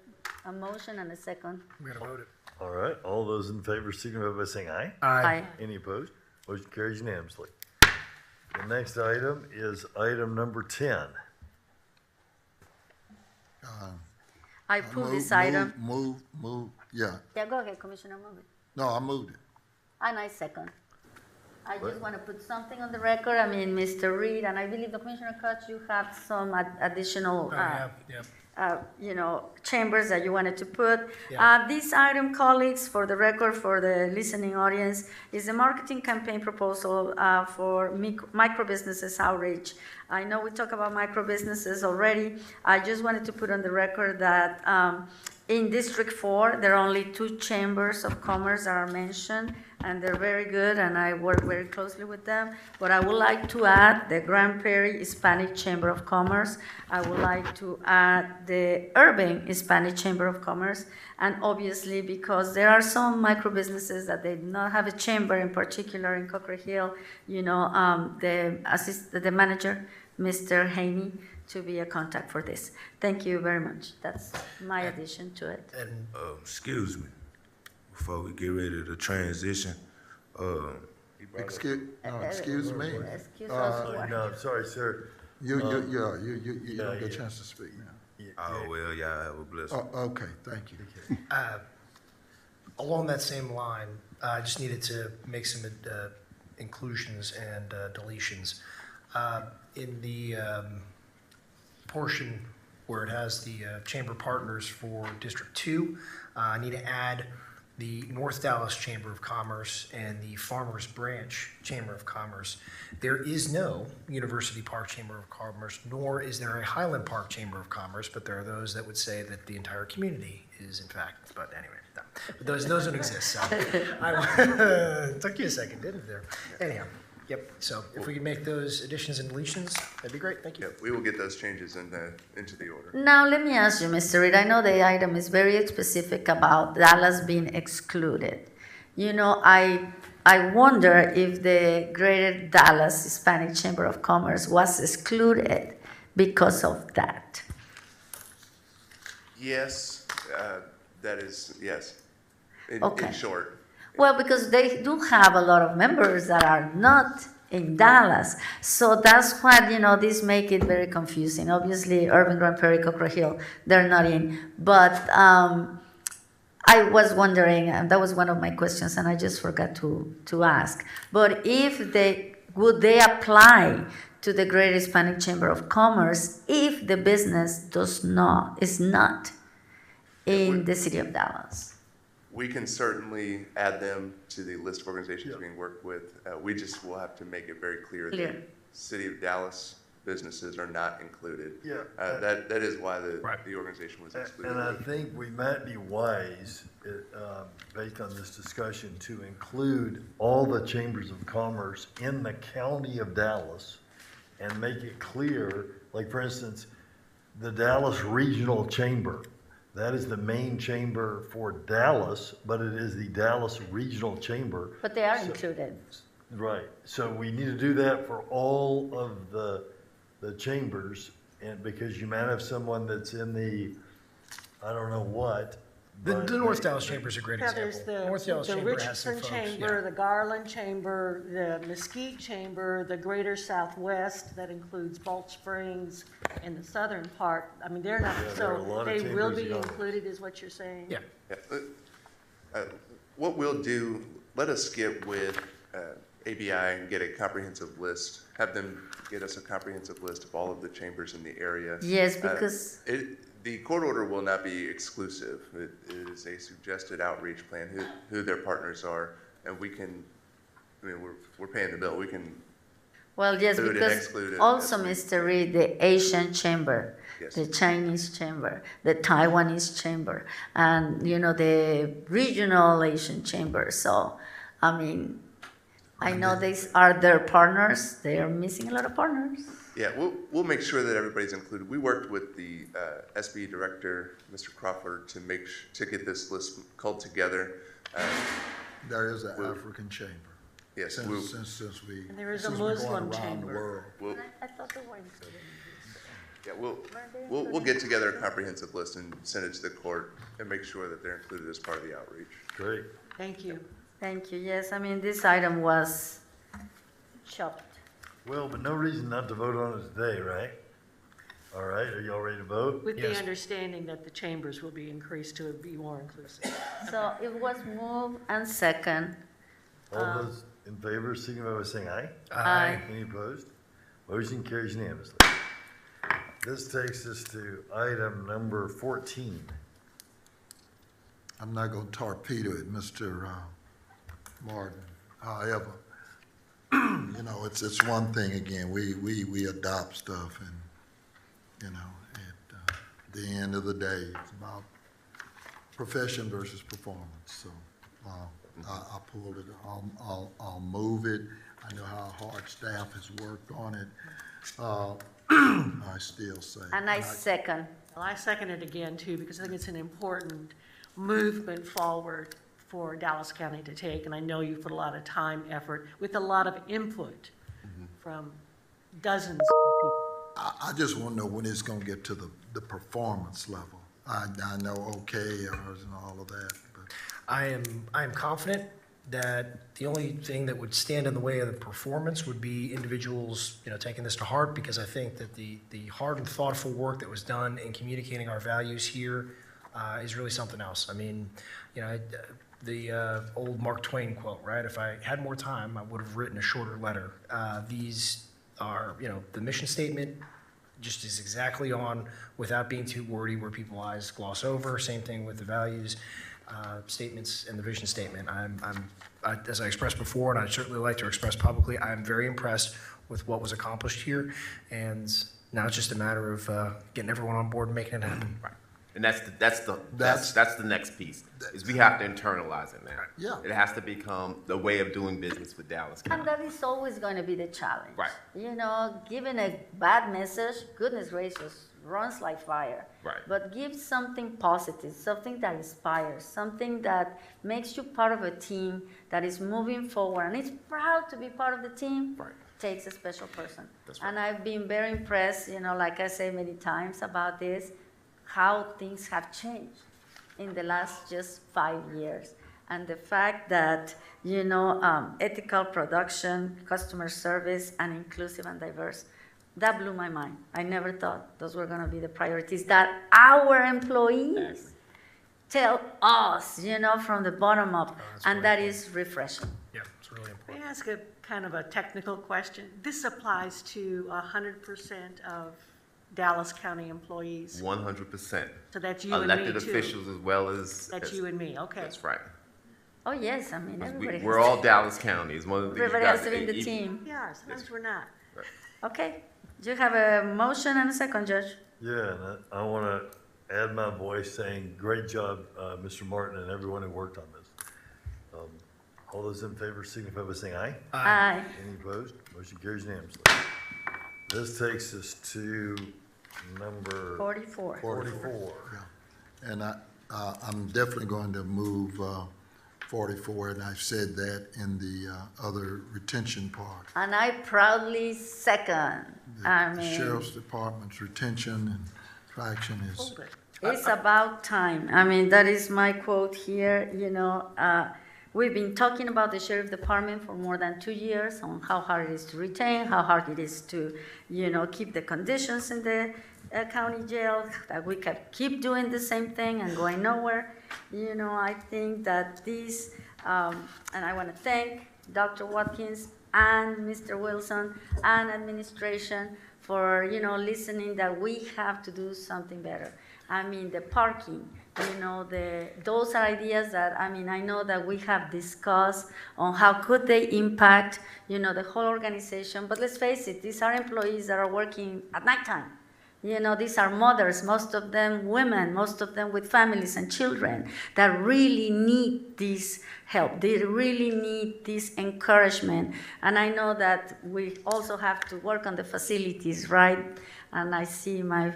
motion and a second. We're gonna vote it. All right, all those in favor signify by saying aye. Aye. Any opposed? Motion carries unanimously. The next item is item number 10. I pull this item. Move, yeah. Yeah, go ahead, Commissioner, move it. No, I moved it. And I second. I just want to put something on the record. I mean, Mr. Reed, and I believe the Commissioner Koch, you have some additional, chambers that you wanted to put. Yeah. This item, colleagues, for the record, for the listening audience, is a marketing campaign proposal for micro businesses outreach. I know we talk about micro businesses already. I just wanted to put on the record that in District 4, there are only 2 chambers of commerce that are mentioned, and they're very good, and I work very closely with them. But I would like to add the Grand Prairie Hispanic Chamber of Commerce. I would like to add the Urban Hispanic Chamber of Commerce, and obviously because there are some micro businesses that they do not have a chamber, in particular in Cockrell Hill, the manager, Mr. Haney, to be a contact for this. Thank you very much. That's my addition to it. Excuse me, before we get ready to transition. Excuse me. Excuse us for No, sorry, sir. You don't get a chance to speak now. Oh, well, y'all have a blessing. Okay, thank you. Along that same line, I just needed to make some inclusions and deletions. In the portion where it has the chamber partners for District 2, I need to add the North Dallas Chamber of Commerce and the Farmers Branch Chamber of Commerce. There is no University Park Chamber of Commerce, nor is there a Highland Park Chamber of Commerce, but there are those that would say that the entire community is, in fact, but anyway, no. But those don't exist. So took you a second, didn't it? Anyhow. Yep, so if we can make those additions and deletions, that'd be great, thank you. Yeah, we will get those changes into the order. Now, let me ask you, Mr. Reed, I know the item is very specific about Dallas being excluded. I wonder if the Greater Dallas Hispanic Chamber of Commerce was excluded because of that. Yes, that is, yes, in short. Well, because they do have a lot of members that are not in Dallas. So that's what, this make it very confusing. Obviously, Urban, Grand Prairie, Cockrell Hill, they're not in. But I was wondering, and that was one of my questions, and I just forgot to ask. But would they apply to the Great Hispanic Chamber of Commerce if the business is not in the city of Dallas? We can certainly add them to the list of organizations being worked with. We just will have to make it very clear that City of Dallas businesses are not included. Yeah. That is why the organization was excluded. And I think we might be wise, based on this discussion, to include all the chambers of commerce in the county of Dallas and make it clear, like for instance, the Dallas Regional Chamber. That is the main chamber for Dallas, but it is the Dallas Regional Chamber. But they are included. Right. So we need to do that for all of the chambers, and because you might have someone that's in the, I don't know what. The North Dallas Chamber is a great Yeah, example. there's North Dallas the Chamber has some Richardson folks. Chamber, the Garland Chamber, the Mesquite Chamber, the Greater Southwest, that includes Balch Springs and the southern part. I mean, they're not, Yeah, there are a so lot of they will chambers be in Dallas. included, is what you're saying? Yeah. What we'll do, let us get with ABI and get a comprehensive list, have them get us a comprehensive list of all of the chambers in the area. Yes, because the court order will not be exclusive. It is a suggested outreach plan, who their partners are, and we can, I mean, we're paying the bill. We can well, yes, include and because exclude it also, as we- Mr. Reed, the Asian chamber, Yes. the Chinese chamber, the Taiwanese chamber, and the regional Asian chamber. So, I mean, I know these are their partners. They are missing a lot of partners. Yeah, we'll make sure that everybody's included. We worked with the SB director, Mr. Crawford, to get this list called together. There is an African chamber. Yes, Since we'll- since we. And there is a since we're going Muslim around the chamber. world. We'll, I thought they were included. yeah, we'll get together a comprehensive list and send it to the court and make sure that they're included as part of the outreach. Great. Thank you. Thank you. Yes, I mean, this item was chopped. Well, but no reason not to vote on it today, right? All right, are y'all ready to vote? With the understanding that the chambers will be increased to be more inclusive. So it was moved and second. All those in favor, signify by saying aye. Aye. Any opposed? Motion carries unanimously. This takes us to item number 14. I'm not gonna torpedo it, Mr. Martin. However, it's one thing, again, we adopt stuff and, at the end of the day, it's about profession versus performance. So, I pulled it, I'll move it. I know how hard staff has worked on it. I still say. And I second. Well, I second it again too, because I think it's an important movement forward for Dallas County to take, and I know you've put a lot of time, effort, with a lot of input from dozens of people. I just want to know when it's gonna get to the performance level. I know OKRs and all of that, but. I am confident that the only thing that would stand in the way of the performance would be individuals, taking this to heart, because I think that the hard and thoughtful work that was done in communicating our values here is really something else. I mean, the old Mark Twain quote, right? If I had more time, I would have written a shorter letter. These are, the mission statement just is exactly on without being too wordy where people's eyes gloss over. Same thing with the values statements and the vision statement. As I expressed before, and I'd certainly like to express publicly, I'm very impressed with what was accomplished here, and now it's just a matter of getting everyone on board and making it happen. Right. And that's the next piece, is we have to internalize it now. Yeah. It has to become the way of doing business with Dallas County. And that is always going to be the challenge. Right. Giving a bad message, goodness gracious, runs like fire. Right. But give something positive, something that inspires, something that makes you part of a team that is moving forward and is proud to be part of the team. Right. Takes a special person. That's right. And I've been very impressed, like I say many times about this, how things have changed in the last just 5 years. And the fact that, ethical production, customer service, and inclusive and diverse, that blew my mind. I never thought those were going to be the priorities that our employees tell us, from the bottom up, and that is refreshing. Yeah, it's really important. May I ask a kind of a technical question? This applies to 100% of Dallas County employees? 100%. So that's you and me, Elected too. officials as well as. That's you and me, okay. That's right. Oh, yes, I mean, everybody We're has all to. Dallas County. It's one of the things you Everybody guys- has to be in the even- team. Yeah, sometimes we're not. Okay, You have a motion and a second, Judge. Yeah, and I want to add my voice saying, great job, Mr. Martin and everyone who worked on this. All those in favor signify by saying aye. Aye. Any opposed? Motion carries unanimously. This takes us to number 44. 44. Yeah. And I'm definitely going to move 44, and I've said that in the other retention part. And I proudly second. The Sheriff's Department's retention and traction is. It's about time. I mean, that is my quote here, we've been talking about the Sheriff Department for more than 2 years on how hard it is to retain, how hard it is to, keep the conditions in the county jail, that we can keep doing the same thing and going nowhere. I think that this, and I want to thank Dr. Watkins and Mr. Wilson and administration for, listening that we have to do something better. I mean, the parking, those are ideas that, I know that we have discussed on how could they impact, the whole organization. But let's face it, these are employees that are working at nighttime. These are mothers, most of them women, most of them with families and children that really need this help. They really need this encouragement. And I know that we also have to work on the facilities, right? And I see my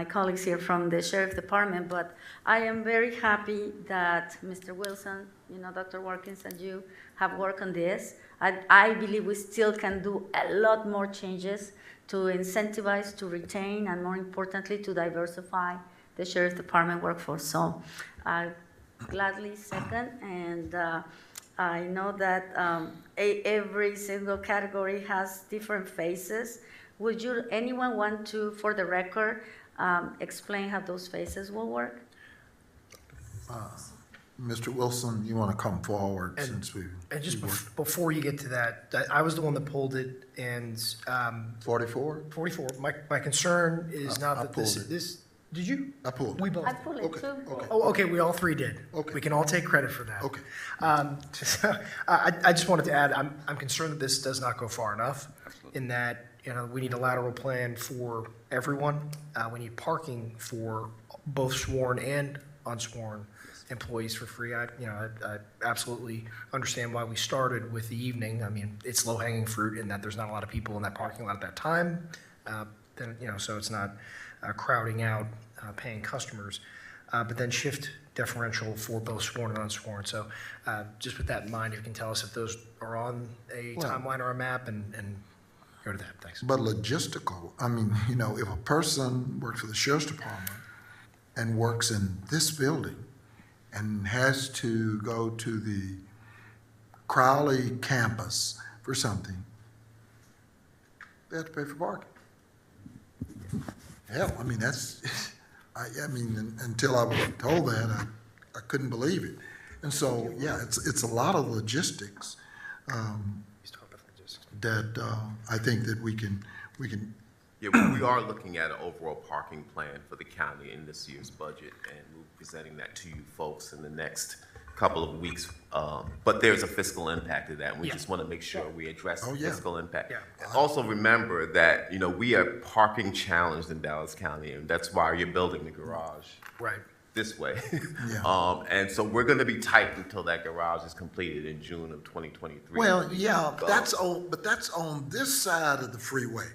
colleagues here from the Sheriff Department, but I am very happy that Mr. Wilson, Dr. Watkins and you have worked on this. I believe we still can do a lot more changes to incentivize, to retain, and more importantly, to diversify the Sheriff Department workforce. So I gladly second, and I know that every single category has different phases. Would anyone want to, for the record, explain how those phases will work? Mr. Wilson, you want to come forward since we. And just before you get to that, I was the one that pulled it, and 44. 44. My concern is not that this. Did you? I pulled. We both. I pulled it too. Okay. Oh, okay. We all three did. Okay. We can all take credit for that. Okay. I just wanted to add, I'm concerned that this does not go far enough. In that, we need a lateral plan for everyone. We need parking for both sworn and unsworn employees for free. I absolutely understand why we started with the evening. I mean, it's low-hanging fruit in that there's not a lot of people in that parking lot at that time. So it's not crowding out paying customers. But then shift differential for both sworn and unsworn. So just with that in mind, if you can tell us if those are on a timeline or a map and go to that. Thanks. But logistical, if a person works for the Sheriff's Department and works in this building and has to go to the Crowley campus for something, they have to pay for parking. Hell, that's, until I was told that, I couldn't believe it. And so, yeah, it's a lot of logistics that I think that we can. Yeah, we are looking at an overall parking plan for the county in this year's budget, and we'll be presenting that to you folks in the next couple of weeks. But there's a fiscal impact to that, and we just want to make sure we address the fiscal impact. Yeah. Also remember that, we are parking challenged in Dallas County, and that's why you're building the garage this way. And so we're going to be tight until that garage is completed in June of 2023. Well, yeah, but that's on this side of the freeway.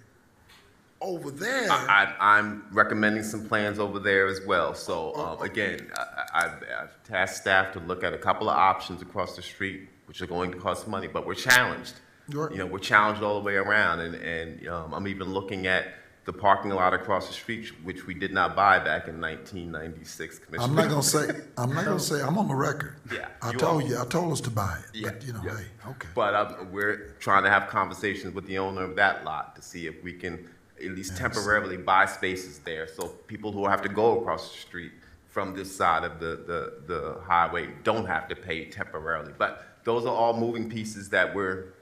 Over there, I'm recommending some plans over there as well. So again, I've tasked staff to look at a couple of options across the street, which are going to cost money, but we're challenged. We're challenged all the way around, and I'm even looking at the parking lot across the street, which we did not buy back in 1996. I'm not gonna say. I'm on the record. Yeah, I told us to buy it. Yeah, but hey, okay. But we're trying to have conversations with the owner of that lot to see if we can at least temporarily buy spaces there, so people who have to go across the street from this side of the highway don't have to pay temporarily. But those are all moving pieces that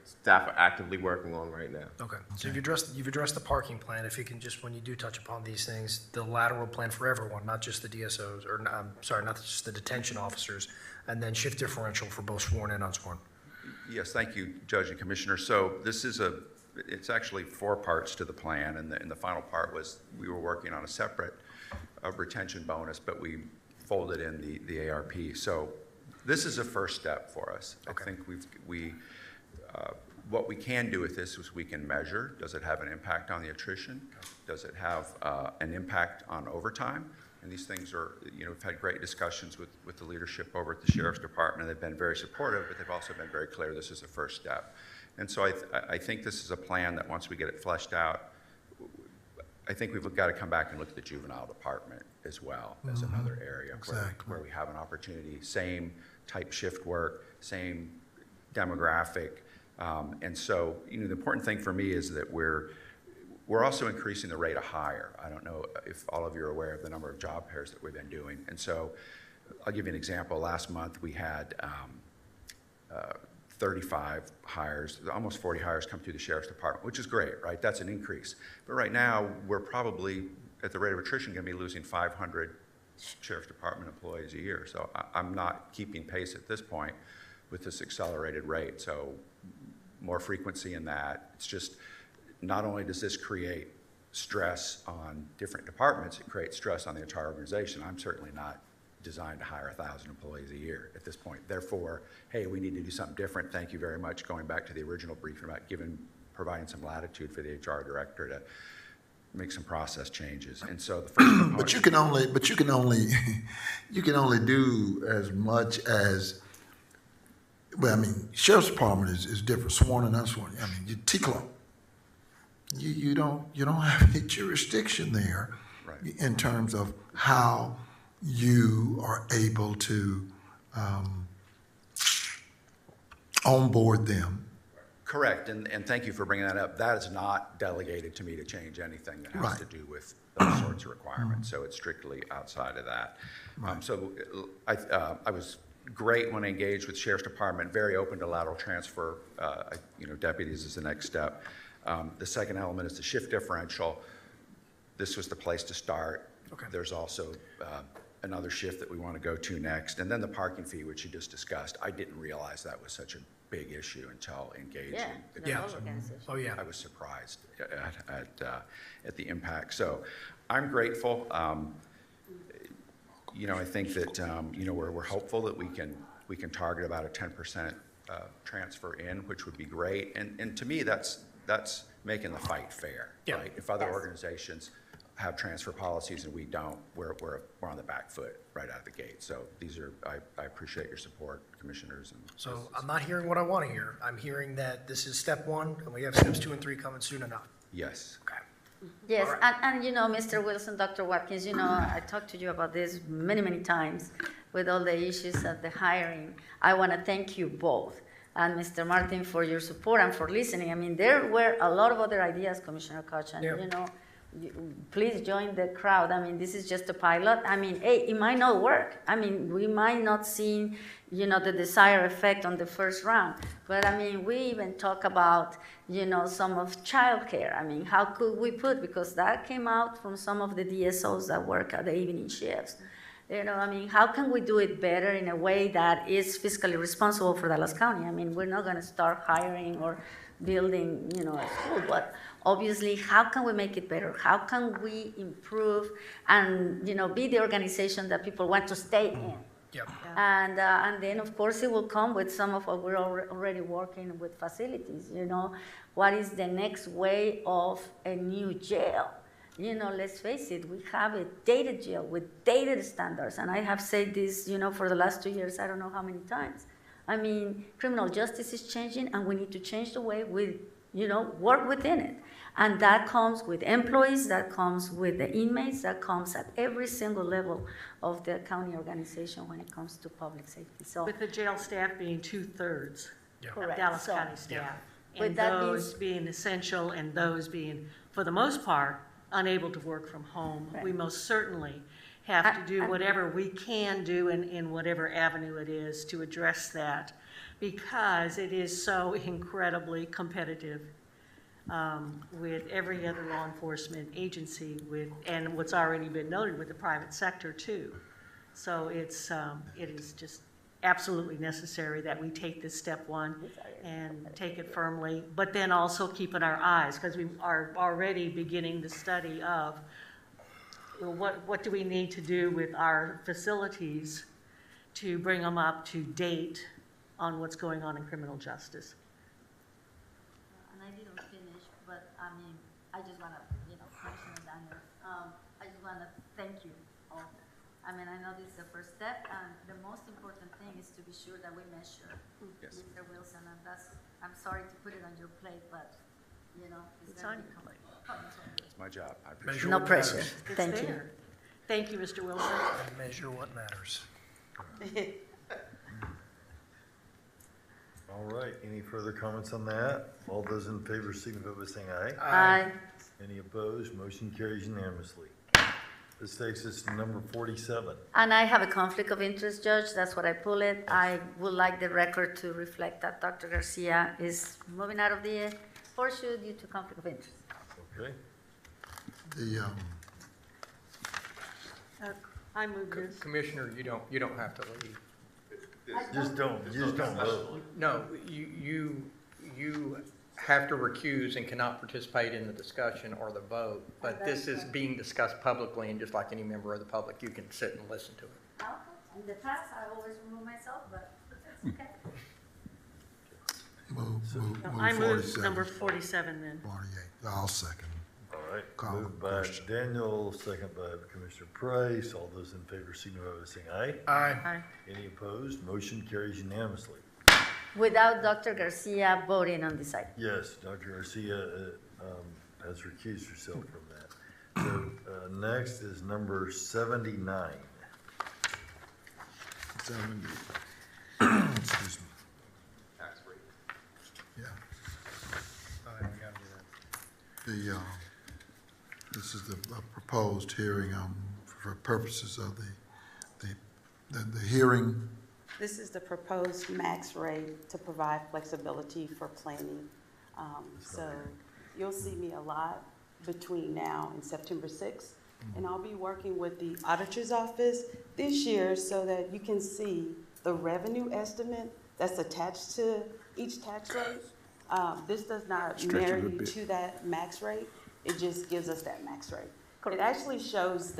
staff are actively working on right now. Okay. So you've addressed the parking plan. If you can just, when you do touch upon these things, the lateral plan for everyone, not just the DSOs, or not just the detention officers, and then shift differential for both sworn and unsworn. Yes, thank you, Judge and Commissioner. So this is it's actually 4 parts to the plan, and the final part was we were working on a separate retention bonus, but we folded in the ARP. So this is a first step for us. I think what we can do with this is we can measure, does it have an impact on the attrition? Does it have an impact on overtime? And these things are, we've had great discussions with the leadership over at the Sheriff's Department. They've been very supportive, but they've also been very clear this is a first step. And so I think this is a plan that once we get it fleshed out, I think we've got to come back and look at the juvenile department as well as another area where we have an opportunity, same type shift work, same demographic. And so, the important thing for me is that we're also increasing the rate of hire. I don't know if all of you are aware of the number of job pairs that we've been doing. And so I'll give you an example. Last month we had 35 hires, almost 40 hires come through the Sheriff's Department, which is great, right? That's an increase. But right now we're probably, at the rate of attrition, going to be losing 500 Sheriff's Department employees a year. So I'm not keeping pace at this point with this accelerated rate. So more frequency in that. It's just, not only does this create stress on different departments, it creates stress on the entire organization. I'm certainly not designed to hire 1,000 employees a year at this point. Therefore, hey, we need to do something different. Thank you very much. Going back to the original briefing about providing some latitude for the HR director to make some process changes. And so the first component, but you can only do as much as, well, I mean, Sheriff's Department is different, sworn and unsworn. I mean, you TCLO. You don't have any jurisdiction there, right, in terms of how you are able to onboard them. Correct, and thank you for bringing that up. That is not delegated to me to change anything that has to do with those sorts of requirements. So it's strictly outside of that. So I was great when I engaged with Sheriff's Department, very open to lateral transfer, deputies is the next step. The second element is the shift differential. This was the place to start. Okay. There's also another shift that we want to go to next. And then the parking fee, which you just discussed. I didn't realize that was such a big issue until engaging the council. Oh, yeah. I was surprised at the impact. So I'm grateful. I think that, we're hopeful that we can target about a 10% transfer in, which would be great. And to me, that's making the fight fair, right? If other organizations have transfer policies and we don't, we're on the back foot right out of the gate. So I appreciate your support, commissioners. So I'm not hearing what I want to hear. I'm hearing that this is step 1 and we have steps 2 and 3 coming soon enough. Yes. Okay. Yes, and Mr. Wilson, Dr. Watkins, I talked to you about this many, many times with all the issues of the hiring. I want to thank you both. And Mr. Martin, for your support and for listening. I mean, there were a lot of other ideas, Commissioner Koch, and please join the crowd. I mean, this is just a pilot. I mean, hey, it might not work. I mean, we might not see, the desired effect on the first round. But I mean, we even talk about, some of childcare. I mean, how could we put, because that came out from some of the DSOs that work at the evening shifts. I mean, how can we do it better in a way that is fiscally responsible for Dallas County? I mean, we're not going to start hiring or building, a school, but obviously, how can we make it better? How can we improve and, be the organization that people want to stay in? Yep. And then, of course, it will come with some of what we're already working with facilities, What is the next way of a new jail? Let's face it, we have a dated jail with dated standards. And I have said this, for the last 2 years, I don't know how many times. I mean, criminal justice is changing, and we need to change the way we, work within it. And that comes with employees, that comes with the inmates, that comes at every single level of the county organization when it comes to public safety. So, with the jail staff being 2/3 of Dallas County staff, But and that those being essential and those being, for the most part, unable to work from home. Right. We most certainly have to do whatever we can do in whatever avenue it is to address that, because it is so incredibly competitive with every other law enforcement agency, and what's already been noted with the private sector too. So it is just absolutely necessary that we take this step one and take it firmly, but then also keeping our eyes, because we are already beginning the study of what do we need to do with our facilities to bring them up to date on what's going on in criminal justice. And I didn't finish, but I mean, I just want to, Commissioner Daniels, I just want to thank you all. I mean, I know this is the first step, and the most important thing is to be sure that we measure Mr. Wilson, and I'm sorry to put it on your plate, but, It's on your plate. That's my job. I appreciate it. No pressure. It's Thank you. there. Thank you, Mr. Wilson. And measure what matters. All right, any further comments on that? All those in favor signify by saying aye. Aye. Any opposed? Motion carries unanimously. This takes us to number 47. And I have a conflict of interest, Judge. That's what I pull it. I would like the record to reflect that Dr. Garcia is moving out of the horseshoe due to conflict of interest. Okay. I move this. Commissioner, you don't have to leave. Just don't vote. No, you have to recuse and cannot participate in the discussion or the vote, but this is being discussed publicly, and just like any member of the public, you can sit and listen to it. Okay. In the past, I always remove myself, but it's okay. I move number 47 then. 48. I'll second. All right, Call moved the by question. Daniel, second by Commissioner Price. All those in favor signify by saying aye. Aye. Any opposed? Motion carries unanimously. Without Dr. Garcia voting on this item. Yes, Dr. Garcia has recused herself from that. So next is number 79. 70. Excuse me. Tax rate. Yeah. All right, we gotta do that. This is the proposed hearing for purposes of the hearing. This is the proposed max rate to provide flexibility for planning. So you'll see me a lot between now and September 6th. And I'll be working with the auditor's office this year so that you can see the revenue estimate that's attached to each tax rate. This does not marry you to that max rate. It just gives us that max rate. It actually shows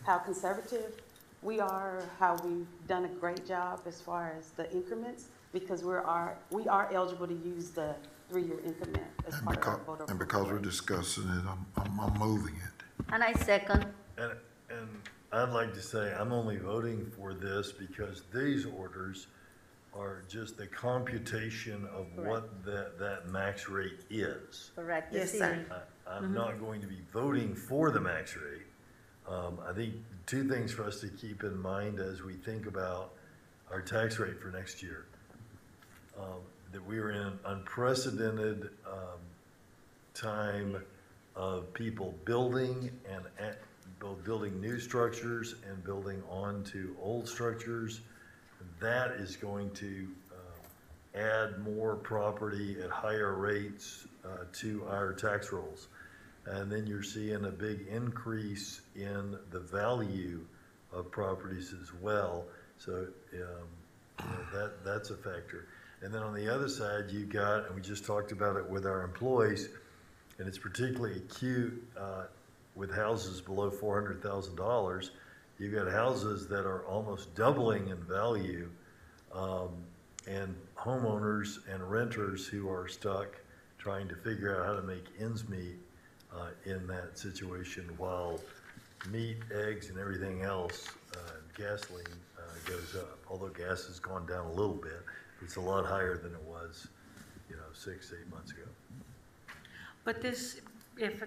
how conservative we are, how we've done a great job as far as the increments, because we are eligible to use the 3-year increment as part of our voter. And because we're discussing it, I'm moving it. And I second. And I'd like to say I'm only voting for this because these orders are just the computation of what that max rate is. Correct. Yes, sir. I'm not going to be voting for the max rate. I think two things for us to keep in mind as we think about our tax rate for next year. That we are in an unprecedented time of people building and both building new structures and building onto old structures. That is going to add more property at higher rates to our tax rolls. And then you're seeing a big increase in the value of properties as well. So that's a factor. And then on the other side, you got, and we just talked about it with our employees, and it's particularly acute with houses below $400,000. You've got houses that are almost doubling in value, and homeowners and renters who are stuck trying to figure out how to make ends meet in that situation while meat, eggs, and everything else, gasoline goes up. Although gas has gone down a little bit, it's a lot higher than it was, 6 to 8 months ago. But this,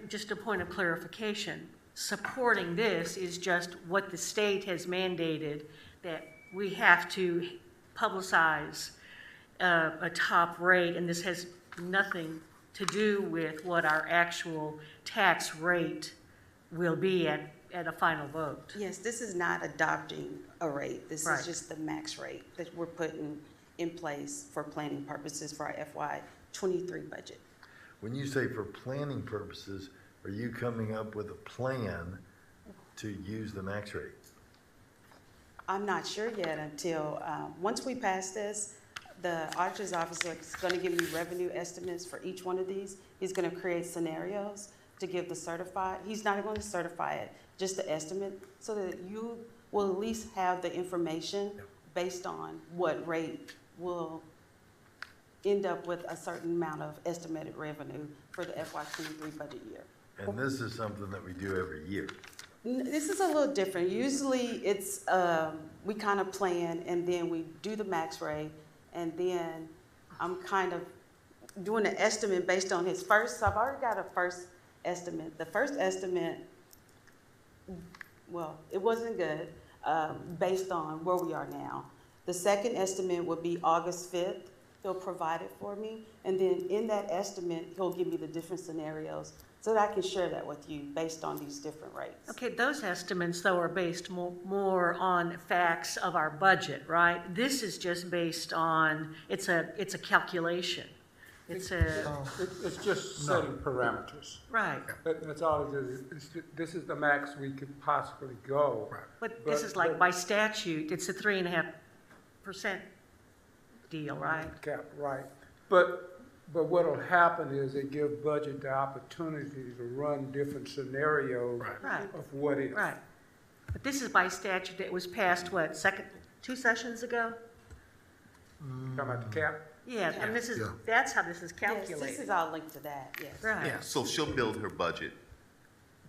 just a point of clarification, supporting this is just what the state has mandated, that we have to publicize a top rate, and this has nothing to do with what our actual tax rate will be at a final vote. Yes, this is not adopting a rate. This Right. is just the max rate that we're putting in place for planning purposes for our FY23 budget. When you say for planning purposes, are you coming up with a plan to use the max rate? I'm not sure yet until, once we pass this, the auditor's office is gonna give me revenue estimates for each one of these. He's gonna create scenarios to give the certified, he's not going to certify it, just the estimate, so that you will at least have the information based on what rate will end up with a certain amount of estimated revenue for the FY23 budget year. And this is something that we do every year. This is a little different. Usually it's, we kind of plan and then we do the max rate, and then I'm kind of doing an estimate based on his first, so I've already got a first estimate. The first estimate, well, it wasn't good, based on where we are now. The second estimate would be August 5th. He'll provide it for me, and then in that estimate, he'll give me the different scenarios so that I can share that with you based on these different rates. Okay, those estimates, though, are based more on facts of our budget, right? This is just based on, it's a calculation. It's just setting parameters. Right. That's all it is. This is the max we could possibly go. But this is like by statute, it's a 3.5% deal, right? Cap, right. But what'll happen is they give budget the opportunity to run different scenarios of what if. Right. But this is by statute that was passed, what, 2 sessions ago? Talking about the cap? Yeah, and this is, that's how this is calculated. Yes, this is all linked to that, yes. Right. So she'll build her budget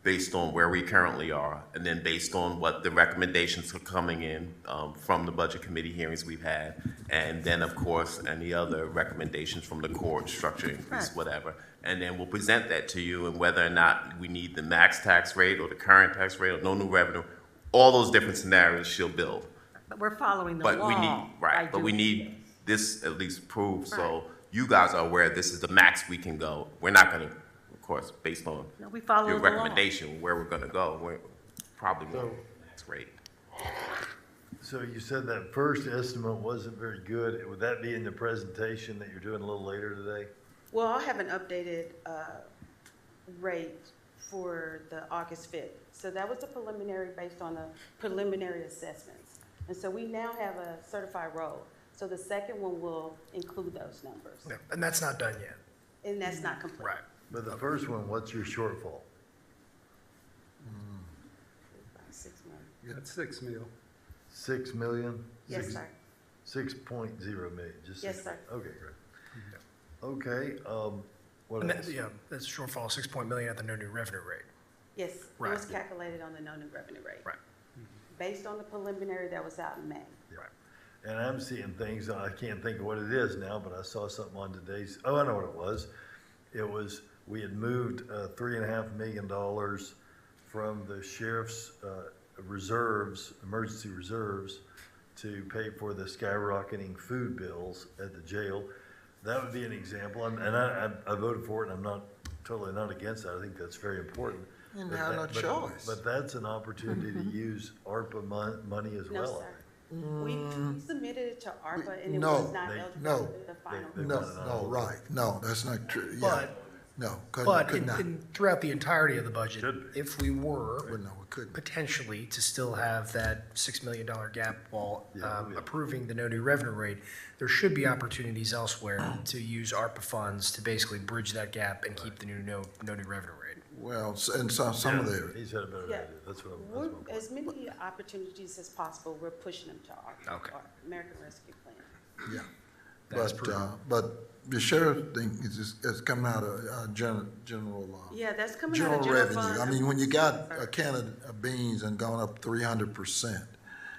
based on where we currently are, and then based on what the recommendations are coming in from the budget committee hearings we've had, and then, of course, any other recommendations from the court, structure increase, whatever. And then we'll present that to you, and whether or not we need the max tax rate or the current tax rate or no new revenue, all those different scenarios she'll build. But we're following the But law. we need, but we need this at least proved, so you guys are aware this is the max we can go. We're not gonna, of course, based on We follow your the law. recommendation, where we're gonna go, we're probably more max rate. So you said that first estimate wasn't very good. Would that be in the presentation that you're doing a little later today? Well, I'll have an updated rate for the August 5th. So that was the preliminary based on the preliminary assessments. And so we now have a certified roll. So the second one will include those numbers. Yeah, and that's not done yet. And that's not complete. Right. But the first one, what's your shortfall? 6 million. That's 6 mil. 6 million? Yes, sir. 6.0 million, just. Yes, sir. Okay, great. Okay, what And else? that, yeah, that's a shortfall of 6 million at the no new revenue rate. Yes, it Right. was calculated on the no new revenue rate. Right. Based on the preliminary that was out in May. Right. And I'm seeing things, I can't think of what it is now, but I saw something on today's, oh, I know what it was. It was, we had moved $3.5 million from the sheriff's reserves, emergency reserves, to pay for the skyrocketing food bills at the jail. That would be an example, and I voted for it, and I'm not, totally not against that. I think that's very important. And But have no that- but- choice. But that's an opportunity to use ARPA money as No, well. sir. We submitted it to ARPA and it No, was not they- eligible no, for the final. No, right, no, that's not true, yeah. But- No, But could not. throughout the entirety of the budget, if we were Well, no, it couldn't. potentially to still have that $6 million gap while approving the no new revenue rate, there should be opportunities elsewhere to use ARPA funds to basically bridge that gap and keep the no new revenue rate. Well, and some of the, He said a better Yeah. idea, that's what I'm, We're, that's my point. as many opportunities as possible, we're pushing them to ARPA. Okay. American Rescue Plan. yeah. That's But the sheriff thing is coming out of general. Yeah, that's coming out of general revenue. fund. I mean, when you got a can of beans and gone up 300%,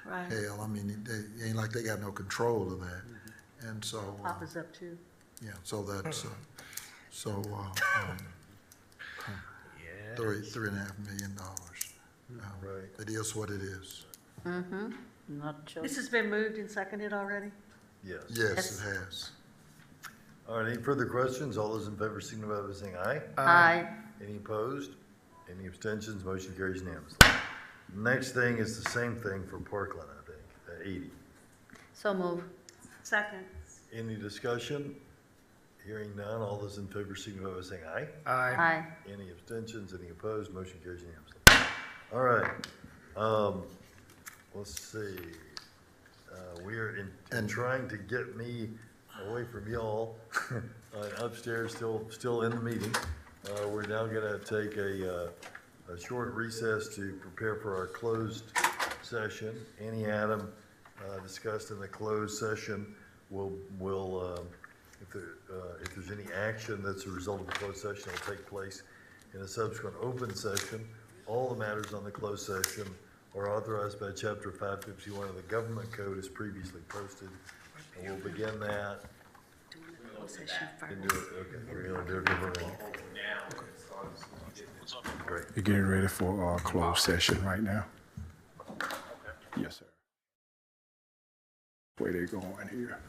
Right. hell, I mean, it ain't like they got no control of that. And so, Papa's up too. yeah, so that's, $3.5 million. Right. It is what it is. Mm-hmm. Not sure. This has been moved and seconded already? Yes. Yes, it has. All right, any further questions? All those in favor signify by saying aye. Aye. Any opposed? Any abstentions? Motion carries unanimously. Next thing is the same thing for Parkland, I think, 80. So move. Second. Any discussion? Hearing none, all those in favor signify by saying aye. Aye. Any abstentions? Any opposed? Motion carries unanimously. All right, let's see. We're in trying to get me away from y'all, upstairs, still in the meeting. We're now gonna take a short recess to prepare for our closed session. Any item discussed in the closed session will if there's any action that's a result of the closed session, will take place in a subsequent open session. All the matters on the closed session are authorized by Chapter 551 of the Government Code as previously posted. And we'll begin that. Okay, we're gonna do a different one. Great. You're getting ready for our closed session right now? Yes, sir. Where they going here?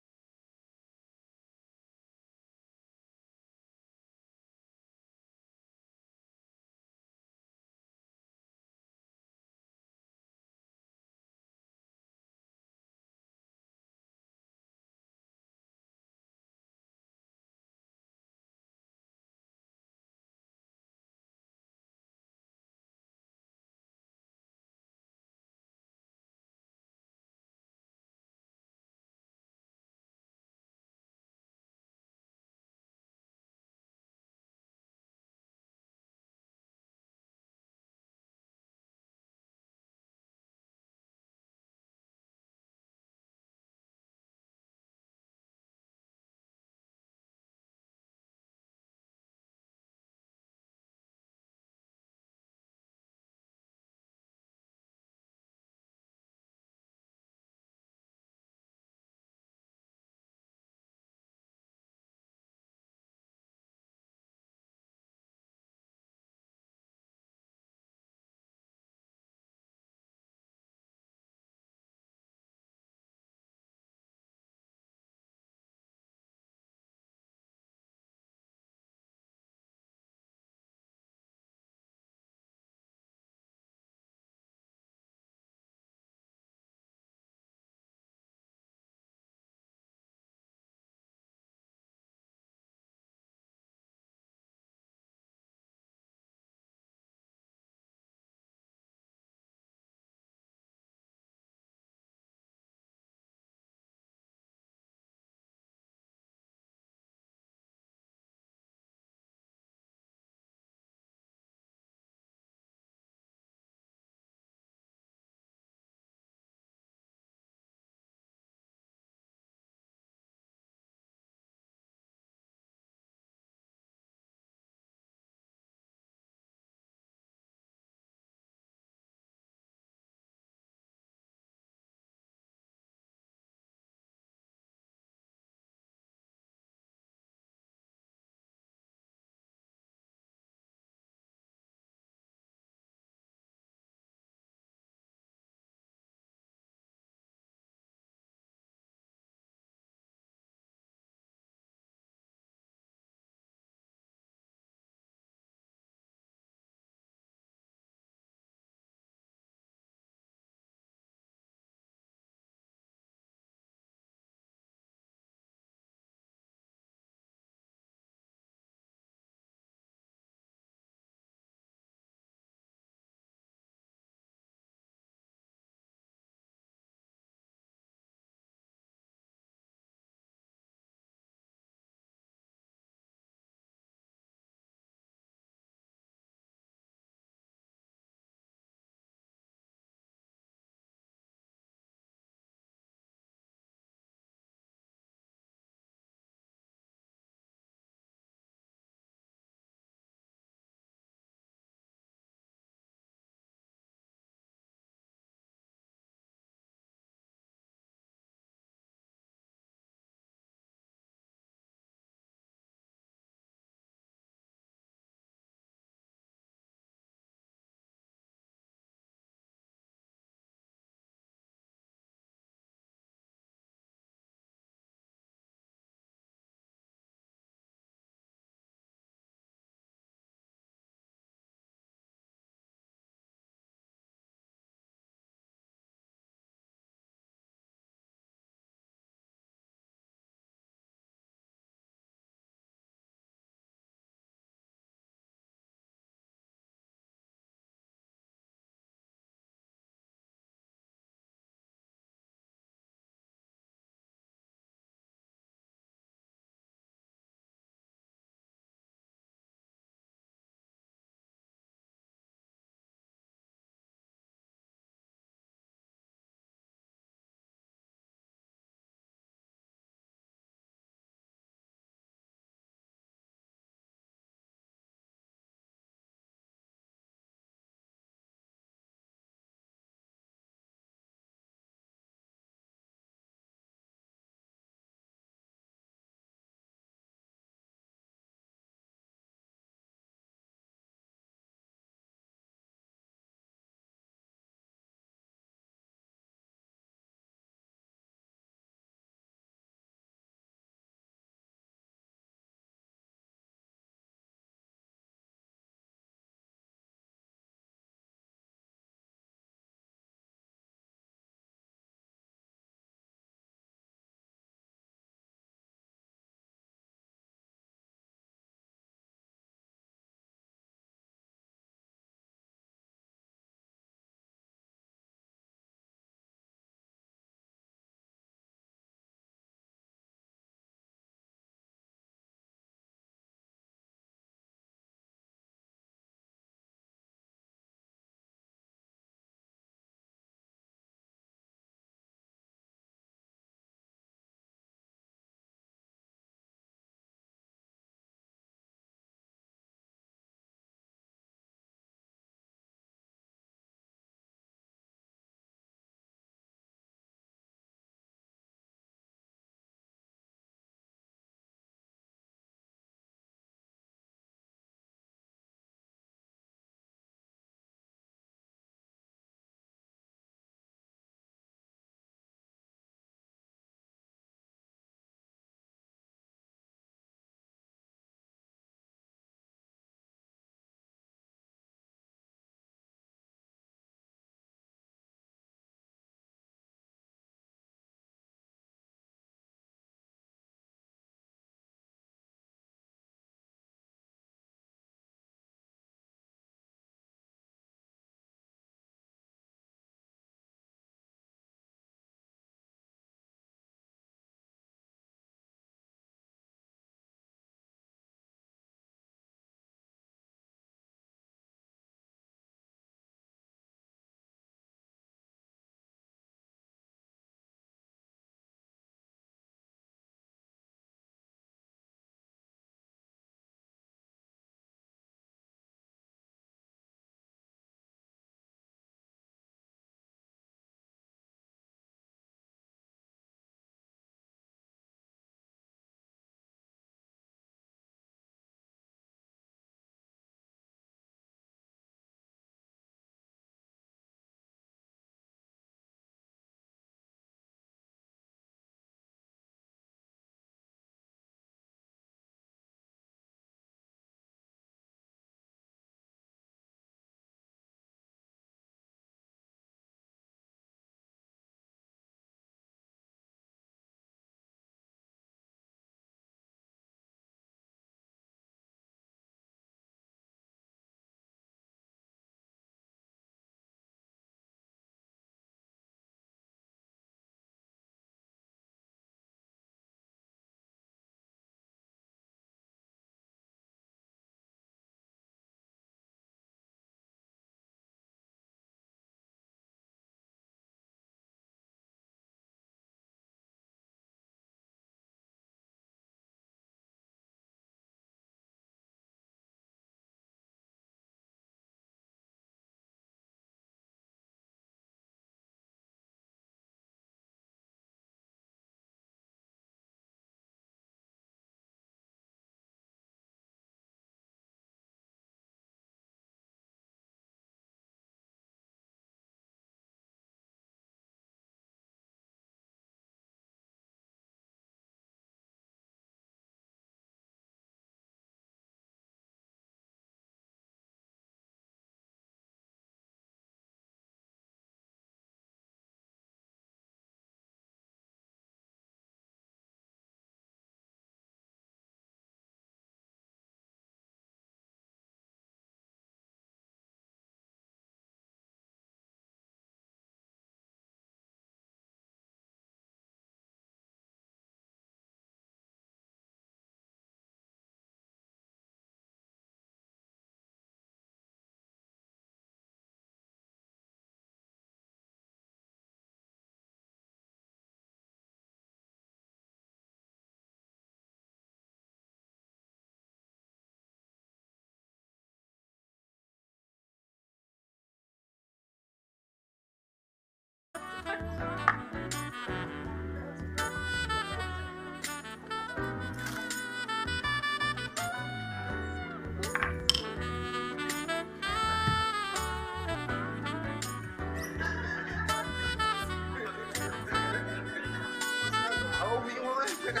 Sounds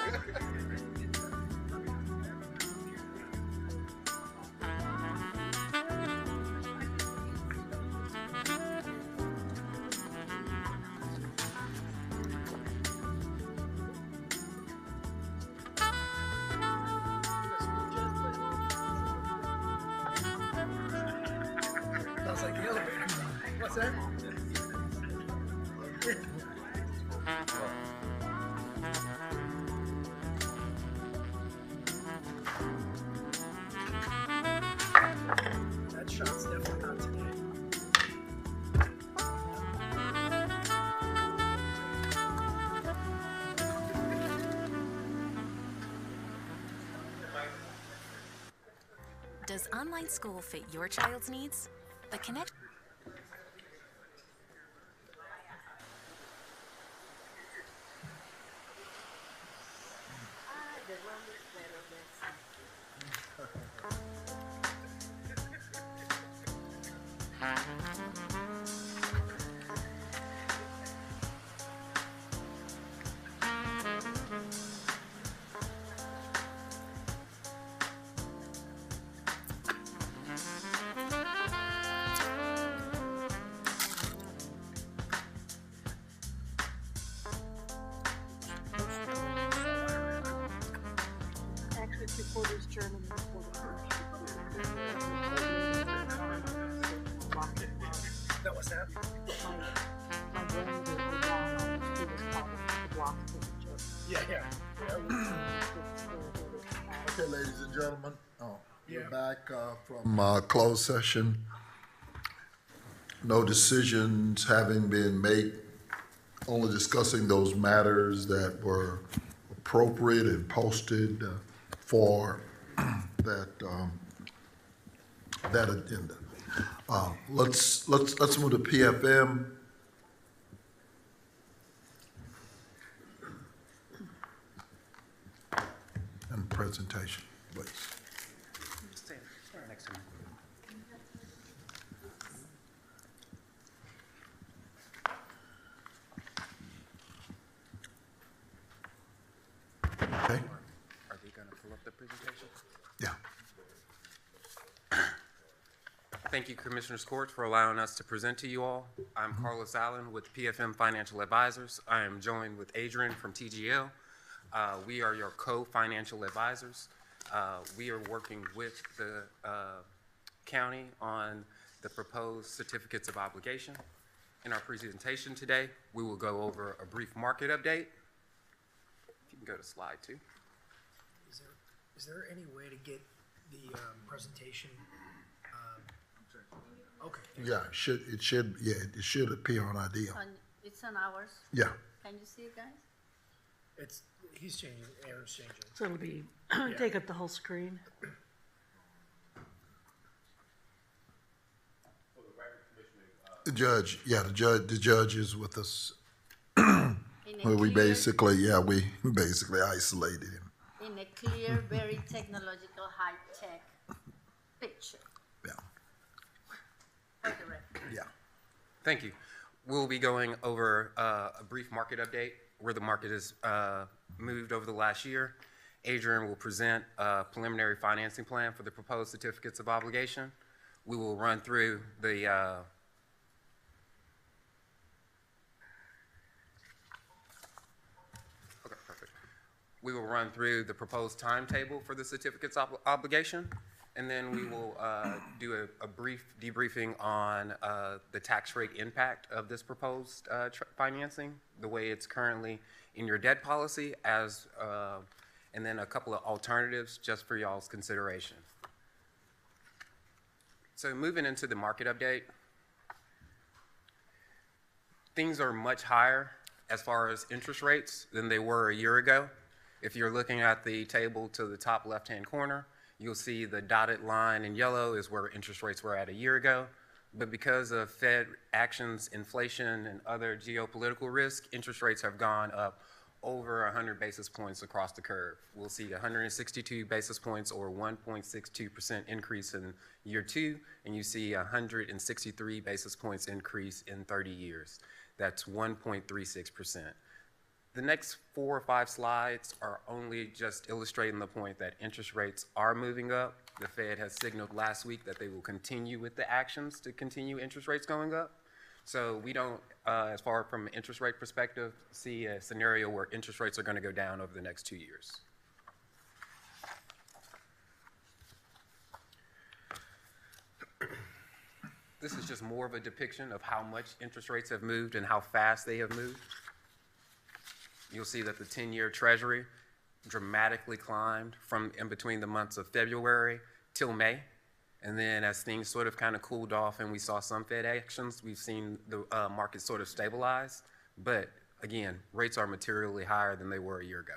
like the elevator. What's that? That shot's definitely not today. Does online school fit your child's needs? The Connect. Actually, 3/4 German and 1/4 That was that? My grandmother was down on the previous part of the block of Yeah, yeah. Okay, ladies and gentlemen, we're Yeah. back from closed session. No decisions having been made, only discussing those matters that were appropriate and posted for that agenda. Let's move to PFM. And presentation, please. Stand next to me. Okay. Are they gonna pull up the presentation? Yeah. Thank you, Commissioners Court, for allowing us to present to you all. I'm Carlos Allen with PFM Financial Advisors. I am joined with Adrian from TGL. We are your co-financial advisors. We are working with the county on the proposed certificates of obligation. In our presentation today, we will go over a brief market update. If you can go to slide 2. Is there any way to get the presentation? Okay. Yeah, it should appear on our deal. It's on ours. Yeah. Can you see it, guys? He's changing, Aaron's changing. So it'll be, Yeah. take up the whole screen. The judge is with us. Well, we basically isolated him. In a clear, very technological, high-tech picture. Yeah. For the record. Yeah. Thank you. We'll be going over a brief market update where the market has moved over the last year. Adrian will present a preliminary financing plan for the proposed certificates of obligation. We will run through the We will run through the proposed timetable for the certificates obligation, and then we will do a brief debriefing on the tax rate impact of this proposed financing, the way it's currently in your debt policy, and then a couple of alternatives just for y'all's consideration. So moving into the market update, things are much higher as far as interest rates than they were a year ago. If you're looking at the table to the top left-hand corner, you'll see the dotted line in yellow is where interest rates were at a year ago. But because of Fed actions, inflation, and other geopolitical risk, interest rates have gone up over 100 basis points across the curve. We'll see 162 basis points or 1.62% increase in year 2, and you see 163 basis points increase in 30 years. That's 1.36%. The next 4 or 5 slides are only just illustrating the point that interest rates are moving up. The Fed has signaled last week that they will continue with the actions to continue interest rates going up. So we don't, as far from an interest rate perspective, see a scenario where interest rates are going to go down over the next 2 years. This is just more of a depiction of how much interest rates have moved and how fast they have moved. You'll see that the 10-year Treasury dramatically climbed from in between the months of February till May. And then as things sort of kind of cooled off and we saw some Fed actions, we've seen the market sort of stabilize. But again, rates are materially higher than they were a year ago.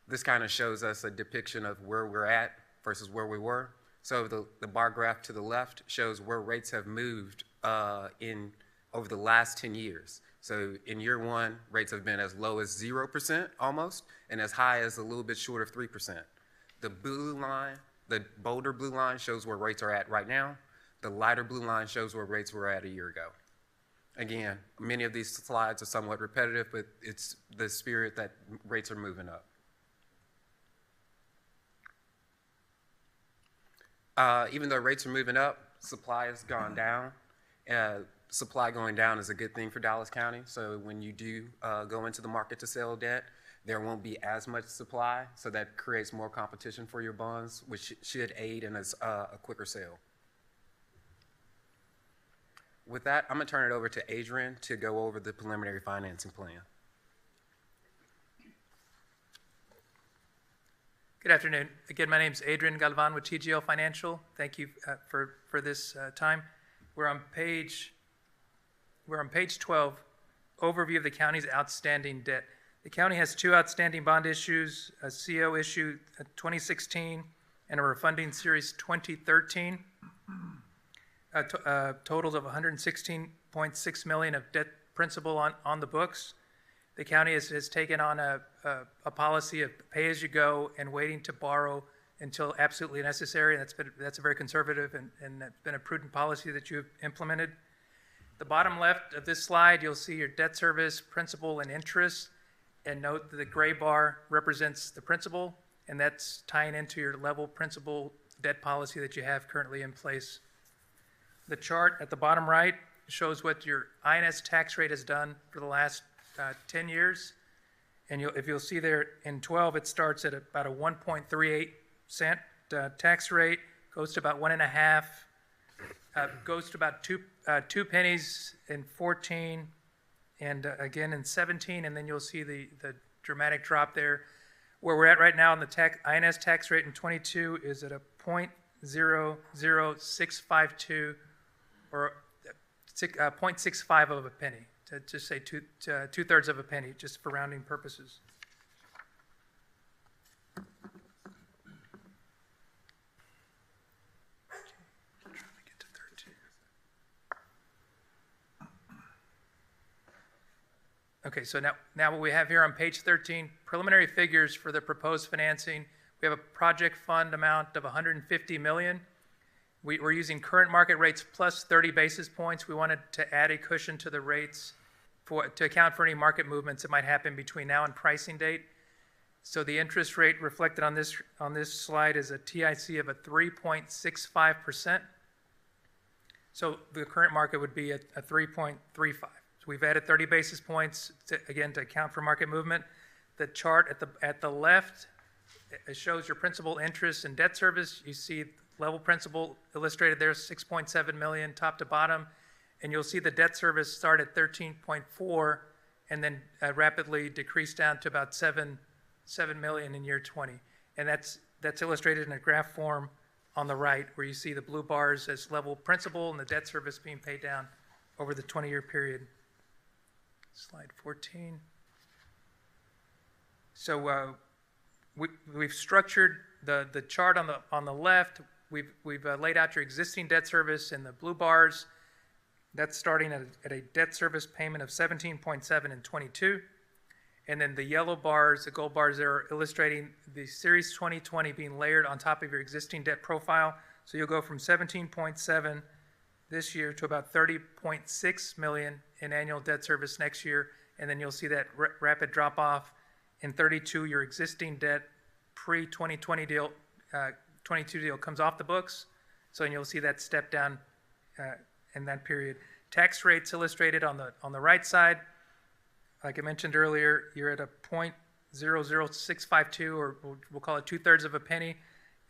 This kind of shows us a depiction of where we're at versus where we were. So the bar graph to the left shows where rates have moved over the last 10 years. So in year 1, rates have been as low as 0% almost, and as high as a little bit short of 3%. The blue line, the bolder blue line shows where rates are at right now. The lighter blue line shows where rates were at a year ago. Again, many of these slides are somewhat repetitive, but it's the spirit that rates are moving up. Even though rates are moving up, supply has gone down. Supply going down is a good thing for Dallas County. So when you do go into the market to sell debt, there won't be as much supply. So that creates more competition for your bonds, which should aid in a quicker sale. With that, I'm going to turn it over to Adrian to go over the preliminary financing plan. Good afternoon. Again, my name is Adrian Galvan with TGL Financial. Thank you for this time. We're on page 12, overview of the county's outstanding debt. The county has 2 outstanding bond issues, a CO issue 2016 and a refunding series 2013. Totals of $116.6 million of debt principal on the books. The county has taken on a policy of pay-as-you-go and waiting to borrow until absolutely necessary. And that's a very conservative and that's been a prudent policy that you've implemented. The bottom left of this slide, you'll see your debt service, principal, and interest. And note that the gray bar represents the principal, and that's tying into your level principal debt policy that you have currently in place. The chart at the bottom right shows what your INS tax rate has done for the last 10 years. And if you'll see there in 12, it starts at about a 1.38 cent tax rate, goes to about 1.5, goes to about 2 pennies in 14, and again in 17, and then you'll see the dramatic drop there. Where we're at right now in the INS tax rate in 22 is at a 0.00652, or 0.65 of a penny, to just say 2/3 of a penny, just for rounding purposes. Okay, so now what we have here on page 13, preliminary figures for the proposed financing. We have a project fund amount of $150 million. We're using current market rates plus 30 basis points. We wanted to add a cushion to the rates to account for any market movements that might happen between now and pricing date. So the interest rate reflected on this slide is a TIC of a 3.65%. So the current market would be a 3.35. So we've added 30 basis points to account for market movement. The chart at the left, it shows your principal, interest, and debt service. You see level principal illustrated there, 6.7 million top to bottom, and you'll see the debt service start at 13.4 and then rapidly decrease down to about 7 million in year 20. And that's illustrated in a graph form on the right, where you see the blue bars as level principal and the debt service being paid down over the 20-year period. Slide 14. So we've structured the chart on the left. We've laid out your existing debt service in the blue bars. That's starting at a debt service payment of 17.7 in 22. And then the yellow bars, the gold bars, are illustrating the Series 2020 being layered on top of your existing debt profile. So you'll go from 17.7 this year to about 30.6 million in annual debt service next year, and then you'll see that rapid drop off. In 32, your existing debt pre-2020 deal, 22 deal comes off the books, so you'll see that step down in that period. Tax rates illustrated on the right side. Like I mentioned earlier, you're at a 0.00652, or we'll call it 2/3 of a penny.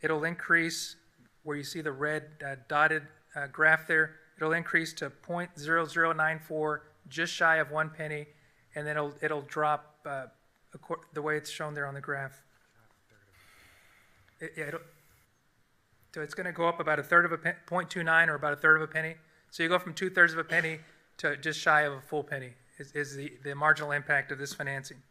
It'll increase where you see the red dotted graph there. It'll increase to 0.0094, just shy of 1 penny, and then it'll drop the way it's shown there on the graph. So it's going to go up about 1/3 of a 0.29, or about 1/3 of a penny. So you go from 2/3 of a penny to just shy of a full penny is the marginal impact of this financing.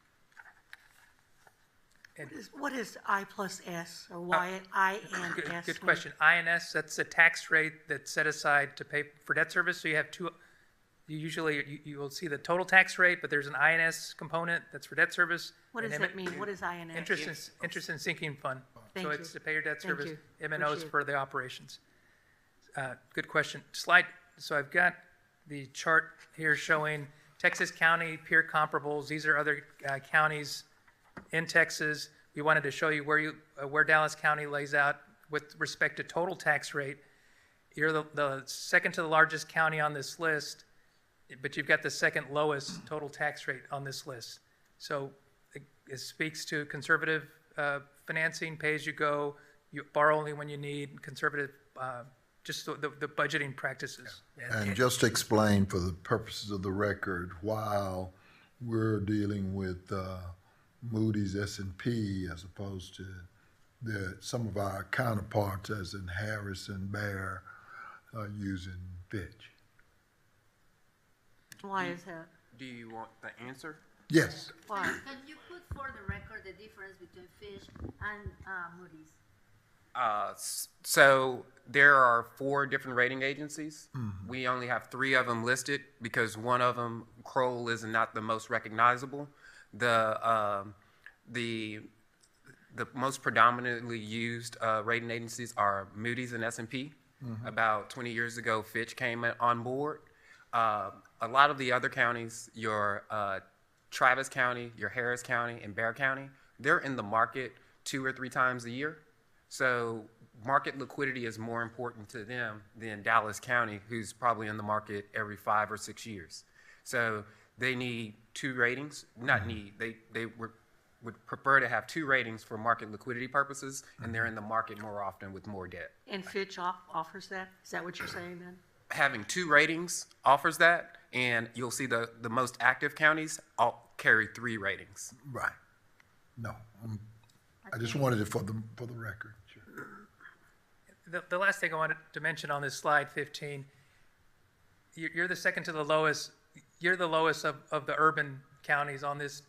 What is I plus S, or Y, I and S? Good question. INS, that's a tax rate that's set aside to pay for debt service. So you have two. You will see the total tax rate, but there's an INS component that's for debt service. What does that mean? What is INS? Interest in sinking fund. Thank So you. it's to pay your debt Thank service. you. M&Os Appreciate for the operations. Good question. Slide. So I've got the chart here showing Texas County peer comparables. These are other counties in Texas. We wanted to show you where Dallas County lays out with respect to total tax rate. You're the second to the largest county on this list, but you've got the second lowest total tax rate on this list. So it speaks to conservative financing, pay as you go, you borrow only when you need, conservative, just the budgeting practices. And just to explain for the purposes of the record, while we're dealing with Moody's S&P as opposed to some of our counterparts, as in Harris and Bear, using Fitch. Why is that? Do you want the answer? Yes. Why? Can you put for the record the difference between Fitch and Moody's? So there are 4 different rating agencies. Mm-hmm. We only have 3 of them listed because one of them, Crowley, is not the most recognizable. The most predominantly used rating agencies are Moody's and S&P. Mm-hmm. About 20 years ago, Fitch came on board. A lot of the other counties, your Travis County, your Harris County, and Bear County, they're in the market 2 or 3 times a year. So market liquidity is more important to them than Dallas County, who's probably in the market every 5 or 6 years. So they need 2 ratings, not need, they would prefer to have 2 ratings for market liquidity purposes, and they're in the market more often with more debt. And Fitch offers that? Is that what you're saying then? Having 2 ratings offers that, and you'll see the most active counties all carry 3 ratings. Right. No, I just wanted it for the record. Sure. The last thing I wanted to mention on this slide 15, you're the second to the lowest. You're the lowest of the urban counties on this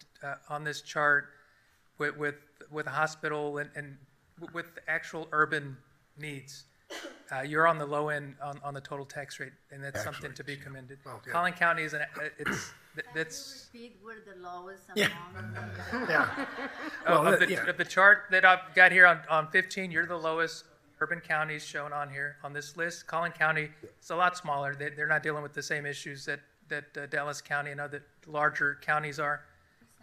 chart, with a hospital and with actual urban needs. You're on the low end on the total tax rate, and that's something to be commended. Okay. Collin County is that's. Can you repeat where the lowest Yeah. amount? Of the chart that I've got here on 15, you're the lowest urban counties shown on here on this list. Collin County is a lot smaller. They're not dealing with the same issues that Dallas County and other larger counties are,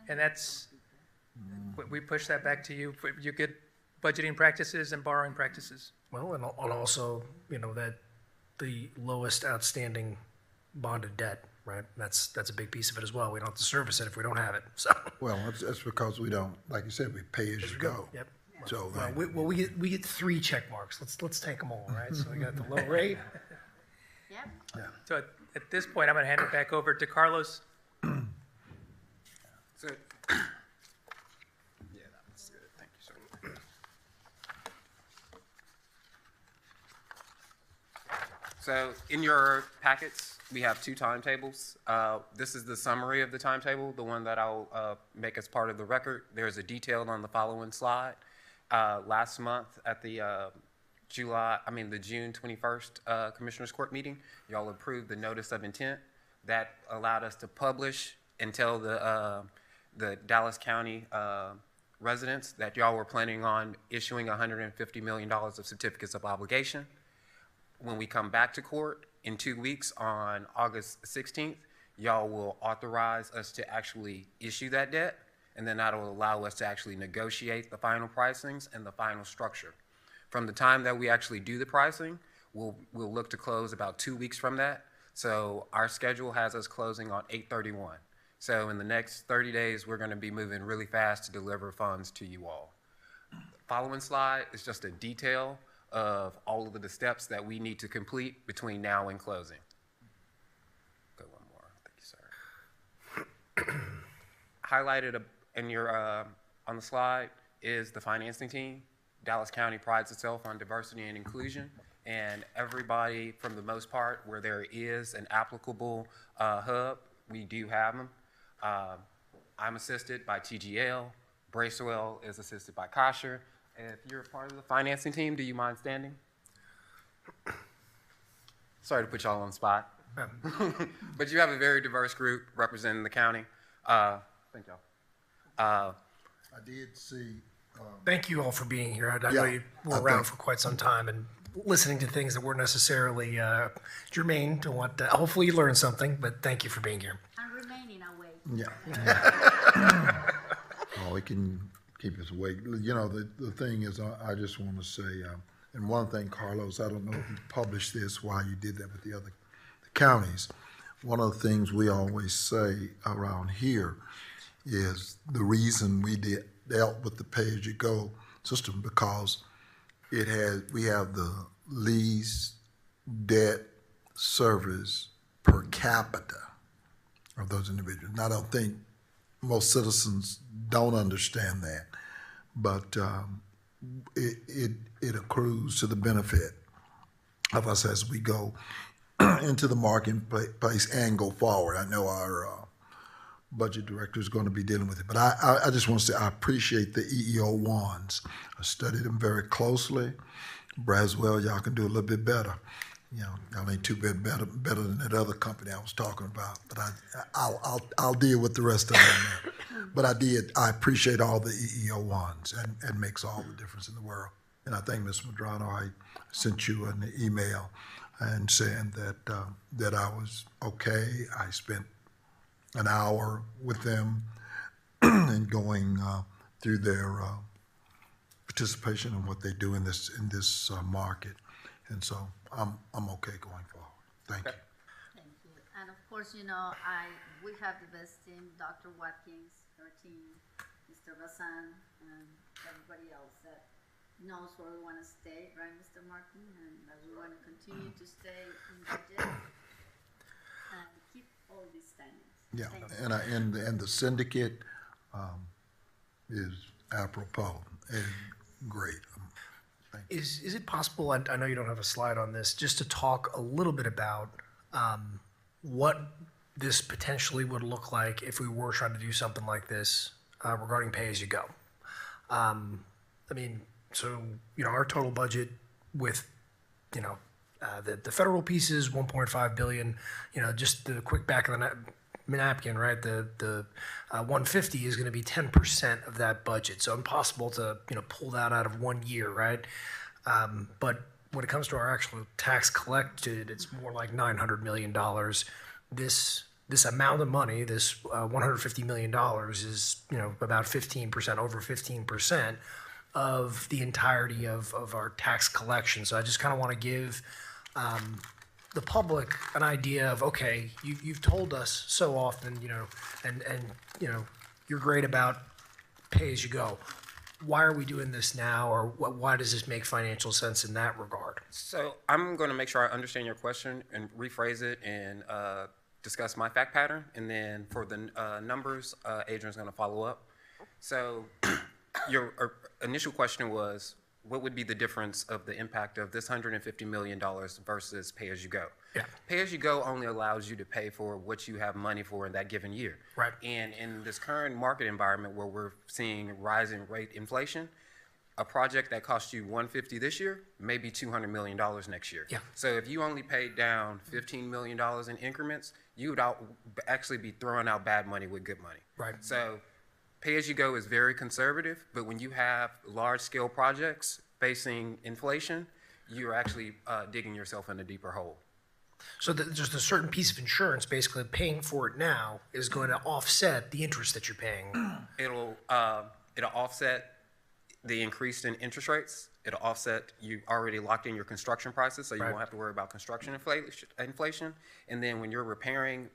and that's we push that back to you for your good budgeting practices and borrowing practices. Well, and also, that the lowest outstanding bonded debt, right? That's a big piece of it as well. We don't have to service it if we don't have it. So. Well, that's because we don't, like you said, we pay as you go. Yep. So we get 3 check marks. Let's take them all, right? So we got the low rate. Yep. Yeah. So at this point, I'm going to hand it back over to Carlos. So, yeah, that's good. Thank you, sir. So in your packets, we have 2 timetables. This is the summary of the timetable, the one that I'll make as part of the record. There's a detail on the following slide. Last month at the the June 21st Commissioners Court meeting, y'all approved the notice of intent that allowed us to publish and tell the Dallas County residents that y'all were planning on issuing $150 million of certificates of obligation. When we come back to court in 2 weeks on August 16th, y'all will authorize us to actually issue that debt, and then that'll allow us to actually negotiate the final pricings and the final structure. From the time that we actually do the pricing, we'll look to close about 2 weeks from that. So our schedule has us closing on 8/31. So in the next 30 days, we're going to be moving really fast to deliver funds to you all. Following slide is just a detail of all of the steps that we need to complete between now and closing. Go one more. Thank you, sir. Highlighted in your on the slide is the financing team. Dallas County prides itself on diversity and inclusion, and everybody, from the most part, where there is an applicable hub, we do have them. I'm assisted by TGL. Bracewell is assisted by Kosher. If you're a part of the financing team, do you mind standing? Sorry to put y'all on the spot. But you have a very diverse group representing the county. Thank y'all. I did see. Thank you all for being here. I know you were around for quite some time and listening to things that weren't necessarily germane to what, hopefully you learned something, but thank you for being here. I'm remaining awake. Yeah. Oh, we can keep us awake. You know, the thing is, I just want to say, and one thing, Carlos, I don't know if you published this while you did that with the other counties. One of the things we always say around here is the reason we dealt with the pay-as-you-go system because we have the least debt service per capita of those individuals. And I don't think most citizens don't understand that, but it accrues to the benefit of us as we go into the marketplace and go forward. I know our budget director is going to be dealing with it, but I just want to say I appreciate the EEO1s. I studied them very closely. Braswell, y'all can do a little bit better. You know, y'all ain't too bit better than that other company I was talking about. But I'll deal with the rest of them. But I appreciate all the EEO1s, and it makes all the difference in the world. And I think Ms. Madrano, I sent you an email and saying that I was okay. I spent an hour with them and going through their participation in what they do in this market, and so I'm okay going forward. Thank you. Thank you. And of course, you know, we have the best team, Dr. Watkins, her team, Mr. Bazan, and everybody else that knows where we want to stay, right, Mr. Martin, and that we want to continue to stay in budget and keep all these standings. Yeah, and the syndicate is apropos and great. Is it possible, I know you don't have a slide on this, just to talk a little bit about what this potentially would look like if we were trying to do something like this regarding pay-as-you-go? I mean, so, you know, our total budget with, you know, the federal piece is $1.5 billion, you know, just the quick back of the napkin, right? The 150 is going to be 10% of that budget. So impossible to, you know, pull that out of 1 year, right? But when it comes to our actual tax collected, it's more like $900 million. This amount of money, this $150 million is, you know, about 15%, over 15% of the entirety of our tax collection. So I just kind of want to give the public an idea of, okay, you've told us so often, you know, and you know, you're great about pay as you go. Why are we doing this now, or why does this make financial sense in that regard? So I'm going to make sure I understand your question and rephrase it and discuss my fact pattern, and then for the numbers, Adrian's going to follow up. So your initial question was, what would be the difference of the impact of this $150 million versus pay-as-you-go? Yeah. Pay-as-you-go only allows you to pay for what you have money for in that given year. Right. And in this current market environment where we're seeing rising rate inflation, a project that costs you $150 this year may be $200 million next year. Yeah. So if you only paid down $15 million in increments, you would actually be throwing out bad money with good money. Right. So pay-as-you-go is very conservative, but when you have large-scale projects facing inflation, you're actually digging yourself in a deeper hole. So just a certain piece of insurance, basically paying for it now, is going to offset the interest that you're paying. It'll offset the increase in interest rates. It'll offset, you already locked in your construction prices, so you won't have to worry about construction inflation. And then when you're repairing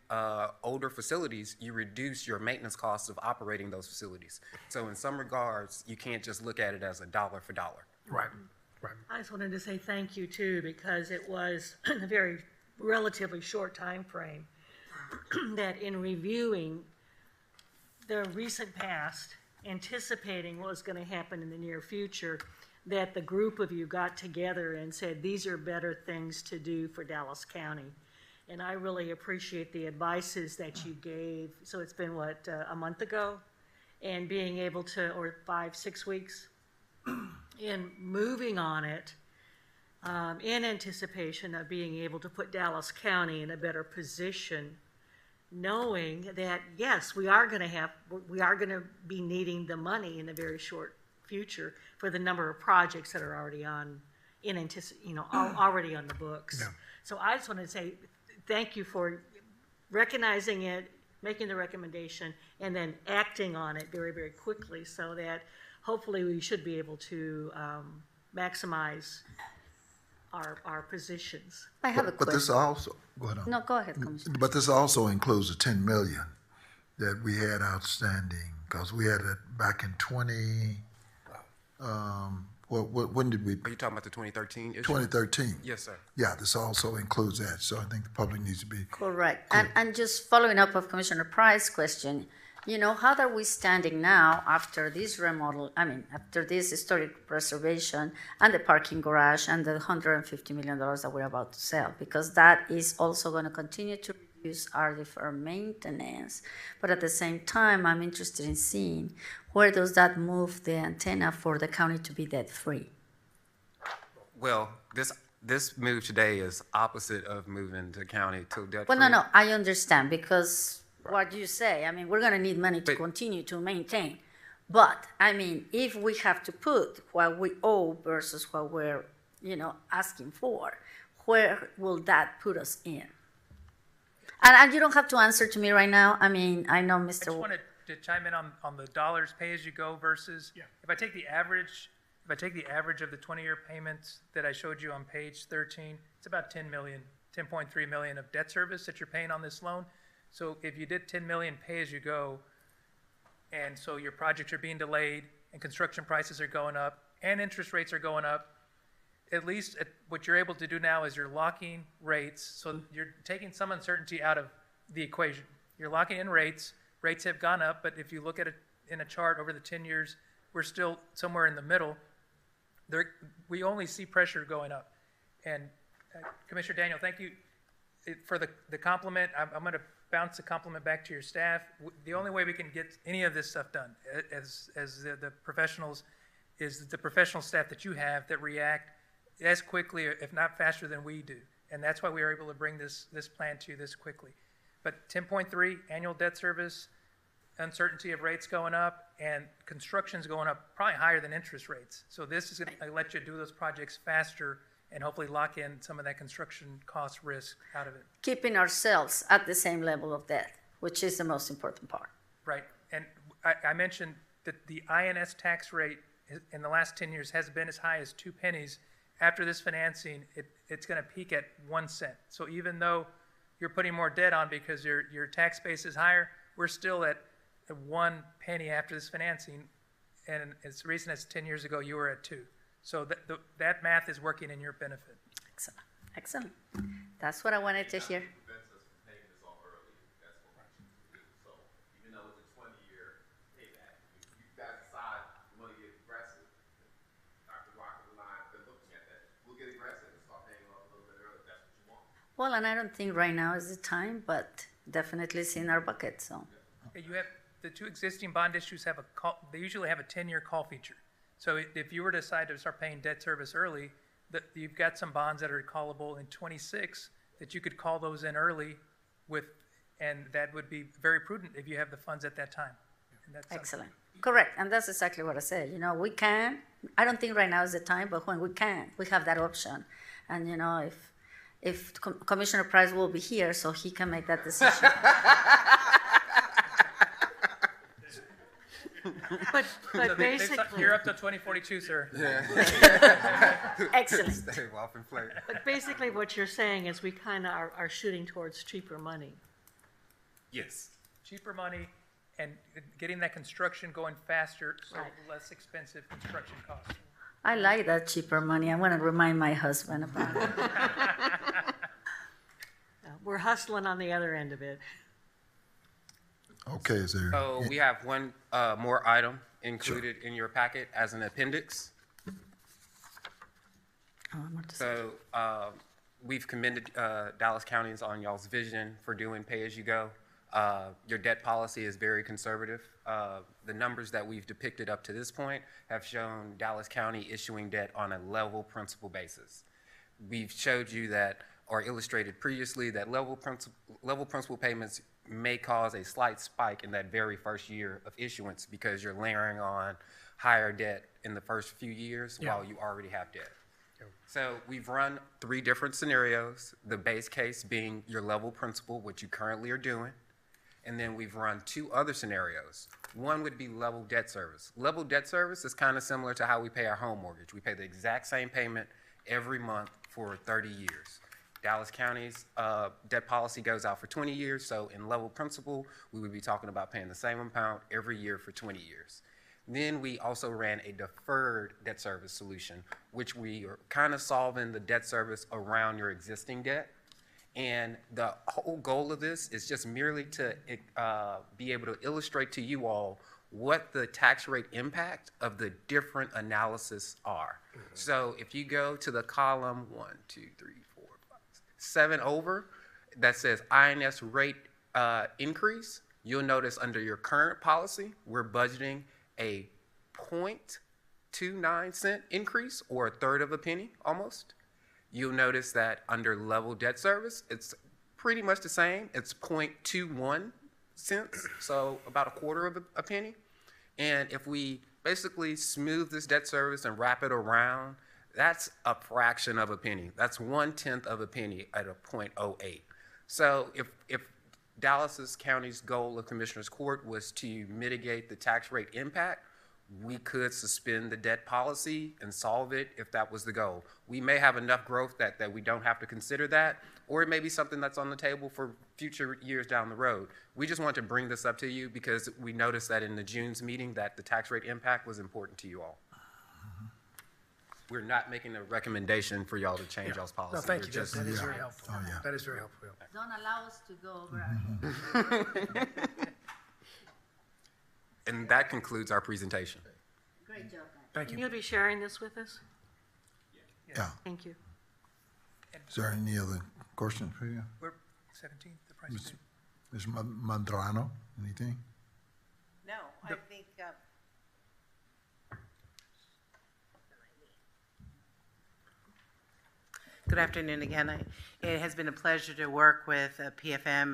older facilities, you reduce your maintenance costs of operating those facilities. So in some regards, you can't just look at it as a dollar for dollar. Right. I just wanted to say thank you too, because it was a very relatively short time frame that in reviewing the recent past, anticipating what was going to happen in the near future, that the group of you got together and said, these are better things to do for Dallas County. And I really appreciate the advices that you gave. So it's been, what, a month ago? And being able to, or 5-6 weeks, in moving on it, in anticipation of being able to put Dallas County in a better position, knowing that, yes, we are going to be needing the money in the very short future for the number of projects that are already already on the books. Yeah. So I just wanted to say thank you for recognizing it, making the recommendation, and then acting on it very, very quickly, so that hopefully we should be able to maximize our positions. I have a question. But this also, go ahead. No, go ahead, Commissioner. But this also includes the 10 million that we had outstanding, because we had it back in 20, when did we? Are you talking about the 2013 issue? 2013. Yes, sir. Yeah, this also includes that, so I think the public needs to be. Correct. And just following up of Commissioner Price's question, how are we standing now after this after this historic preservation and the parking garage and the $150 million that we're about to sell? Because that is also going to continue to reduce our deferred maintenance. But at the same time, I'm interested in seeing where does that move the antenna for the county to be debt-free? Well, this move today is opposite of moving the county to debt-free. Well, no, I understand, because what you say, we're going to need money to continue to maintain. But, if we have to put what we owe versus what we're, asking for, where will that put us in? And you don't have to answer to me right now. I know Mr. I just wanted to chime in on the dollars pay as you go versus, if I take the average of the 20-year payments that I showed you on page 13, it's about 10.3 million of debt service that you're paying on this loan. So if you did 10 million pay as you go, and so your projects are being delayed and construction prices are going up and interest rates are going up, at least what you're able to do now is you're locking rates. So you're taking some uncertainty out of the equation. You're locking in rates. Rates have gone up, but if you look at it in a chart over the 10 years, we're still somewhere in the middle. We only see pressure going up. And Commissioner Daniel, thank you for the compliment. I'm going to bounce the compliment back to your staff. The only way we can get any of this stuff done as the professionals is the professional staff that you have that react as quickly, if not faster than we do. And that's why we are able to bring this plan to you this quickly. But 10.3 annual debt service, uncertainty of rates going up, and construction's going up probably higher than interest rates. So this is going to let you do those projects faster and hopefully lock in some of that construction cost risk out of it. Keeping ourselves at the same level of debt, which is the most important part. Right. And I mentioned that the INS tax rate in the last 10 years has been as high as 2 pennies. After this financing, it's going to peak at 1 cent. So even though you're putting more debt on because your tax base is higher, we're still at 1 penny after this financing. And as recent as 10 years ago, you were at 2. So that math is working in your benefit. Excellent. Excellent. That's what I wanted to hear. Well, and I don't think right now is the time, but definitely it's in our bucket. So you have the 2 existing bond issues have they usually have a 10-year call feature. So if you were to decide to start paying debt service early, you've got some bonds that are callable in 26 that you could call those in early and that would be very prudent if you have the funds at that time. And that's excellent. Correct. And that's exactly what I said. We can. I don't think right now is the time, but when we can, we have that option. And, if if Commissioner Price will be here, so he can make that decision. But basically. You're up to 2042, sir. Excellent. Stay off inflate. But basically what you're saying is we kind of are shooting towards cheaper money. Yes. Cheaper money and getting that construction going faster, so Right. less expensive construction costs. I like that cheaper money. I'm gonna remind my husband about it. We're hustling on the other end of it. Okay, is there? So we have one more item included in your packet as an appendix. So we've commended Dallas County's on y'all's vision for doing pay-as-you-go. Your debt policy is very conservative. The numbers that we've depicted up to this point have shown Dallas County issuing debt on a level principal basis. We've showed you that, or illustrated previously, that level principal payments may cause a slight spike in that very first year of issuance because you're layering on higher debt in the first few years while you already have debt. So we've run 3 different scenarios, the base case being your level principal, which you currently are doing. And then we've run 2 other scenarios. One would be level debt service. Level debt service is kind of similar to how we pay our home mortgage. We pay the exact same payment every month for 30 years. Dallas County's debt policy goes out for 20 years, so in level principal, we would be talking about paying the same amount every year for 20 years. Then we also ran a deferred debt service solution, which we are kind of solving the debt service around your existing debt. And the whole goal of this is just merely to be able to illustrate to you all what the tax rate impact of the different analysis are. So if you go to the column 1, 2, 3, 4, 5, 6, 7 over, that says INS rate increase, you'll notice under your current policy, we're budgeting a 0.29 cent increase, or a third of a penny almost. You'll notice that under level debt service, it's pretty much the same. It's 0.21 cents, so about a quarter of a penny. And if we basically smooth this debt service and wrap it around, that's a fraction of a penny. That's 1/10 of a penny at a 0.08. So if Dallas County's goal of Commissioner's Court was to mitigate the tax rate impact, we could suspend the debt policy and solve it if that was the goal. We may have enough growth that we don't have to consider that, or it may be something that's on the table for future years down the road. We just want to bring this up to you because we noticed that in the June's meeting that the tax rate impact was important to you all. We're not making a recommendation for y'all to change y'all's policy. No, thank We're you. just- That is very helpful. That is very helpful. Don't allow us to go over our head. And that concludes our presentation. Great job, guys. Thank you. You'll be sharing this with us? Yeah. Thank you. Is there any other question for you? We're 17th, the price. Ms. Mandrano, anything? No, I think, good afternoon again. It has been a pleasure to work with PFM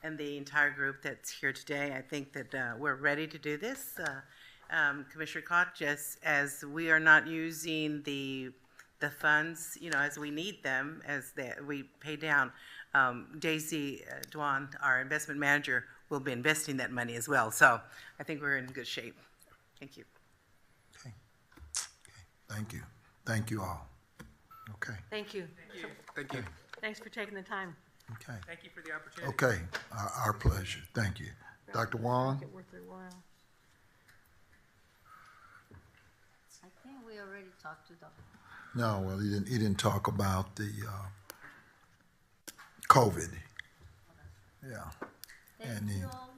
and the entire group that's here today. I think that we're ready to do this. Commissioner Koch, just as we are not using the funds, as we need them, we pay down, Daisy Dwan, our investment manager, will be investing that money as well. So I think we're in good shape. Thank you. Okay. Thank you. Thank you all. Okay. Thank you. Thank you. Thanks for taking the time. Okay. Thank you for the opportunity. Okay. Our pleasure. Thank you. Dr. Wong? Make it worth their while. I think we already talked to Dr. No, well, he didn't talk about the COVID. Yeah. Thank you all.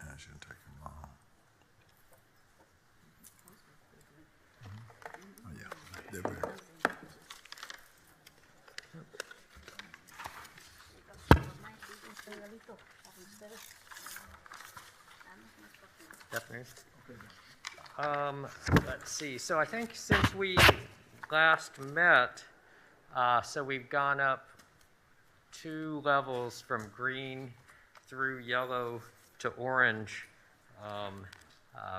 That shouldn't take him long. Oh, yeah. They're very- Let's see, so I think since we last met, so we've gone up 2 levels from green through yellow to orange.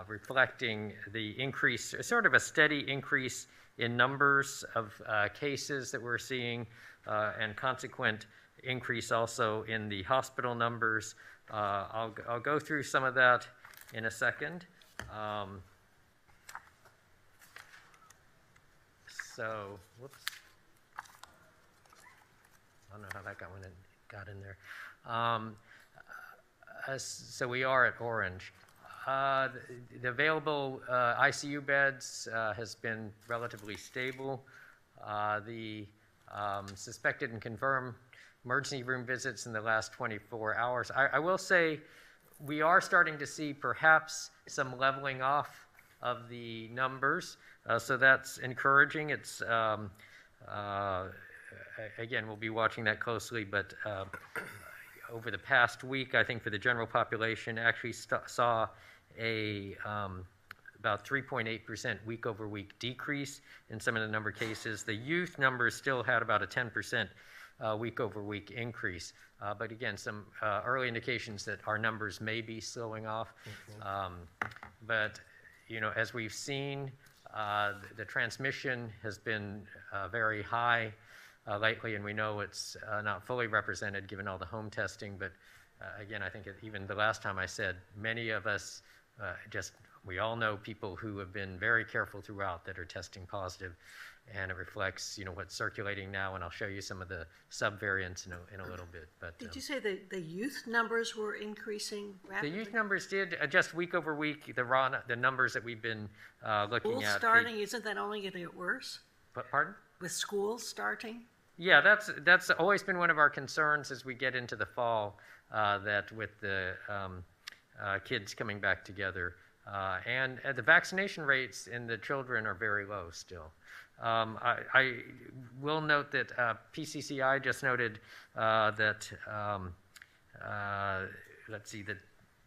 reflecting the increase, sort of a steady increase in numbers of cases that we're seeing, and consequent increase also in the hospital numbers. I'll go through some of that in a second. So, whoops. I don't know how that got in there. So we are at orange. The available ICU beds has been relatively stable. The suspected and confirmed emergency room visits in the last 24 hours. I will say we are starting to see perhaps some leveling off of the numbers, so that's encouraging. It's again, we'll be watching that closely, but over the past week, I think for the general population, actually saw a about 3.8% week-over-week decrease in some of the number of cases. The youth numbers still had about a 10% week-over-week increase. But again, some early indications that our numbers may be slowing off. But, you know, as we've seen, the transmission has been very high lately, and we know it's not fully represented given all the home testing. But again, I think even the last time I said, many of us we all know people who have been very careful throughout that are testing positive, and it reflects, you know, what's circulating now, and I'll show you some of the subvariants in a little bit. But did you say the youth numbers were increasing rapidly? The youth numbers did adjust week over week. The numbers that we've been looking at. School starting, isn't that only going to get worse? Pardon? With schools starting? Yeah, that's always been one of our concerns as we get into the fall, that with the kids coming back together. And the vaccination rates in the children are very low still. I will note that PCCI just noted that, let's see, that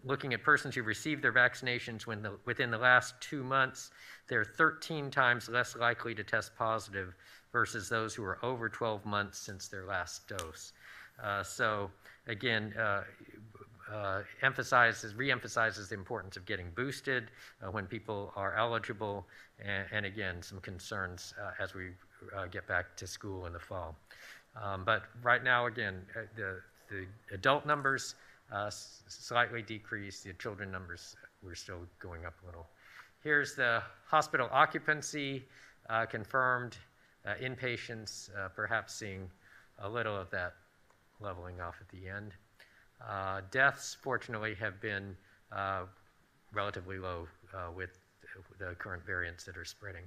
looking at persons who received their vaccinations within the last 2 months, they're 13 times less likely to test positive versus those who are over 12 months since their last dose. So again, re-emphasizes the importance of getting boosted when people are eligible, and again, some concerns as we get back to school in the fall. But right now, again, the adult numbers slightly decreased. The children numbers were still going up a little. Here's the hospital occupancy confirmed, inpatients perhaps seeing a little of that leveling off at the end. Deaths, fortunately, have been relatively low with the current variants that are spreading.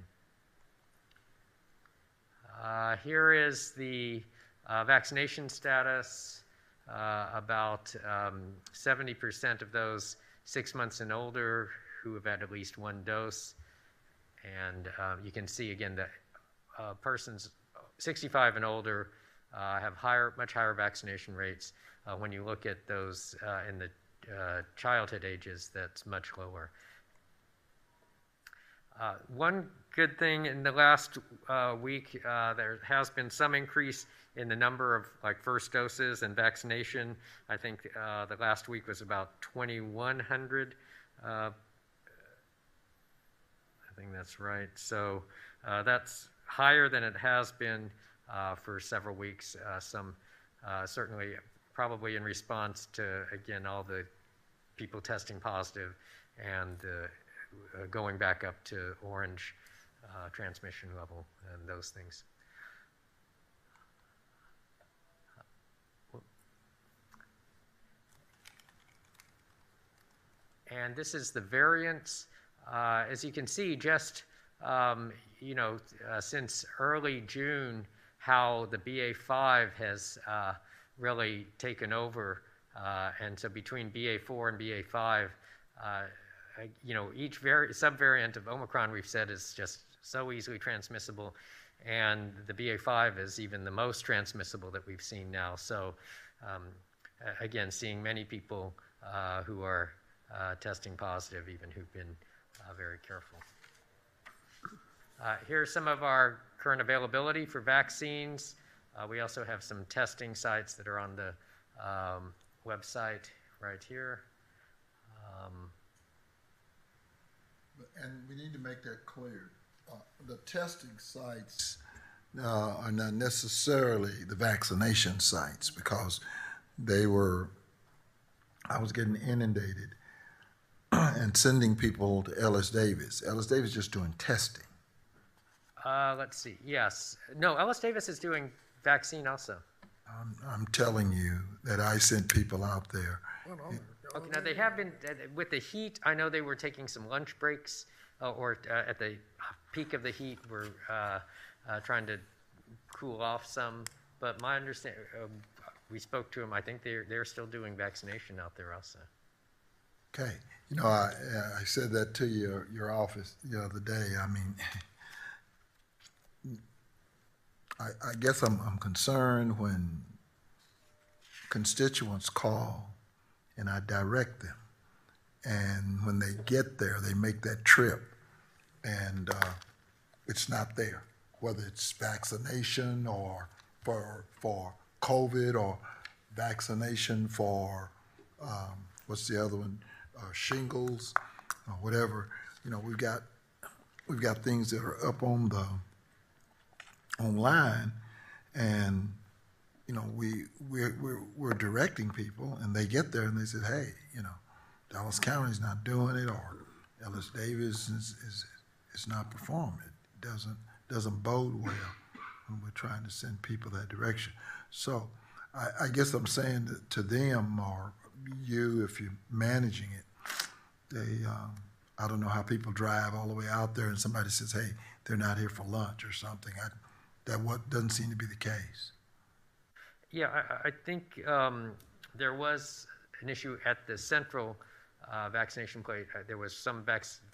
Here is the vaccination status. About 70% of those 6 months and older who have had at least one dose. And you can see again that persons 65 and older have much higher vaccination rates. When you look at those in the childhood ages, that's much lower. One good thing in the last week, there has been some increase in the number of first doses and vaccination. I think the last week was about 2,100. I think that's right. So that's higher than it has been for several weeks. Some certainly probably in response to, again, all the people testing positive and going back up to orange transmission level and those things. And this is the variants. As you can see, just since early June, how the BA5 has really taken over, and so between BA4 and BA5, each subvariant of Omicron we've said is just so easily transmissible, and the BA5 is even the most transmissible that we've seen now. So again, seeing many people who are testing positive, even who've been very careful. Here's some of our current availability for vaccines. We also have some testing sites that are on the website right here. And we need to make that clear. The testing sites are not necessarily the vaccination sites, because I was getting inundated and sending people to Ellis Davis. Ellis Davis is just doing testing. Let's see. Yes. No, Ellis Davis is doing vaccine also. I'm telling you that I sent people out there. Okay, now they have been, with the heat, I know they were taking some lunch breaks, or at the peak of the heat, were trying to cool off some. But my understanding, we spoke to them, I think they're still doing vaccination out there also. Okay. You know, I said that to your office the other day. I mean, I guess I'm concerned when constituents call and I direct them. And when they get there, they make that trip and it's not there, whether it's vaccination or for COVID or vaccination for, what's the other one, shingles or whatever. You know, we've got things that are up on the online, and you know, we're directing people, and they get there and they said, hey, you know, Dallas County's not doing it, or Ellis Davis is not performing. It doesn't bode well when we're trying to send people that direction. So I guess I'm saying to them, or you, if you're managing it, I don't know how people drive all the way out there and somebody says, hey, they're not here for lunch or something. That doesn't seem to be the case. Yeah, I think there was an issue at the central vaccination place. There was some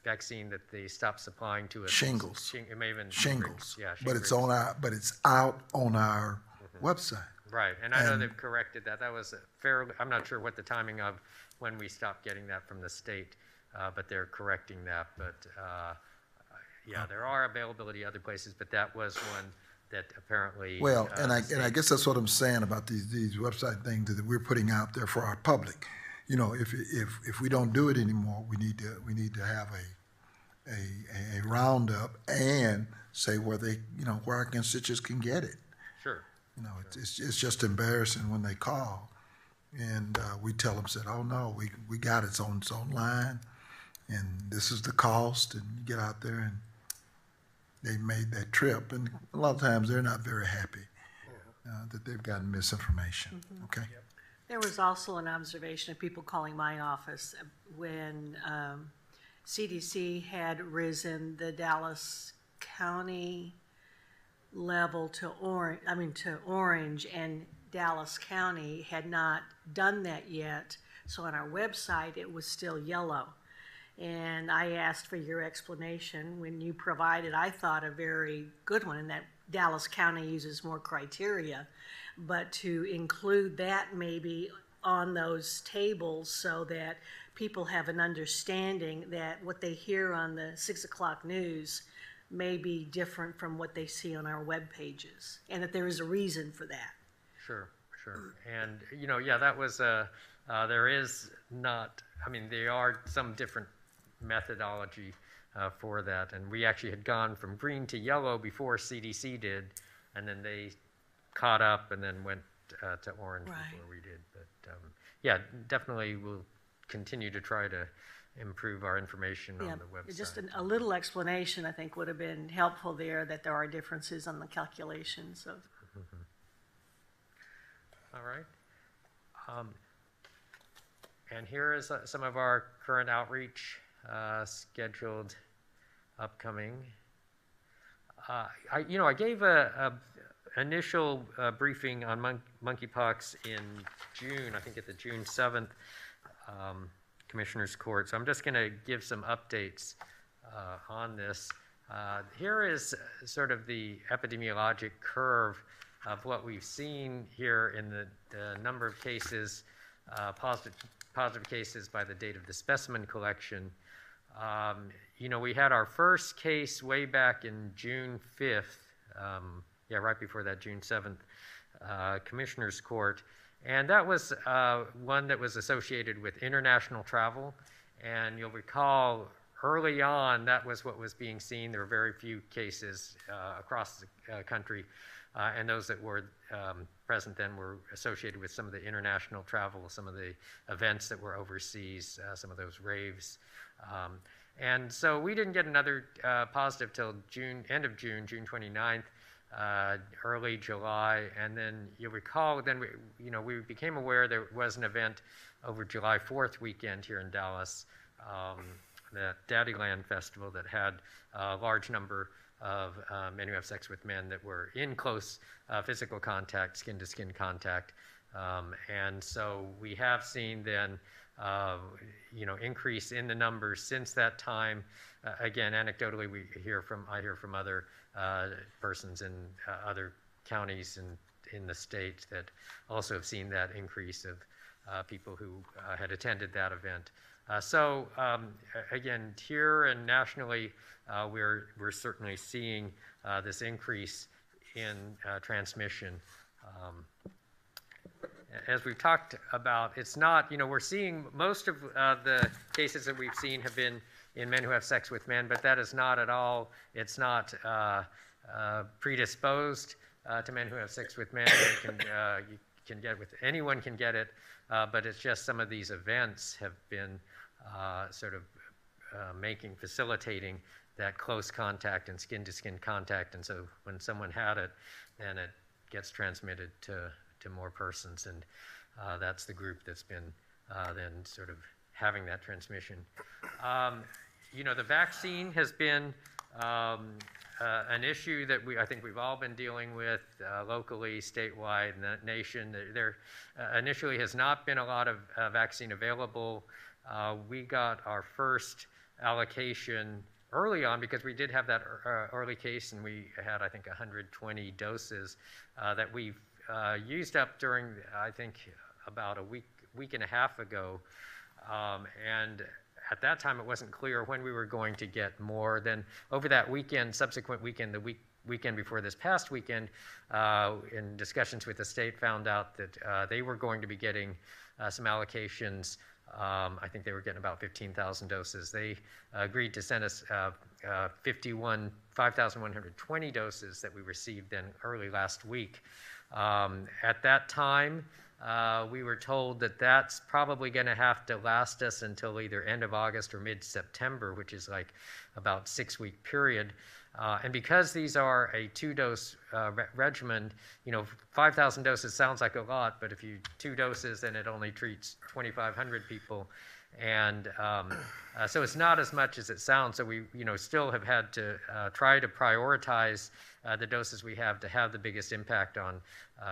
vaccine that they stopped supplying to us. Shingles. It may have been Shingles. Yeah, but it's out on our website. Right, and I know they've corrected that. That was fairly, I'm not sure what the timing of when we stopped getting that from the state, but they're correcting that. But yeah, there are availability other places, but that was one that apparently. Well, and I guess that's what I'm saying about these website things that we're putting out there for our public. You know, if we don't do it anymore, we need to have a roundup and say where where our constituents can get it. Sure. You know, it's just embarrassing when they call, and we tell them, said, oh no, we got it, it's online, and this is the cost, and you get out there and they made that trip, and a lot of times they're not very happy that they've gotten misinformation. Mm-hmm. Okay. Yep. There was also an observation of people calling my office when CDC had risen the Dallas County level to orange, and Dallas County had not done that yet. So on our website, it was still yellow. And I asked for your explanation when you provided, I thought, a very good one, in that Dallas County uses more criteria, but to include that maybe on those tables so that people have an understanding that what they hear on the 6 o'clock news may be different from what they see on our web pages, and that there is a reason for that. Sure. And, you know, yeah, that was, there is not, I mean, there are some different methodology for that, and we actually had gone from green to yellow before CDC did, and then they caught up and then went to orange before we did. But yeah, definitely we'll continue to try to improve our information on the website. Just a little explanation, I think, would have been helpful there, that there are differences on the calculations of. All right. And here is some of our current outreach scheduled upcoming. I gave a initial briefing on monkeypox in June, I think at the June 7th Commissioners Court. So I'm just going to give some updates on this. Here is sort of the epidemiologic curve of what we've seen here in the number of cases, positive cases by the date of the specimen collection. We had our first case way back in June 5th, right before that June 7th Commissioners Court. And that was one that was associated with international travel. And you'll recall early on, that was what was being seen. There were very few cases across the country, and those that were present then were associated with some of the international travel, some of the events that were overseas, some of those raves. And so we didn't get another positive till end of June, June 29th, early July, and then you'll recall, then we became aware there was an event over July 4th weekend here in Dallas, the Daddyland Festival, that had a large number of men who have sex with men that were in close physical contact, skin-to-skin contact. And so we have seen then, increase in the numbers since that time. Again, anecdotally, I hear from other persons in other counties in the state that also have seen that increase of people who had attended that event. So again, here and nationally, we're certainly seeing this increase in transmission. As we've talked about, it's not, we're seeing most of the cases that we've seen have been in men who have sex with men, but that is not at all, it's not predisposed to men who have sex with men. You can get with, anyone can get it, but it's just some of these events have been facilitating that close contact and skin-to-skin contact, and so when someone had it, then it gets transmitted to more persons, and that's the group that's been then sort of having that transmission. The vaccine has been an issue that I think we've all been dealing with locally, statewide, and the nation. There initially has not been a lot of vaccine available. We got our first allocation early on because we did have that early case, and we had, I think, 120 doses that we've used up during, I think, about a week and a half ago. And at that time, it wasn't clear when we were going to get more. Then over that weekend, subsequent weekend, the weekend before this past weekend, in discussions with the state, found out that they were going to be getting some allocations. I think they were getting about 15,000 doses. They agreed to send us 5,120 doses that we received then early last week. At that time, we were told that that's probably going to have to last us until either end of August or mid-September, which is like about 6-week period. And because these are a 2-dose regimen, 5,000 doses sounds like a lot, but if you 2 doses, then it only treats 2,500 people. And so it's not as much as it sounds. So we, still have had to try to prioritize the doses we have to have the biggest impact on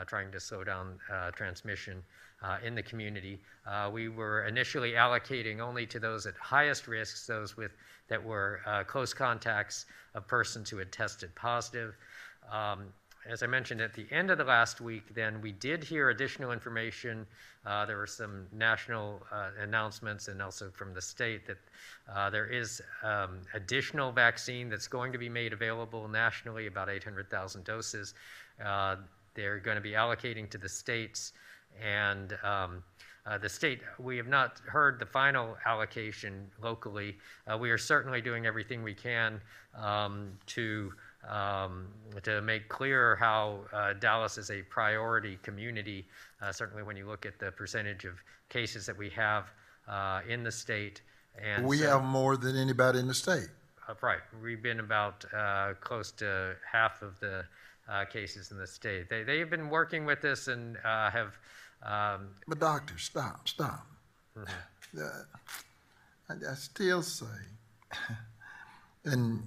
trying to slow down transmission in the community. We were initially allocating only to those at highest risks, those that were close contacts of persons who had tested positive. As I mentioned at the end of the last week, then we did hear additional information. There were some national announcements and also from the state that there is additional vaccine that's going to be made available nationally, about 800,000 doses. They're going to be allocating to the states, and the state, we have not heard the final allocation locally. We are certainly doing everything we can to make clear how Dallas is a priority community, certainly when you look at the percentage of cases that we have in the state. And we have more than anybody in the state. Right. We've been about close to half of the cases in the state. They have been working with us and have... but doctor, stop. Mm-hmm. I still say, and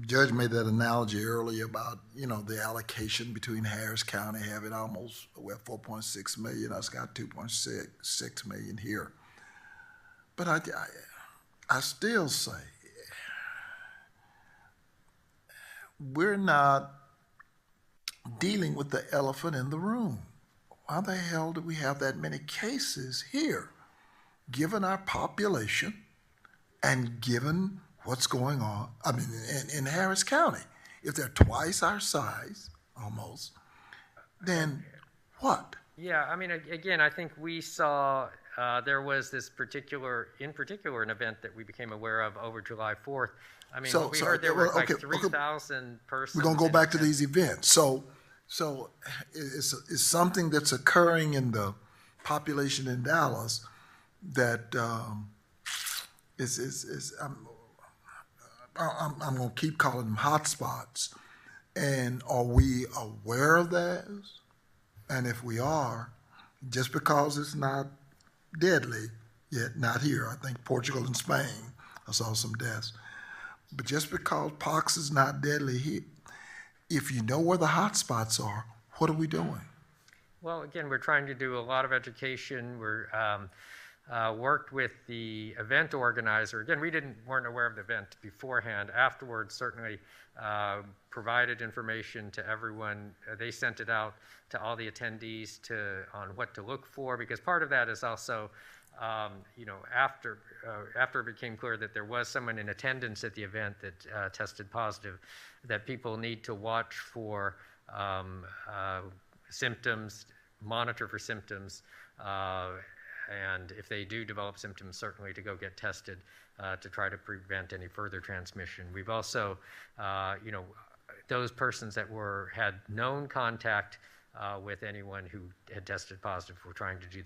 Judge made that analogy earlier about, the allocation between Harris County having almost, 4.6 million, us got 2.6 million here. But I still say, we're not dealing with the elephant in the room. Why the hell do we have that many cases here, given our population and given what's going on, in Harris County? If they're twice our size, almost, then what? Yeah, again, I think we saw there was this particular, an event that we became aware of over July 4th. I mean, So- we so, heard there were okay, like 3,000 persons. We're gonna go in back to attendance. these events. So it's something that's occurring in the population in Dallas that I'm gonna keep calling them hotspots. And are we aware of those? And if we are, just because it's not deadly yet, not here, I think Portugal and Spain, I saw some deaths. But just because pox is not deadly here, if you know where the hot spots are, what are we doing? Well, again, we're trying to do a lot of education. We're worked with the event organizer. Again, we weren't aware of the event beforehand. Afterwards, certainly provided information to everyone. They sent it out to all the attendees on what to look for, because part of that is also, after it became clear that there was someone in attendance at the event that tested positive, that people need to watch for symptoms, monitor for symptoms, and if they do develop symptoms, certainly to go get tested to try to prevent any further transmission. We've also, those persons that had known contact with anyone who had tested positive, we're trying to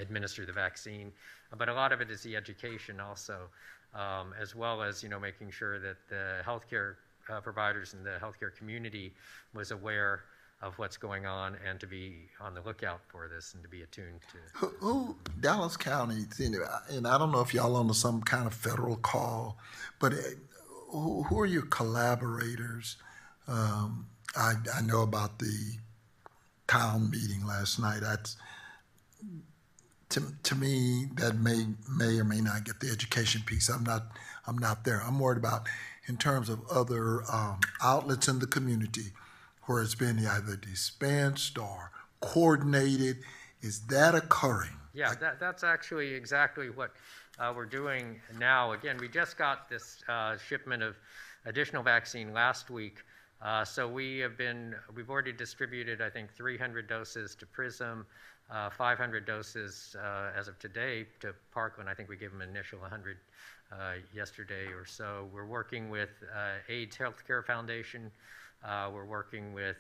administer the vaccine. But a lot of it is the education also, as well as, making sure that the healthcare providers and the healthcare community was aware of what's going on and to be on the lookout for this and to be attuned to. Who Dallas County, and I don't know if y'all on some kind of federal call, but who are your collaborators? I know about the town meeting last night. That's to me that may or may not get the education piece. I'm not there. I'm worried about in terms of other outlets in the community where it's been either dispensed or coordinated. Is that occurring? Yeah, that's actually exactly what we're doing now. Again, we just got this shipment of additional vaccine last week. So we've already distributed, I think, 300 doses to PRISM, 500 doses as of today to Parkland. I think we gave them an initial 100 yesterday or so. We're working with AIDS Healthcare Foundation. We're working with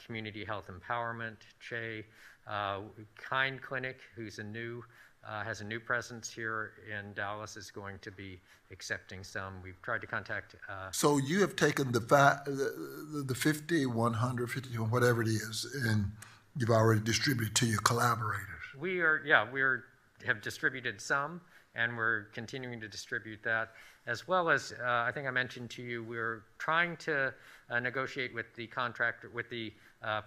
Community Health Empowerment, CHE, Kind Clinic, who's has a new presence here in Dallas, is going to be accepting some. We've tried to contact. So you have taken the 50, 100, 50, whatever it is, and you've already distributed to your collaborators. We have distributed some, and we're continuing to distribute that, as well as I think I mentioned to you, we're trying to negotiate with the contractor, with the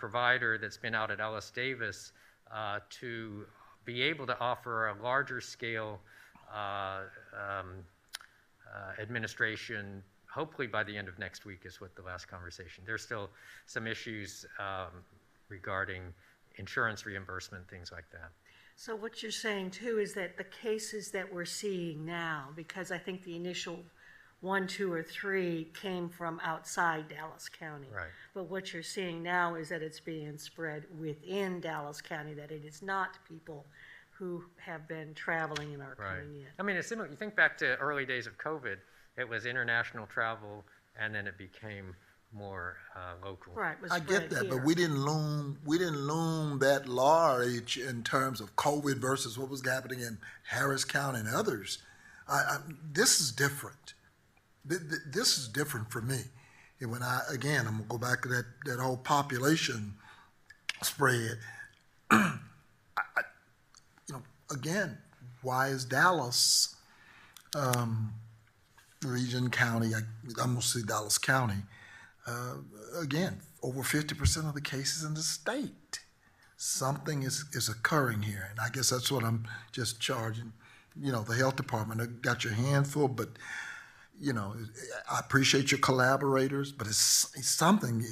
provider that's been out at Ellis Davis to be able to offer a larger scale administration, hopefully by the end of next week is what the last conversation. There's still some issues regarding insurance reimbursement, things like that. So what you're saying too is that the cases that we're seeing now, because I think the initial 1, 2, or 3 came from outside Dallas County. Right. But what you're seeing now is that it's being spread within Dallas County, that it is not people who have been traveling and are coming in. I mean, it's similar. You think back to early days of COVID, it was international travel, and then it became more local. Right. I get that, but we didn't loom that large in terms of COVID versus what was happening in Harris County and others. This is different. This is different for me. And when I'm gonna go back to that whole population spread. Again, why is Dallas region, county? I'm gonna say Dallas County. Again, over 50% of the cases in the state. Something is occurring here, and I guess that's what I'm just charging. The health department got your hand full, but I appreciate your collaborators, but it's something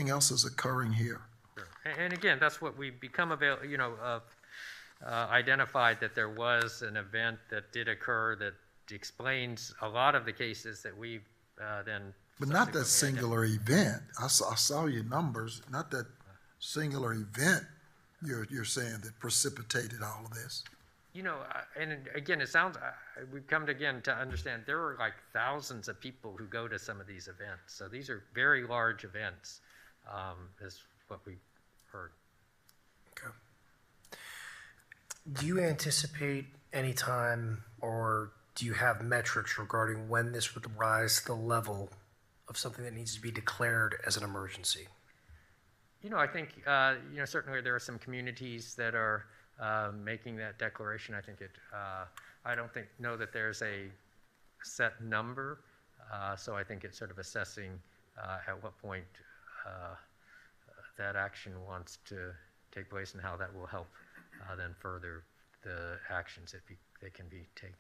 else is occurring here. Sure. And again, that's what we become identified that there was an event that did occur that explains a lot of the cases that we've then. But not that singular event. I saw your numbers. Not that singular event you're saying that precipitated all of this? You know, and again, it sounds, we've come to, again, to understand there are like thousands of people who go to some of these events. So these are very large events, is what we heard. Okay. Do you anticipate any time, or do you have metrics regarding when this would rise to the level of something that needs to be declared as an emergency? You know, I think, you know, certainly there are some communities that are making that declaration. I think I don't know that there's a set number, so I think it's sort of assessing at what point that action wants to take place and how that will help then further the actions that can be taken.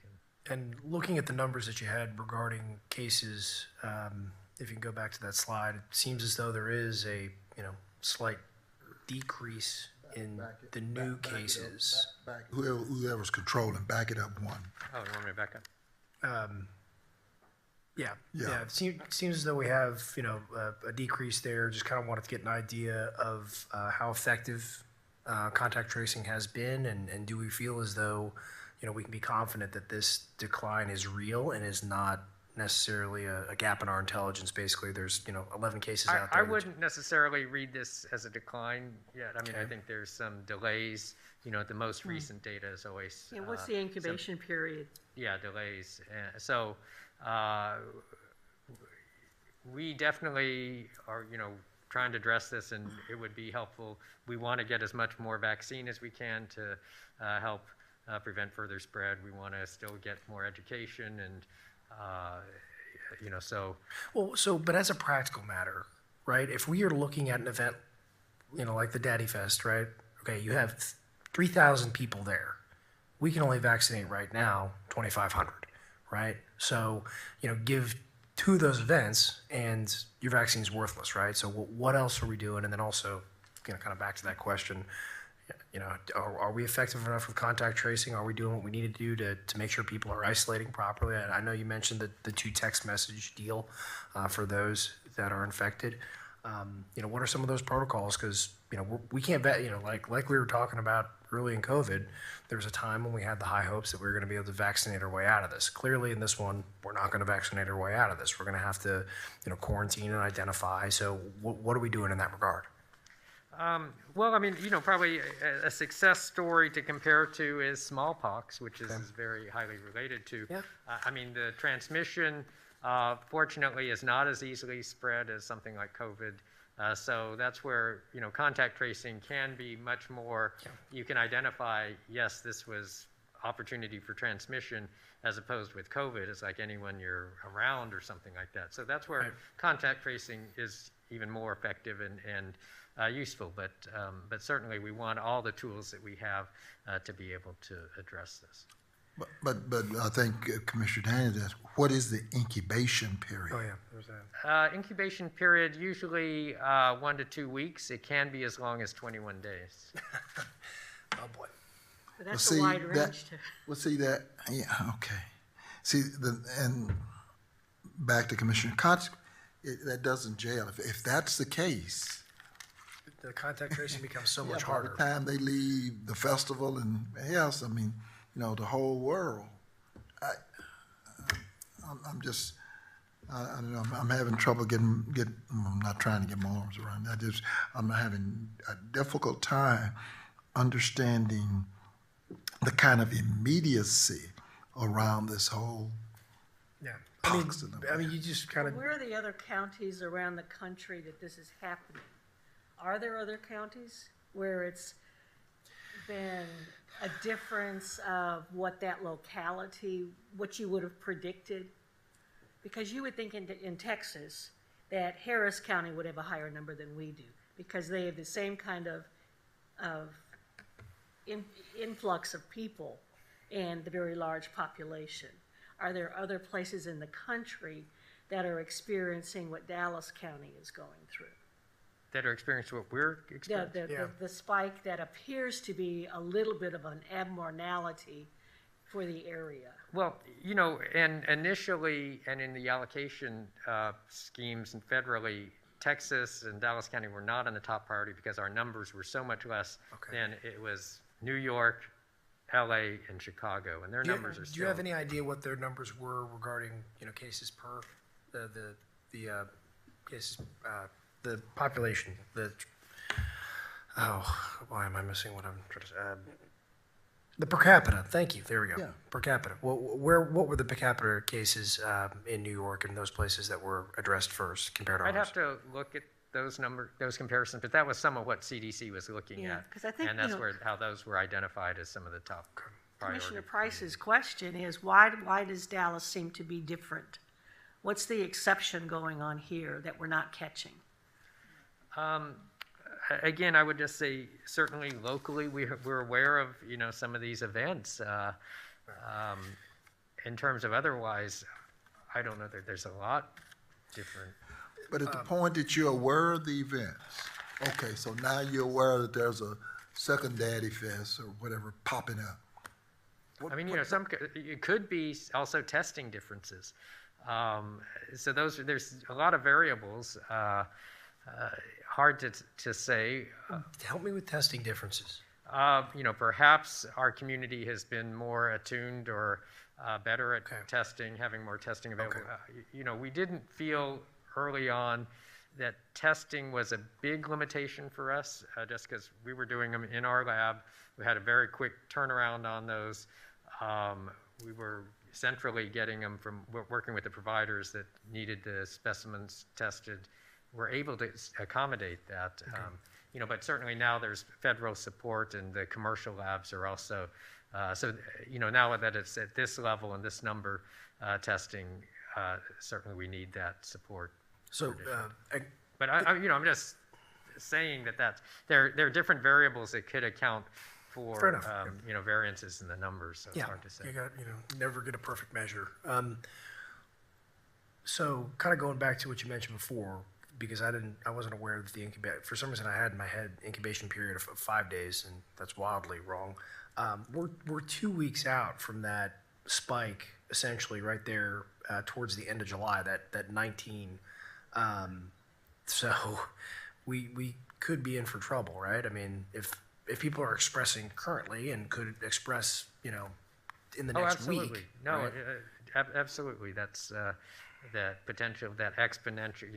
And looking at the numbers that you had regarding cases, if you can go back to that slide, it seems as though there is a slight decrease in the new cases. Whoever's controlling, back it up one. Oh, you want me to back up? Yeah. It seems as though we have a decrease there. Just kind of wanted to get an idea of how effective contact tracing has been, and do we feel as though we can be confident that this decline is real and is not necessarily a gap in our intelligence. Basically, there's 11 cases out there. I wouldn't necessarily read this as a decline yet. I mean, I think there's some delays. The most recent data is always. Yeah, what's the incubation period? Yeah, delays. So we definitely are, trying to address this, and it would be helpful. We want to get as much more vaccine as we can to help prevent further spread. We want to still get more education and. But as a practical matter, right? If we are looking at an event, like the Daddy Fest, right? Okay, you have 3,000 people there. We can only vaccinate right now 2,500, right? So, give 2 of those events and your vaccine is worthless, right? So what else are we doing? And then also, kind of back to that question, are we effective enough with contact tracing? Are we doing what we need to do to make sure people are isolating properly? I know you mentioned the 2 text message deal for those that are infected. What are some of those protocols? Because, we can't vet, like we were talking about early in COVID, there was a time when we had the high hopes that we were going to be able to vaccinate our way out of this. Clearly in this one, we're not going to vaccinate our way out of this. We're going to have to, quarantine and identify. So what are we doing in that regard? Well, I mean, probably a success story to compare to is smallpox, which is very highly related to. Yeah. I mean, the transmission, fortunately, is not as easily spread as something like COVID. So that's where, contact tracing can be much more, you can identify, yes, this was opportunity for transmission, as opposed with COVID. It's like anyone you're around or something like that. So that's where contact tracing is even more effective and useful, but certainly we want all the tools that we have to be able to address this. But I think Commissioner Daniels asked, what is the incubation period? Oh yeah, there's that. Incubation period usually 1 to 2 weeks. It can be as long as 21 days. Oh boy. But that's a wide range. Okay. See, and back to Commissioner Cox, that doesn't jail. If that's the case, the contact tracing becomes so much by harder. the time they leave the festival and else, I mean, the whole world. I'm just, I don't know, I'm having trouble I'm not trying to get my arms around it. I'm having a difficult time understanding the kind of immediacy around this whole. Yeah. I mean, you just kind of. Where are the other counties around the country that this is happening? Are there other counties where it's been a difference of what that locality, what you would have predicted? Because you would think in Texas that Harris County would have a higher number than we do, because they have the same kind of influx of people and the very large population. Are there other places in the country that are experiencing what Dallas County is going through? That are experiencing what we're experiencing? The spike that appears to be a little bit of an abnormality for the area. Well, and initially, and in the allocation schemes and federally, Texas and Dallas County were not in the top priority because our numbers were so much less than it was New York, LA, and Chicago, and their numbers are still. Do you have any idea what their numbers were regarding, cases per the cases, the population, why am I missing what I'm trying to say? The per capita, thank you, there we go. Yeah. Per capita. Well, what were the per capita cases in New York and those places that were addressed first compared to ours? I'd have to look at those comparisons, but that was some of what CDC was looking at. 'Cause I think, and that's how those were identified as some of the top priority. Commissioner Price's question is, why does Dallas seem to be different? What's the exception going on here that we're not catching? Again, I would just say certainly locally we're aware of some of these events. In terms of otherwise, I don't know that there's a lot different. But at the point that you're aware of the events, okay, so now you're aware that there's a second Daddy Fest or whatever popping up. It could be also testing differences. So there's a lot of variables. Hard to say. Help me with testing differences. Perhaps our community has been more attuned or better at testing, having more testing available. We didn't feel early on that testing was a big limitation for us, just because we were doing them in our lab. We had a very quick turnaround on those. We were centrally getting them from working with the providers that needed the specimens tested. We're able to accommodate that. But certainly now there's federal support, and the commercial labs are also. Now that it's at this level and this number testing, certainly we need that support. So, but I'm just saying that there are different variables that could account for variances in the numbers. So it's hard to say. Never get a perfect measure. So, kind of going back to what you mentioned before, because I wasn't aware that the incubation. For some reason, I had in my head incubation period of 5 days, and that's wildly wrong. We're 2 weeks out from that spike, essentially right there towards the end of July. That 19. So we could be in for trouble, right? I mean, if people are expressing currently and could express, in the next absolutely. week. No, right? Absolutely. That's that potential, that exponential,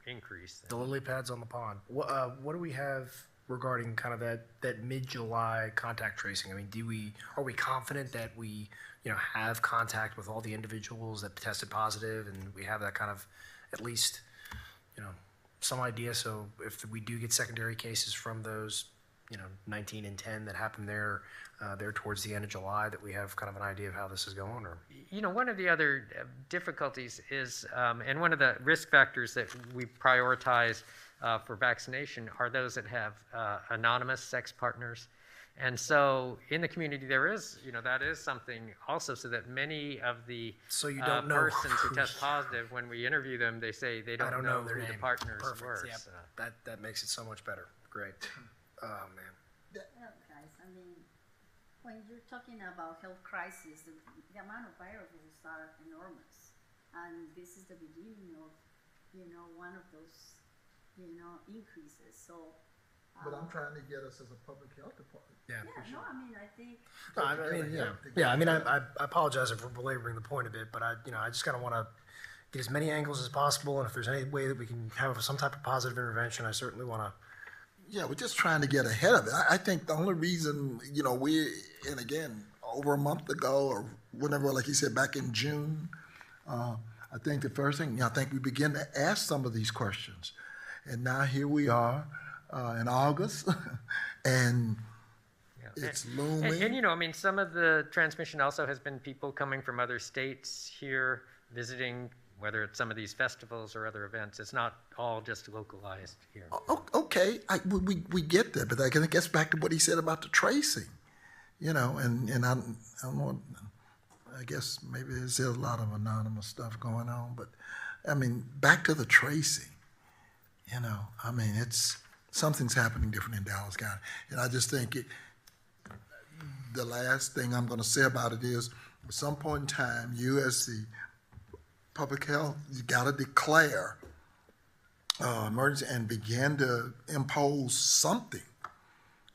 increase. The lily pads on the pond. What do we have regarding kind of that mid-July contact tracing? I mean, are we confident that we, have contact with all the individuals that tested positive, and we have that kind of, at least, some idea? So if we do get secondary cases from those, 19 and 10 that happened there towards the end of July, that we have kind of an idea of how this is going? Or one of the other difficulties is, and one of the risk factors that we prioritize for vaccination are those that have anonymous sex partners. And so in the community there is, that is something also, so that many of the persons who test positive, when we interview them, they say they don't know who the partners were. Yep. So. That makes it so much better. Great. Oh, man. Well, guys, I mean, when you're talking about health crisis, the amount of viruses are enormous. And this is the beginning of, one of those, increases. So. But I'm trying to get us as a public health department. Yeah, no, I mean, I think. I apologize for belaboring the point a bit, but I just kind of want to get as many angles as possible, and if there's any way that we can have some type of positive intervention, I certainly want to. Yeah, we're just trying to get ahead of it. I think the only reason, and again, over a month ago or whenever, like you said, back in June, I think the first thing, I think we began to ask some of these questions. And now here we are in August, and it's looming. And some of the transmission also has been people coming from other states here visiting, whether it's some of these festivals or other events. It's not all just localized here. Okay, we get that, but I guess back to what he said about the tracing, and I don't know, I guess maybe there's a lot of anonymous stuff going on, but I mean, back to the tracing, something's happening different in Dallas County. And I just think the last thing I'm going to say about it is, at some point in time, you as the public health, you got to declare emergency and begin to impose something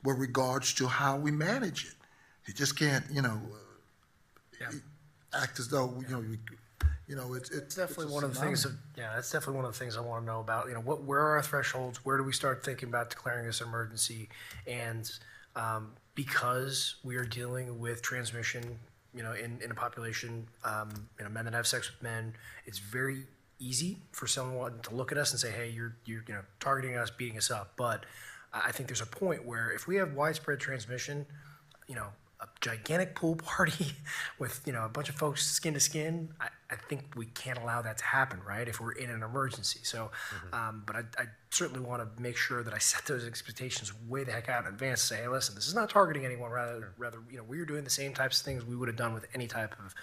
with regards to how we manage it. You just can't, act as though, it's Definitely one of the things. That's definitely one of the things I want to know about. Where are our thresholds? Where do we start thinking about declaring this emergency? And because we are dealing with transmission, in a population, men that have sex with men, it's very easy for someone to look at us and say, "Hey, you're targeting us, beating us up." But I think there's a point where if we have widespread transmission, a gigantic pool party with a bunch of folks skin to skin, I think we can't allow that to happen, right? If we're in an emergency. So, but I certainly want to make sure that I set those expectations way the heck out in advance. Say, hey, listen, this is not targeting anyone. Rather, we're doing the same types of things we would have done with any type of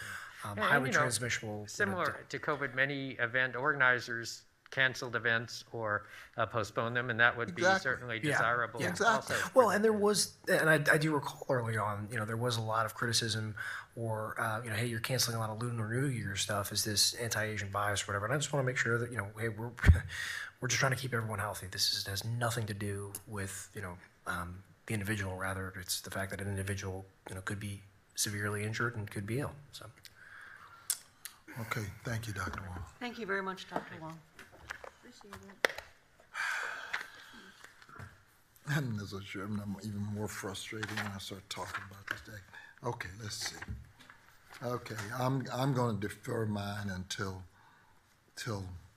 highly transmissible. Similar to COVID, many event organizers canceled events or postponed them, and that would be certainly desirable. Yeah. Also. Well, and there was, and I do recall early on, there was a lot of criticism, or hey, you're canceling a lot of Lunar New Year stuff. Is this anti-Asian bias or whatever? And I just want to make sure that hey, we're just trying to keep everyone healthy. This has nothing to do with the individual. Rather, it's the fact that an individual could be severely injured and could be ill. So. Okay, thank you, Dr. Wong. Thank you very much, Dr. Wong. And as I'm even more frustrated when I start talking about this day. Okay, let's see. Okay, I'm going to defer mine until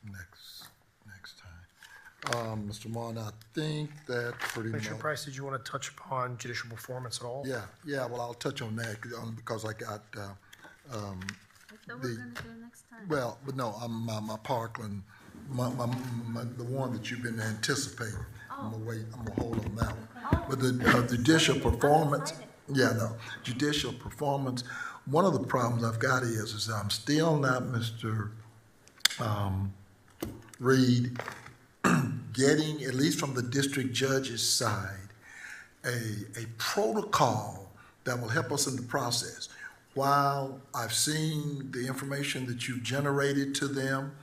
next time. Mr. Martin, I think that pretty much. Commissioner Price, did you want to touch upon judicial performance at all? Yeah. Well, I'll touch on that because I got. I thought we were going to do it next time. Well, but no, my Parkland, the one that you've been anticipating. I'm gonna hold on that one. But the judicial performance, judicial performance. One of the problems I've got is I'm still not, Mr. Reed, getting, at least from the district judge's side, a protocol that will help us in the process. While I've seen the information that you've generated to them,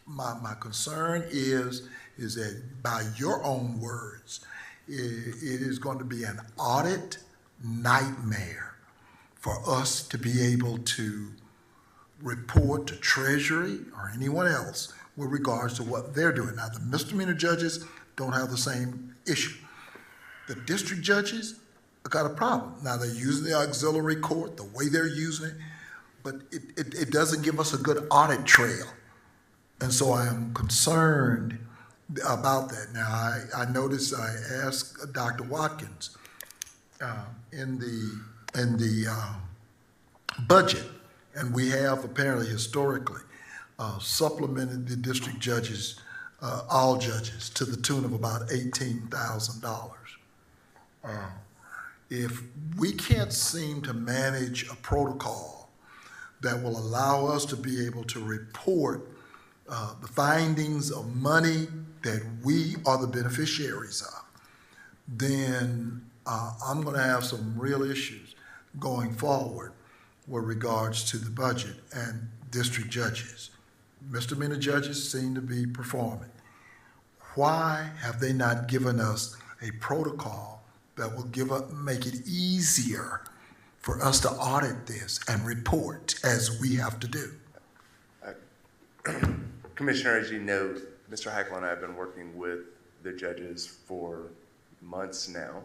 my concern is that by your own words, it is going to be an audit nightmare for us to be able to report to Treasury or anyone else with regards to what they're doing. Now, the misdemeanor judges don't have the same issue. The district judges got a problem. Now, they're using the auxiliary court the way they're using it, but it doesn't give us a good audit trail. And so I am concerned about that. Now, I noticed I asked Dr. Watkins in the budget, and we have apparently historically supplemented the district judges, all judges, to the tune of about $18,000. If we can't seem to manage a protocol that will allow us to be able to report the findings of money that we are the beneficiaries of, then I'm going to have some real issues going forward with regards to the budget and district judges. Misdemeanor judges seem to be performing. Why have they not given us a protocol that will make it easier for us to audit this and report as we have to do? Commissioner, as you know, Mr. Heichel and I have been working with the judges for months now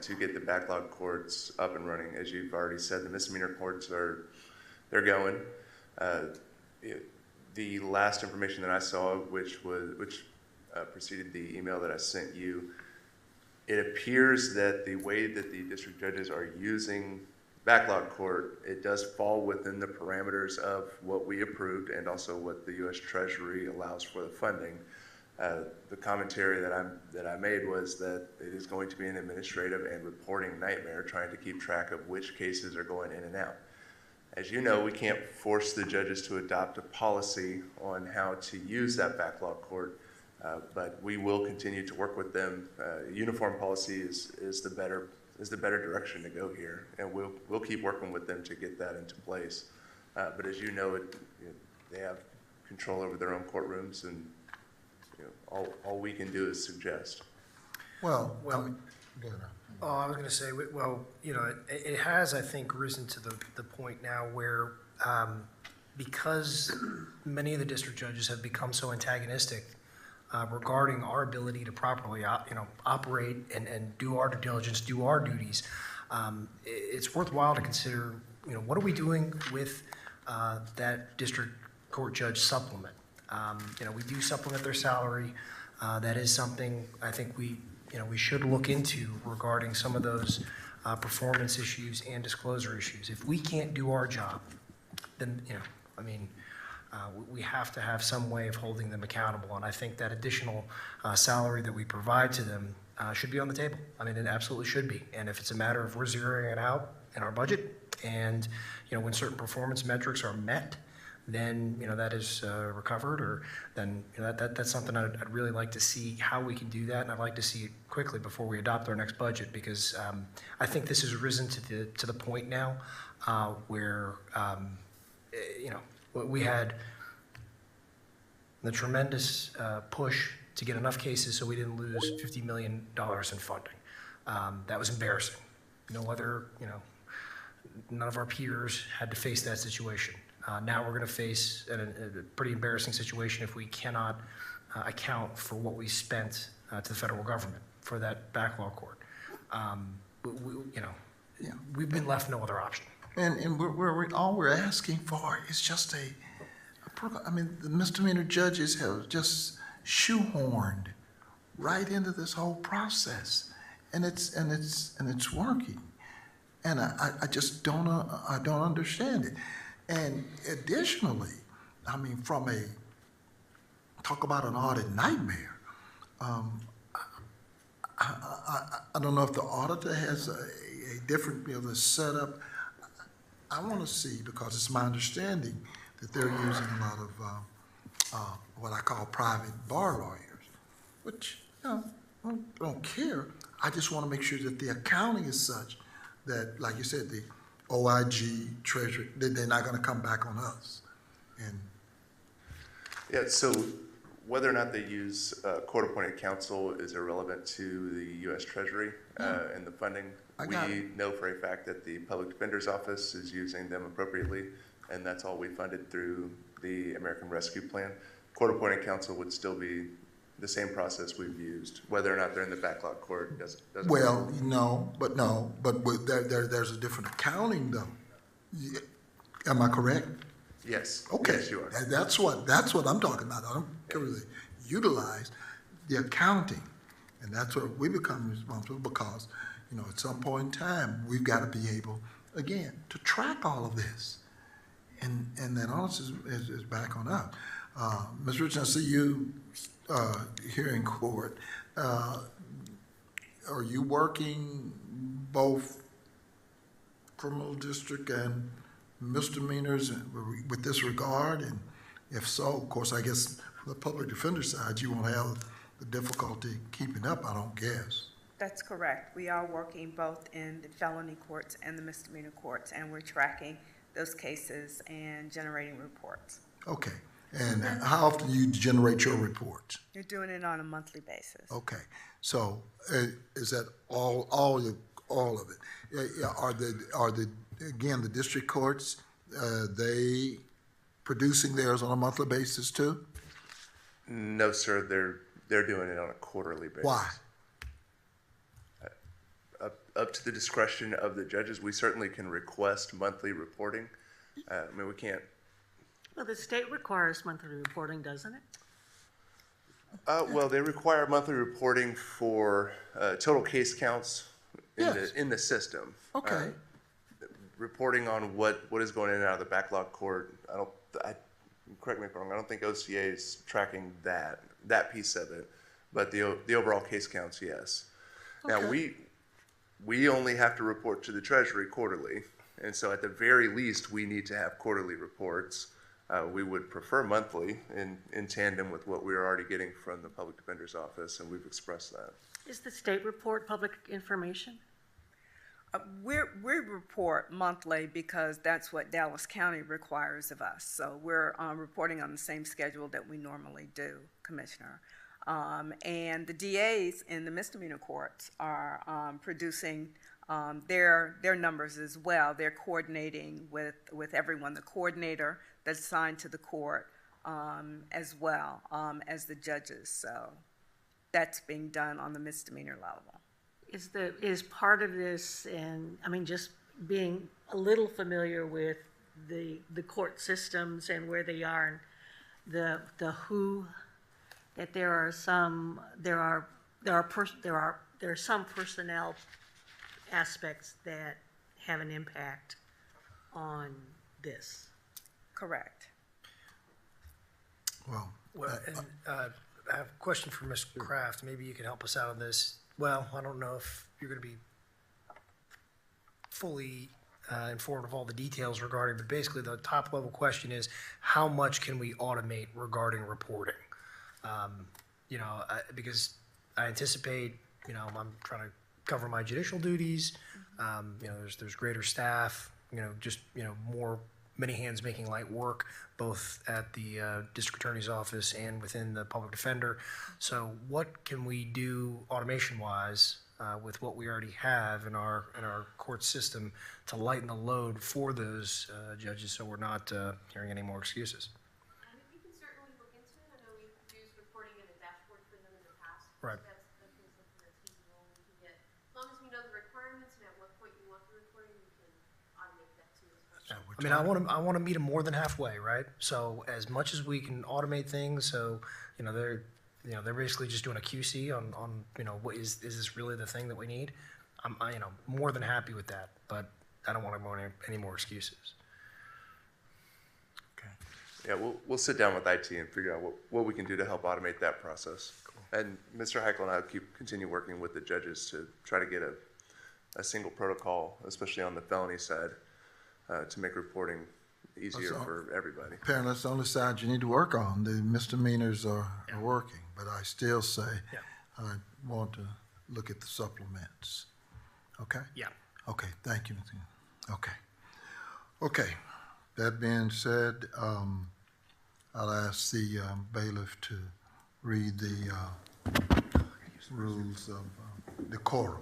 to get the backlog courts up and running. As you've already said, the misdemeanor courts they're going. The last information that I saw, which preceded the email that I sent you, it appears that the way that the district judges are using backlog court, it does fall within the parameters of what we approved and also what the U.S. Treasury allows for the funding. The commentary that I made was that it is going to be an administrative and reporting nightmare trying to keep track of which cases are going in and out. As you know, we can't force the judges to adopt a policy on how to use that backlog court, but we will continue to work with them. Uniform policy is the better direction to go here, and we'll keep working with them to get that into place. But as you know, they have control over their own courtrooms, and all we can do is suggest. Well, go ahead. Oh, I was going to say, well, it has, I think, risen to the point now where because many of the district judges have become so antagonistic regarding our ability to properly, operate and do our due diligence, do our duties, it's worthwhile to consider, what are we doing with that district court judge supplement? We do supplement their salary. That is something I think we should look into regarding some of those performance issues and disclosure issues. If we can't do our job, then, we have to have some way of holding them accountable. And I think that additional salary that we provide to them should be on the table. It absolutely should be. And if it's a matter of we're zeroing it out in our budget and, when certain performance metrics are met, then, that is recovered, or then, that's something I'd really like to see how we can do that. And I'd like to see it quickly before we adopt our next budget, because I think this has risen to the point now where, we had the tremendous push to get enough cases so we didn't lose $50 million in funding. That was embarrassing. No other, none of our peers had to face that situation. Now we're going to face a pretty embarrassing situation if we cannot account for what we spent to the federal government for that backlog court. We've been left no other option. And all we're asking for is just the misdemeanor judges have just shoehorned right into this whole process, and it's working, and I just don't understand it. And additionally, talk about an audit nightmare. I don't know if the auditor has a different the setup. I want to see, because it's my understanding that they're using a lot of what I call private bar lawyers, which I don't care. I just want to make sure that the accounting is such that, like you said, the OIG, Treasury, they're not going to come back on us. And yeah, so whether or not they use court-appointed counsel is irrelevant to the U.S. Treasury and the funding. We know for a fact that the Public Defender's Office is using them appropriately, and that's all we funded through the American Rescue Plan. Court-appointed counsel would still be the same process we've used, whether or not they're in the backlog court doesn't well, but there's a different accounting though. Am I correct? Yes. Okay. Yes, you are. And that's what I'm talking about. I don't care whether they utilize the accounting, and that's where we become responsible, because at some point in time we've got to be able again to track all of this, and that onus is back on us. Ms. Richardson, I see you here in court. Are you working both criminal district and misdemeanors with this regard? And if so, of course, I guess for the public defender side, you won't have the difficulty keeping up, I don't guess. That's correct. We are working both in the felony courts and the misdemeanor courts, and we're tracking those cases and generating reports. Okay. And how often do you generate your reports? You're doing it on a monthly basis. Okay. So is that all of it? Are the district courts, they producing theirs on a monthly basis too? No, sir. They're doing it on a quarterly basis. Why? Up to the discretion of the judges. We certainly can request monthly reporting. We can't. Well, the state requires monthly reporting, doesn't it? Well, they require monthly reporting for total case counts in the system. Okay. Reporting on what is going in and out of the backlog court. Correct me if I'm wrong. I don't think OCA is tracking that piece of it, but the overall case counts, yes. Okay. Now we only have to report to the Treasury quarterly, and so at the very least we need to have quarterly reports. We would prefer monthly in tandem with what we're already getting from the Public Defender's Office, and we've expressed that. Is the state report public information? We report monthly because that's what Dallas County requires of us. So we're reporting on the same schedule that we normally do, Commissioner. And the DAs in the misdemeanor courts are producing their numbers as well. They're coordinating with everyone, the coordinator that's assigned to the court, as well as the judges. So that's being done on the misdemeanor level. Is part of this, and I mean, just being a little familiar with the court systems and where they are, and the who, that there are some personnel aspects that have an impact on this. Correct. Well, and, I have a question for Ms. Kraft. Maybe you can help us out on this. Well, I don't know if you're going to be fully informed of all the details regarding, but basically the top level question is, how much can we automate regarding reporting? Because I anticipate, I'm trying to cover my judicial duties. There's greater staff, many hands making light work, both at the district attorney's office and within the public defender. So what can we do automation-wise with what we already have in our court system to lighten the load for those judges, so we're not hearing any more excuses? We can certainly look into it. I know we've used reporting in a dashboard for them in the past. Right. So that's definitely something that's feasible. We can get, as long as we know the requirements and at what point you want the reporting, we can automate that too. I mean, I want to meet them more than halfway, right? So as much as we can automate things, so they're basically just doing a QC on what is this really the thing that we need? I'm more than happy with that, but I don't want any more excuses. Yeah, we'll sit down with IT and figure out what we can do to help automate that process. Cool. And Mr. Heichel and I will continue working with the judges to try to get a single protocol, especially on the felony side, to make reporting easier for everybody. Apparently, that's the only side you need to work on. The misdemeanors are working, but I still say I want to look at the supplements. Okay? Yeah. Okay, thank you. Okay. That being said, I'll ask the bailiff to read the rules of decorum.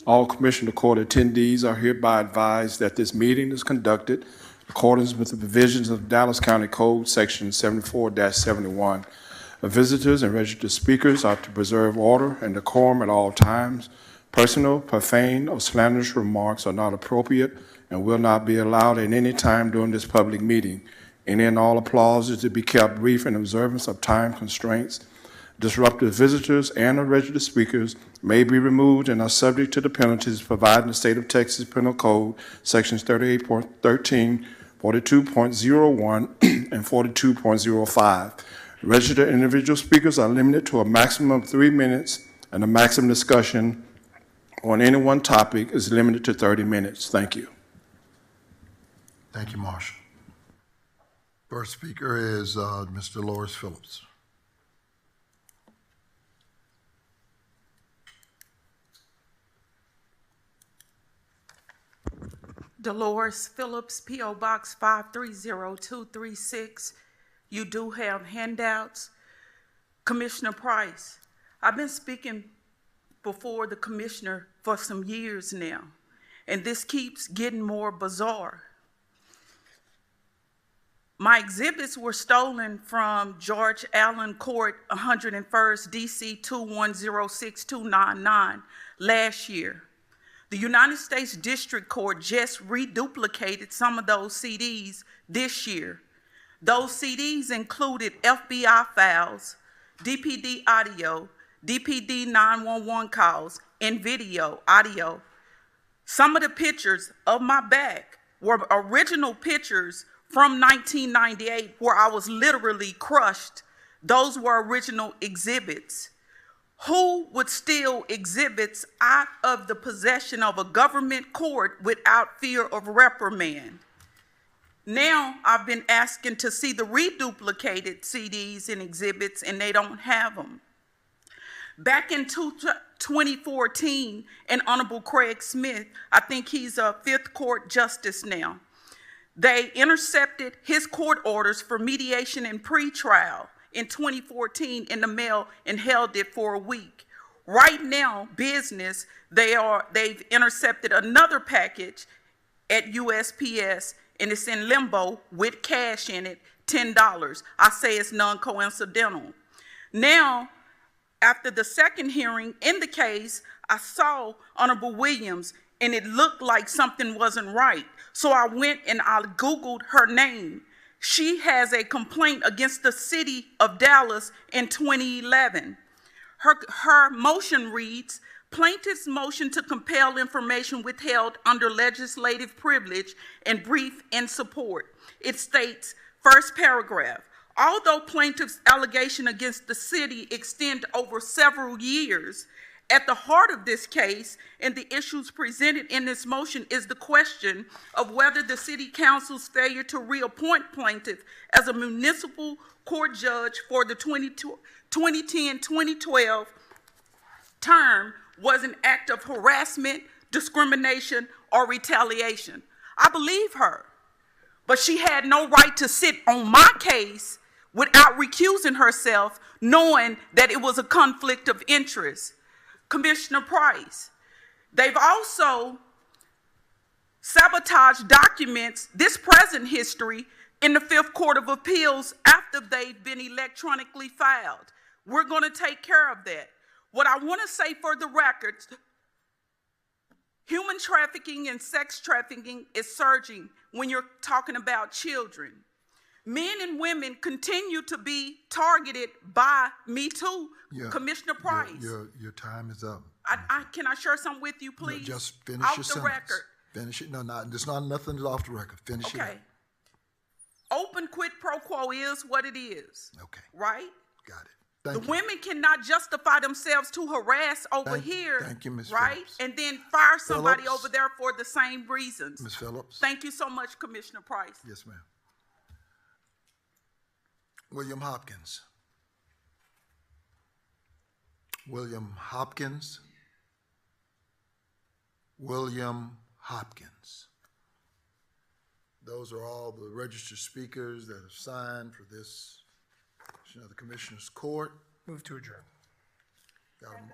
All Commissioner Court attendees are hereby advised that this meeting is conducted in accordance with the provisions of Dallas County Code, Section 74-71. Visitors and registered speakers are to preserve order and decorum at all times. Personal, profane, or slanderous remarks are not appropriate and will not be allowed at any time during this public meeting. Any and all applause is to be kept brief in observance of time constraints. Disruptive visitors and or registered speakers may be removed and are subject to the penalties provided in the State of Texas Penal Code, Sections 38.13, 42.01, and 42.05. Registered individual speakers are limited to a maximum of 3 minutes, and the maximum discussion on any one topic is limited to 30 minutes. Thank you. Thank you, Marshall. First speaker is Mr. Loris Phillips. Dolores Phillips, P.O. Box 530236. You do have handouts. Commissioner Price, I've been speaking before the commissioner for some years now, and this keeps getting more bizarre. My exhibits were stolen from George Allen Court, 101st DC 2106299 last year. The United States District Court just reduplicated some of those CDs this year. Those CDs included FBI files, DPD audio, DPD 911 calls, and video audio. Some of the pictures of my back were original pictures from 1998 where I was literally crushed. Those were original exhibits. Who would steal exhibits out of the possession of a government court without fear of reprimand? Now I've been asking to see the reduplicated CDs and exhibits, and they don't have them. Back in 2014, and Honorable Craig Smith, I think he's a Fifth Court Justice now, they intercepted his court orders for mediation and pretrial in 2014 in the mail and held it for a week. Right now, business, they've intercepted another package at USPS, and it's in limbo with cash in it, $10. I say it's non-coincidental. Now, after the second hearing in the case, I saw Honorable Williams, and it looked like something wasn't right. So I went and I Googled her name. She has a complaint against the city of Dallas in 2011. Her motion reads, plaintiff's motion to compel information withheld under legislative privilege and brief in support. It states, first paragraph, although plaintiff's allegation against the city extend over several years, at the heart of this case and the issues presented in this motion is the question of whether the city council's failure to reappoint plaintiff as a municipal court judge for the 2010-2012 term was an act of harassment, discrimination, or retaliation. I believe her, but she had no right to sit on my case without recusing herself, knowing that it was a conflict of interest. Commissioner Price, they've also sabotaged documents, this present history, in the Fifth Court of Appeals after they've been electronically filed. We're going to take care of that. What I want to say for the record, human trafficking and sex trafficking is surging when you're talking about children. Men and women continue to be targeted by Me Too, Commissioner Price. Your time is up. Can I share something with you, please? No, just finish off your the sentence. Record. Finish it. No, there's not nothing that's off the record. Finish it. Okay. Open quid pro quo is what it is. Okay. Right? Got it. Thank the you. women cannot justify themselves to harass over here. Thank you, Ms. Right? Phillips. And then fire somebody Phillips. over there for the same reasons. Ms. Phillips. Thank you so much, Commissioner Price. Yes, ma'am. William Hopkins. William Hopkins. William Hopkins. Those are all the registered speakers that have signed for this session of the Commissioners Court. Move to adjourn.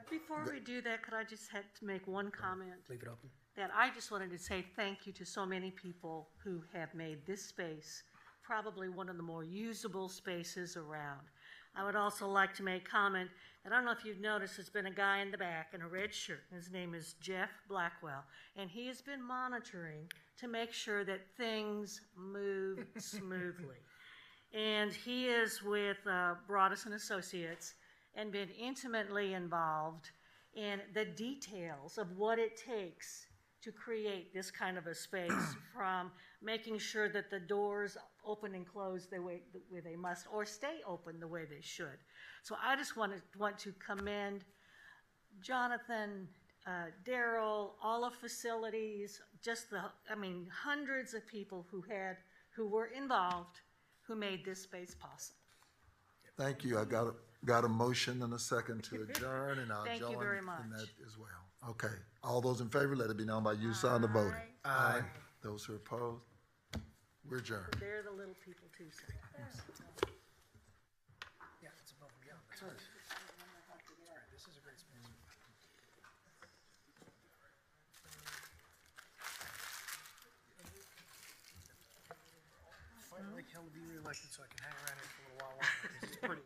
Before we do that, could I just have to make one comment? Leave it open. That I just wanted to say thank you to so many people who have made this space probably one of the more usable spaces around. I would also like to make comment, and I don't know if you've noticed, there's been a guy in the back in a red shirt. His name is Jeff Blackwell, and he has been monitoring to make sure that things move smoothly. And he is with Broadus and Associates and been intimately involved in the details of what it takes to create this kind of a space, from making sure that the doors open and close the way they must, or stay open the way they should. So I just want to commend Jonathan, Daryl, all of facilities, hundreds of people who were involved, who made this space possible. Thank you. I got a motion and a second to adjourn, and I'll Thank join you very much. in that as well. Okay. All those in favor, let it be known by you sign the voting. Aye. Those who are opposed, we're adjourned. They're the little people too. So. Yeah, it's above and beyond. That's right. All right, this is a great space. Finally, Kelly be reelected so I can hang around here for a little while longer. It's pretty.